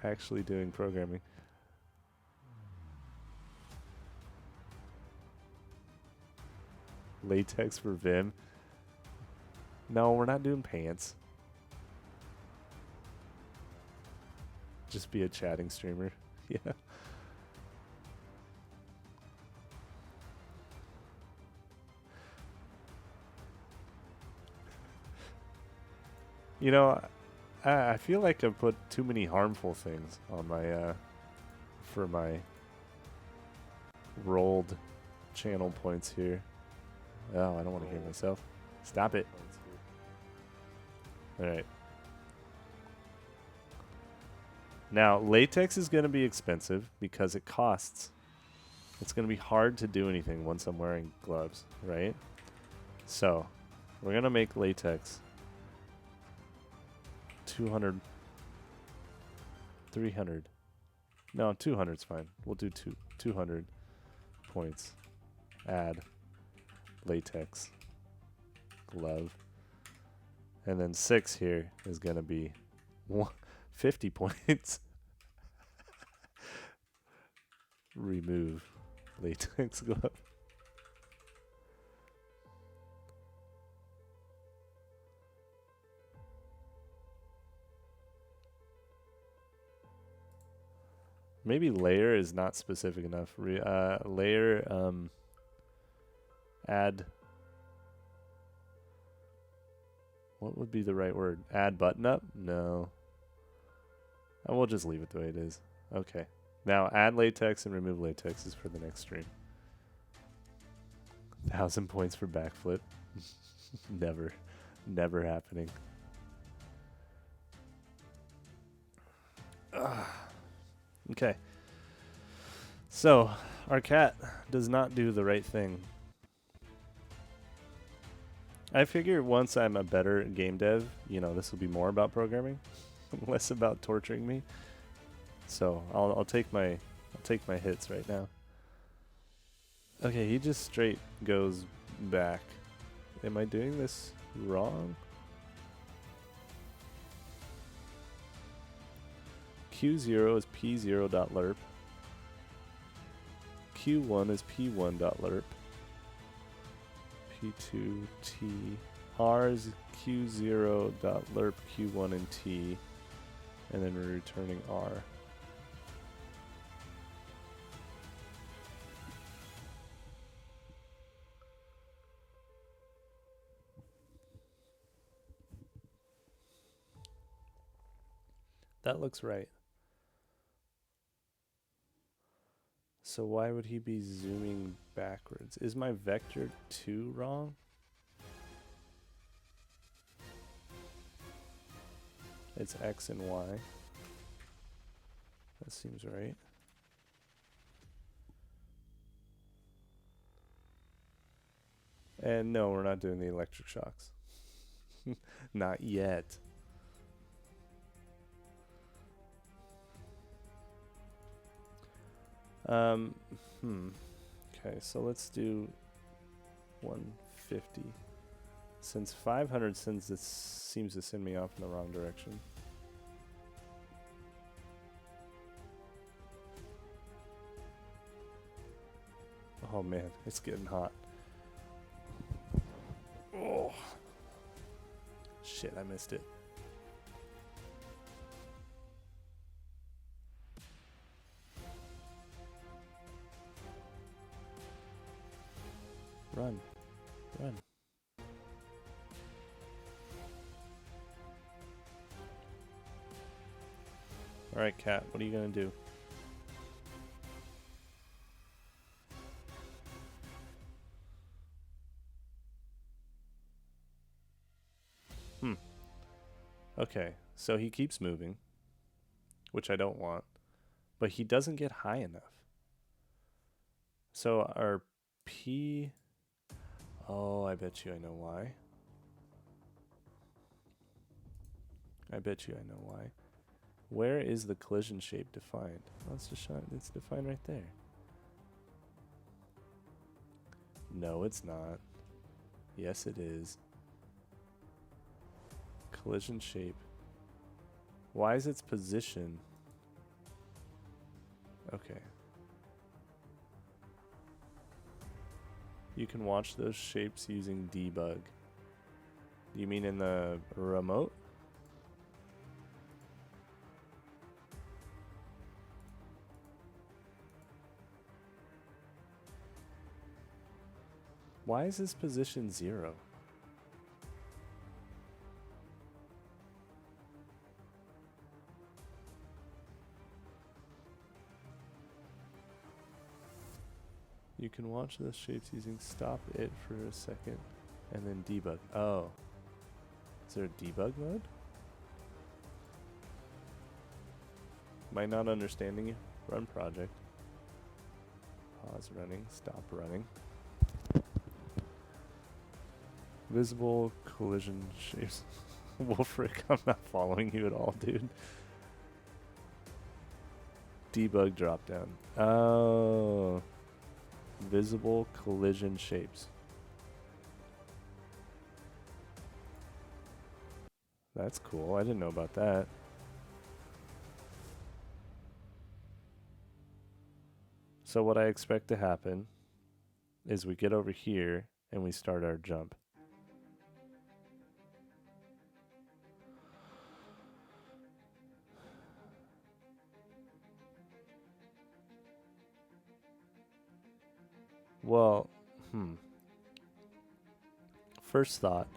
actually doing programming. Latex for Vim. No, we're not doing pants. Just be a chatting streamer. Yeah. You know, I feel like I've put too many harmful things on my for my rolled channel points here. Oh, I don't want to hear myself. Stop it. All right. Now, latex is going to be expensive because it costs. It's going to be hard to do anything once I'm wearing gloves, right? So, we're going to make latex 200, 300. No, 200 is fine. We'll do 200 points. Add latex glove. And then 6 here is going to be 50 points. Remove latex glove. Maybe layer is not specific enough. Layer, add. What would be the right word? Add button up? No. We'll just leave it the way it is. Okay. Now add latex and remove latex is for the next stream. 1,000 points for backflip. Never happening. Okay. So, our cat does not do the right thing. I figure once I'm a better game dev, you know, this will be more about programming, less about torturing me. So, I'll take my hits right now. Okay, he just straight goes back. Am I doing this wrong? Q0 is p0.lerp. Q1 is p1.lerp. P2 t. R is q0.lerp q1 and t. And then we're returning R. That looks right. So why would he be zooming backwards? Is my vector 2 wrong? It's X and Y. That seems right. And no, we're not doing the electric shocks. Not yet. Um, Okay, so let's do 150. Since 500 seems to send me off in the wrong direction. Oh man, it's getting hot. Oh. Shit, I missed it. Run. Run. Alright, Cat, what are you gonna do? Okay, so he keeps moving, which I don't want, but he doesn't get high enough. So our P... Oh, I bet you I know why. I bet you I know why. Where is the collision shape defined? Oh, it's defined right there. No, it's not. Yes, it is. Collision shape. Why is its position? Okay. You can watch those shapes using debug. You mean in the remote? Why is this position 0? You can watch those shapes using stop it for a second and then debug. Oh. Is there a debug mode? Am I not understanding you? Run project. Pause running. Stop running. Visible collision shapes. Wolfric, I'm not following you at all, dude. Debug dropdown. Oh. Visible collision shapes. That's cool. I didn't know about that. So what I expect to happen is we get over here and we start our jump. Well, first thought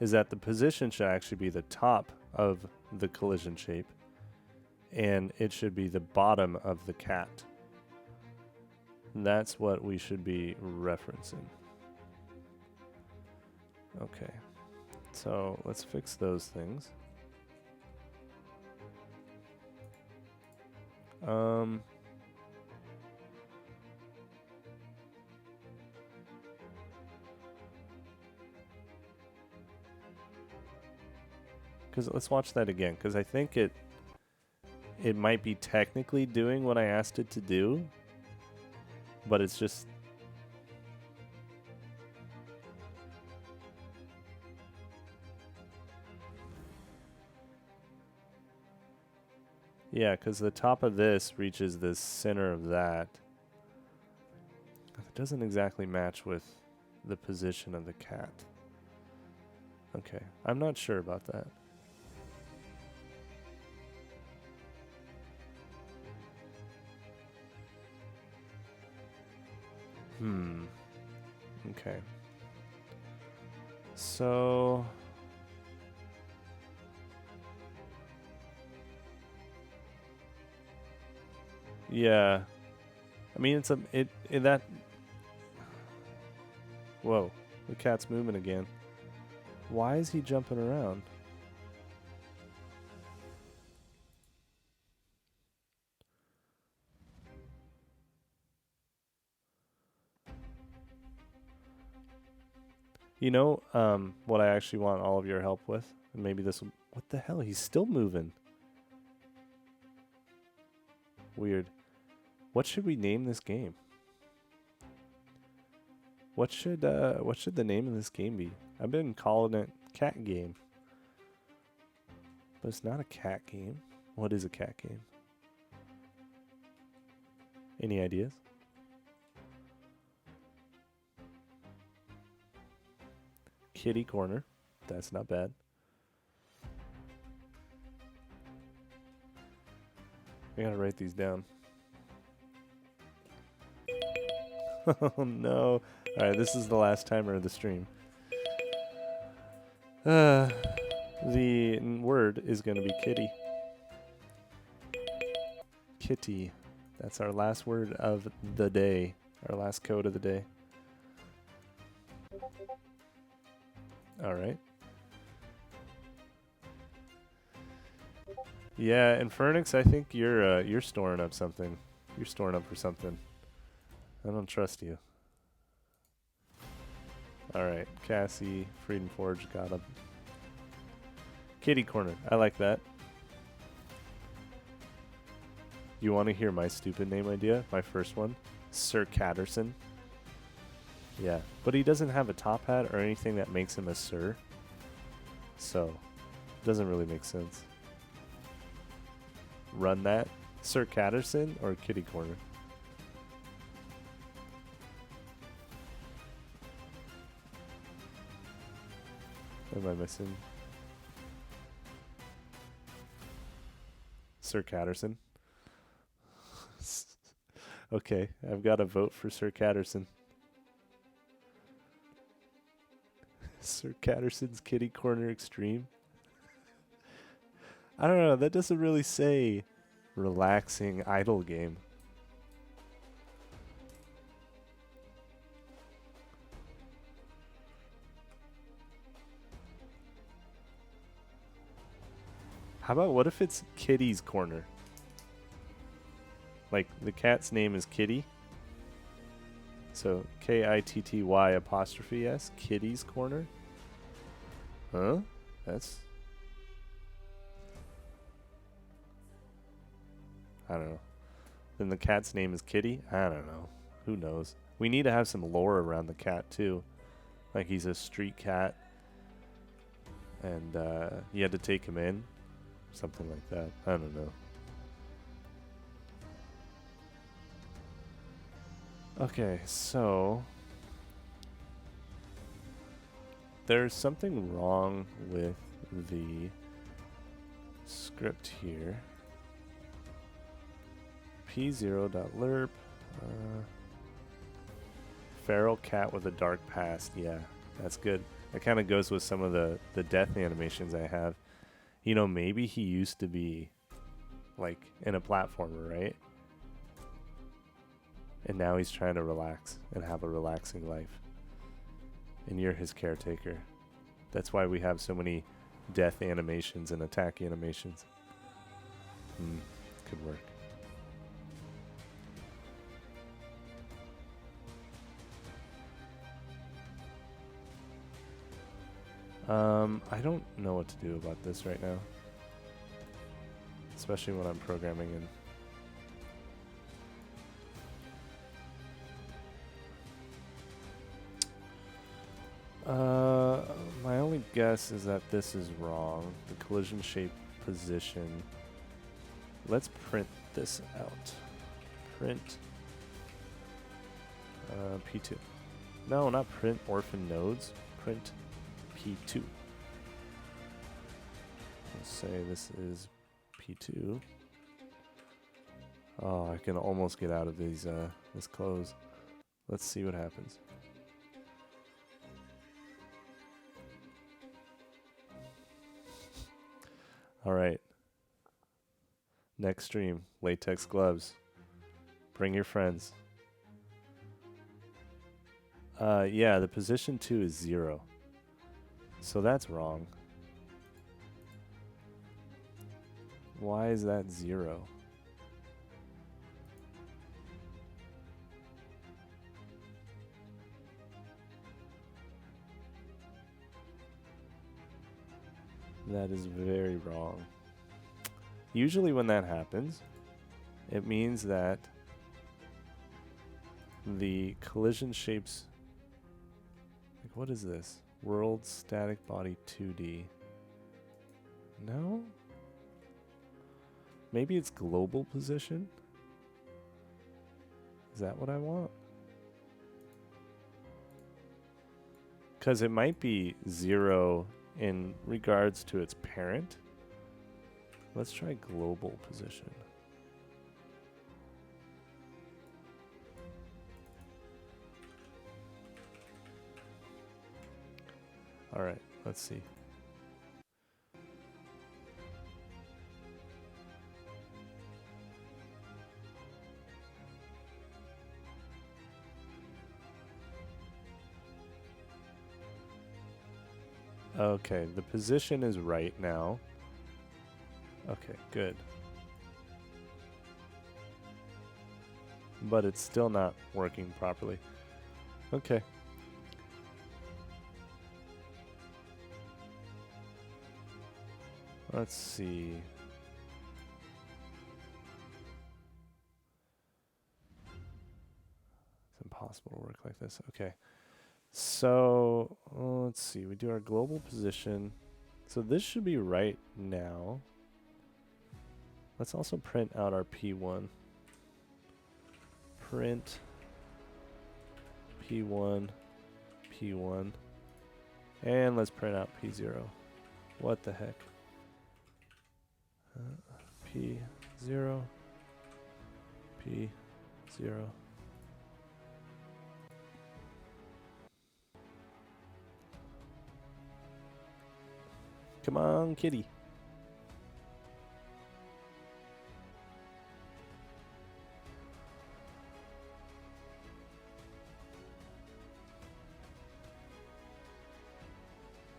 is that the position should actually be the top of the collision shape, and it should be the bottom of the cat. That's what we should be referencing. Okay, so let's fix those things. Because let's watch that again, because I think it might be technically doing what I asked it to do, but it's just... Yeah, because the top of this reaches the center of that. It doesn't exactly match with the position of the cat. Okay, I'm not sure about that. Okay. So... Yeah. I mean, it's that... Whoa, the cat's moving again. Why is he jumping around? You know, what I actually want all of your help with? And maybe this will... What the hell? He's still moving. Weird. What should we name this game? What should the name of this game be? I've been calling it Cat Game. But it's not a cat game. What is a cat game? Any ideas? Kitty Corner. That's not bad. I gotta write these down. Oh no. Alright, this is the last timer of the stream. The word is gonna be kitty. Kitty. That's our last word of the day. Our last code of the day. Alright. Yeah, and Fernix, I think you're storing up something. You're storing up for something. I don't trust you. Alright, Cassie, Freedom Forge, got him. Kitty Corner, I like that. You want to hear my stupid name idea? My first one? Sir Catterson. Yeah, but he doesn't have a top hat or anything that makes him a sir. So, doesn't really make sense. Run that. Sir Catterson or Kitty Corner? Am I missing? Sir Catterson? Okay, I've got a vote for Sir Catterson. Sir Catterson's Kitty Corner Extreme? I don't know, that doesn't really say relaxing idle game. How about what if it's Kitty's Corner? Like the cat's name is Kitty. So Kitty apostrophe S, Kitty's Corner? Huh? That's... I don't know. Then the cat's name is Kitty? I don't know. Who knows? We need to have some lore around the cat too. Like he's a street cat. And you had to take him in. Something like that. I don't know. Okay, so there's something wrong with the script here. P0.lerp. Feral cat with a dark past. Yeah, that's good. That kind of goes with some of the death animations I have. You know, maybe he used to be like in a platformer, right? And now he's trying to relax and have a relaxing life. And you're his caretaker. That's why we have so many death animations and attack animations. Could work. I don't know what to do about this right now. Especially when I'm programming in. My only guess is that this is wrong. The collision shape position. Let's print this out. Print P2. No, not print orphan nodes. Print P2. Let's say this is P2. Oh, I can almost get out of these this close. Let's see what happens. All right. Next stream, latex gloves. Bring your friends. Yeah, the position 2 is 0. So that's wrong. Why is that 0? That is very wrong. Usually when that happens, it means that the collision shapes... Like, what is this? World static body 2D. No? Maybe it's global position? Is that what I want? Because it might be 0 in regards to its parent. Let's try global position. All right, let's see. Okay, the position is right now. Okay, good. But it's still not working properly. Okay. Let's see. It's impossible to work like this. Okay. So, let's see. We do our global position. So this should be right now. Let's also print out our P1. Print P1, P1. And let's print out P0. What the heck? P0, P0. Come on, kitty.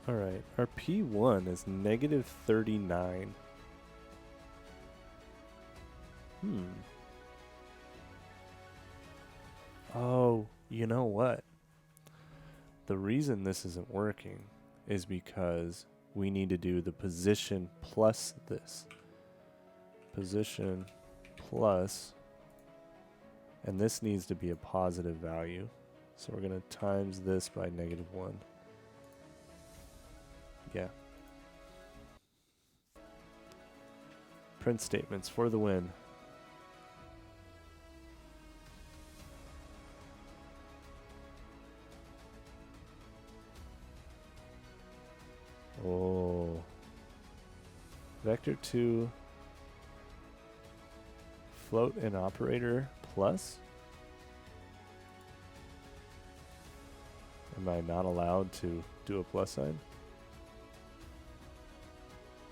All right, our P1 is negative 39. Oh, you know what? The reason this isn't working is because we need to do the position plus this. Position plus, and this needs to be a positive value. So we're going to times this by -1. Yeah. Print statements for the win. Oh. Vector 2 float and operator plus? Am I not allowed to do a plus sign?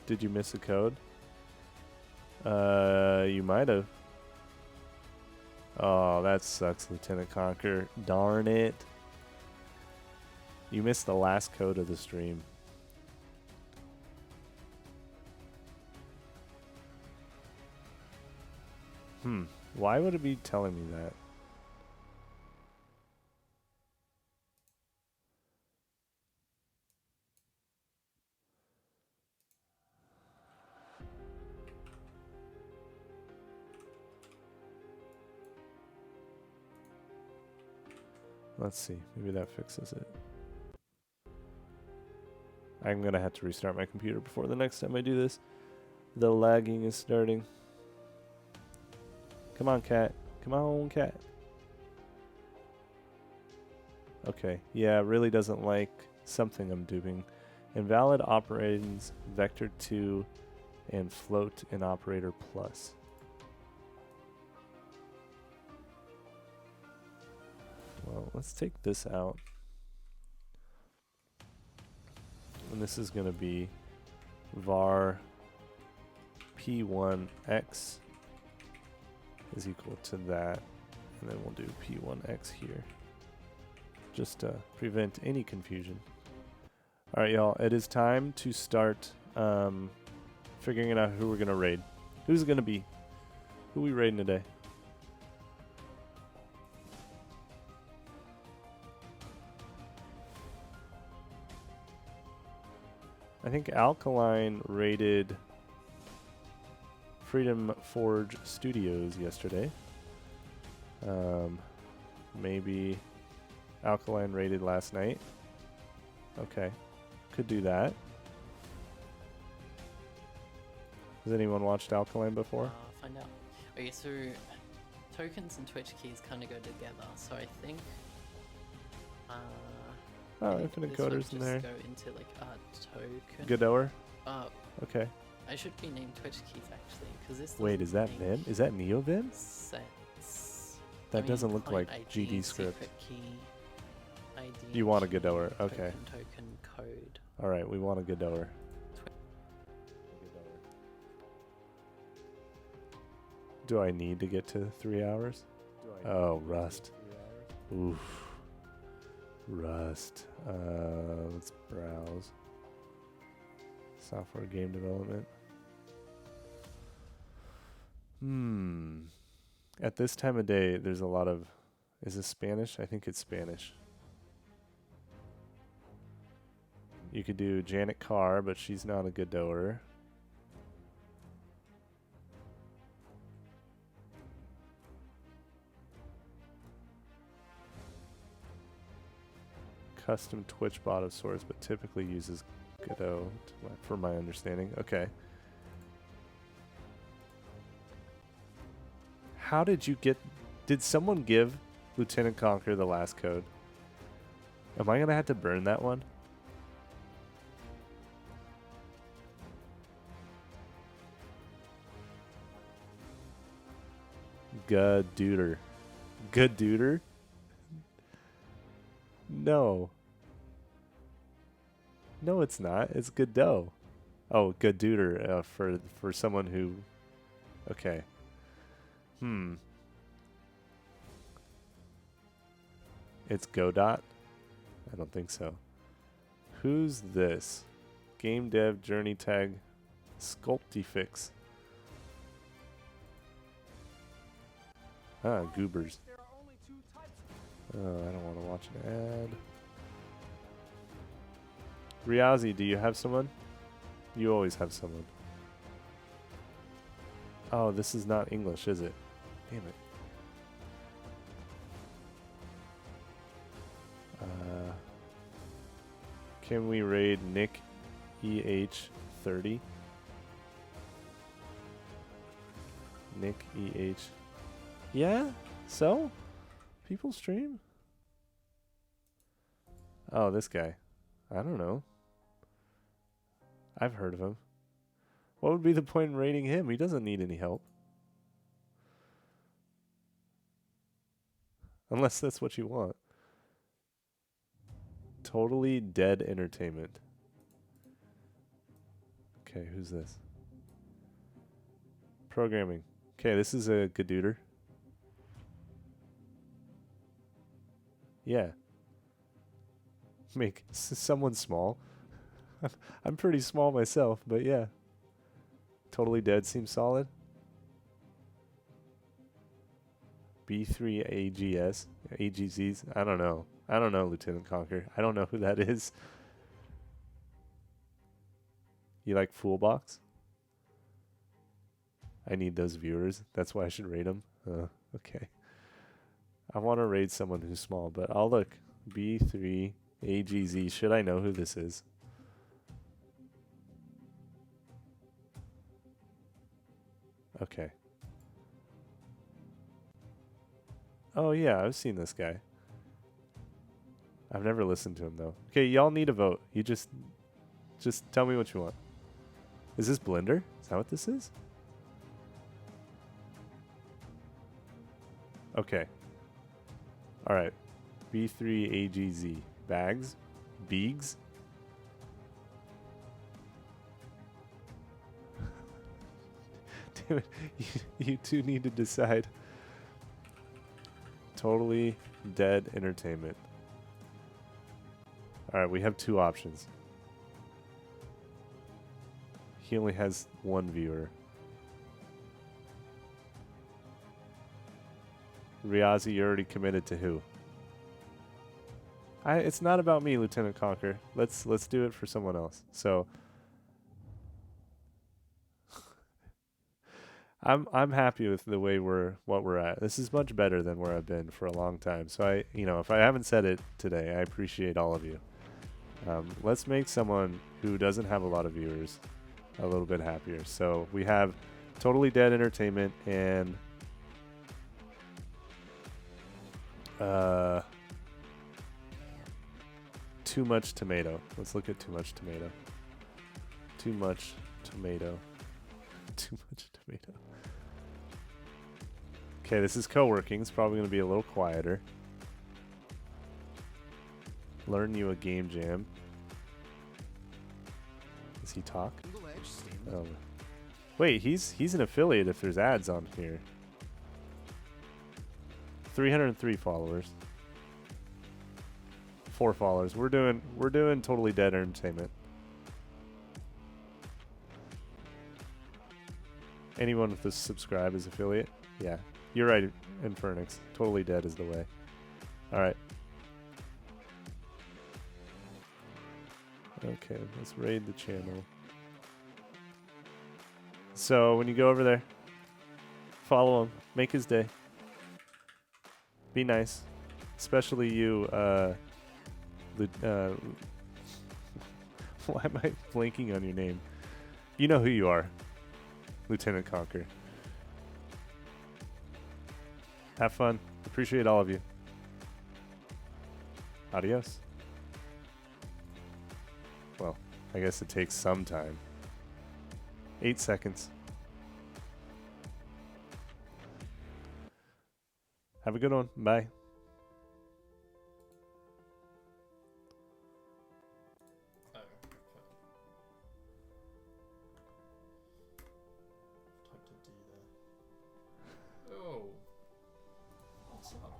Did you miss a code? You might have. Oh, that sucks, Lieutenant Conquer. Darn it. You missed the last code of the stream. Why would it be telling me that? Let's see. Maybe that fixes it. I'm going to have to restart my computer before the next time I do this. The lagging is starting. Come on, cat. Come on, cat. Okay. Yeah, it really doesn't like something I'm doing. Invalid operations, vector 2, and float and operator plus. Well, let's take this out. And this is going to be var p1x is equal to that. And then we'll do p1x here. Just to prevent any confusion. Alright, y'all. It is time to start figuring out who we're going to raid. Who's it going to be? Who we raiding today? I think Alkaline raided Freedom Forge Studios yesterday. Maybe Alkaline raided last night. Okay. Could do that. Has anyone watched Alkaline before? Find out. Okay, so tokens and Twitch keys kind of go together. So I think. Oh, I think Infinite this would Coder's in just there. Go into like a token. Godoer? Uh, Okay. I should be named Twitch keys actually, because this. Wait, is that doesn't Vim? make Is that NeoVim? sense. That I mean, doesn't look like client GD ID, script. secret key, ID, You want a key, Godoer, okay. Token, code. Alright, we want a Godoer. Do I need to get to 3 hours? Oh, Rust. Oof. Rust. Let's browse. Software game development. At this time of day, there's a lot of... Is this Spanish? I think it's Spanish. You could do Janet Carr, but she's not a Godoer. Custom Twitch bot of sorts, but typically uses Godot, for my understanding. Okay. How did you get... Did someone give Lieutenant Conquer the last code? Am I going to have to burn that one? Godooter. Godooter? No. No, it's not. It's Godot. Oh, Godooter, for someone who... Okay. It's Godot? I don't think so. Who's this? Game dev journey tag Sculptifix. Ah, goobers. Oh, I don't want to watch an ad. Riazi, do you have someone? You always have someone. Oh, this is not English, is it? Damn it. Can we raid Nick EH30? Nick EH. Yeah? So? People stream? Oh, this guy. I don't know. I've heard of him. What would be the point in raiding him? He doesn't need any help. Unless that's what you want. Totally Dead Entertainment. Okay, who's this? Programming. Okay, this is a Godooter. Yeah. Make someone small. I'm pretty small myself, but yeah. Totally Dead seems solid. B3AGS, AGZs. I don't know. I don't know, Lieutenant Conquer. I don't know who that is. You like Foolbox? I need those viewers. That's why I should raid them. Okay. I want to raid someone who's small, but I'll look. B3AGZ. Should I know who this is? Okay. Oh yeah, I've seen this guy. I've never listened to him though. Okay, y'all need a vote. You just tell me what you want. Is this Blender? Is that what this is? Okay. Alright. B3AGZ. Bags? Beegs? Damn it. You two need to decide. Totally Dead Entertainment. Alright, we have two options. He only has one viewer. Riazi, you're already committed to who? It's not about me, Lieutenant Conquer. Let's do it for someone else. So, I'm happy with the way what we're at. This is much better than where I've been for a long time. So if I haven't said it today, I appreciate all of you. Let's make someone who doesn't have a lot of viewers a little bit happier. So we have Totally Dead Entertainment and Too Much Tomato. Let's look at Too Much Tomato. Too Much Tomato. Too Much Tomato. Okay, this is co-working. It's probably going to be a little quieter. Learn you a game jam. Does he talk? Oh. Wait, he's an affiliate if there's ads on here. 303 followers. 4 followers. We're doing Totally Dead Entertainment. Anyone with a subscribe is affiliate? Yeah. You're right, Infernix. Totally Dead is the way. Alright. Okay, let's raid the channel. So when you go over there, follow him. Make his day. Be nice. Especially you, why am I blanking on your name? You know who you are. Lieutenant Conquer. Have fun. Appreciate all of you. Adios. Well, I guess it takes some time. 8 seconds. Have a good one. Bye. Oh. What's up?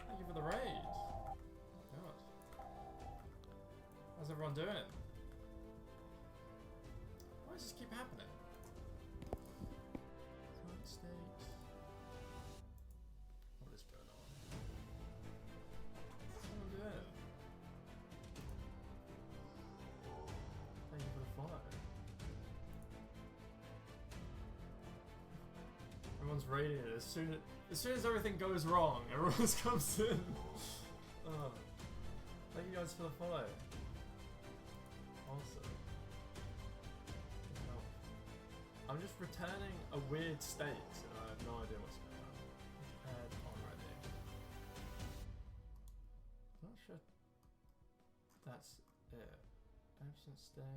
Thank you for the raid. God. How's everyone doing? Why does this keep happening? Current state. What is going on? What's everyone doing? Thank you for the follow. Everyone's raiding it as soon as everything goes wrong. Everyone just comes in. Oh. Thank you guys for the follow. Awesome. I'm just returning a weird state, and I have no idea what's going on. Add already. I'm not sure that's it. Absent state.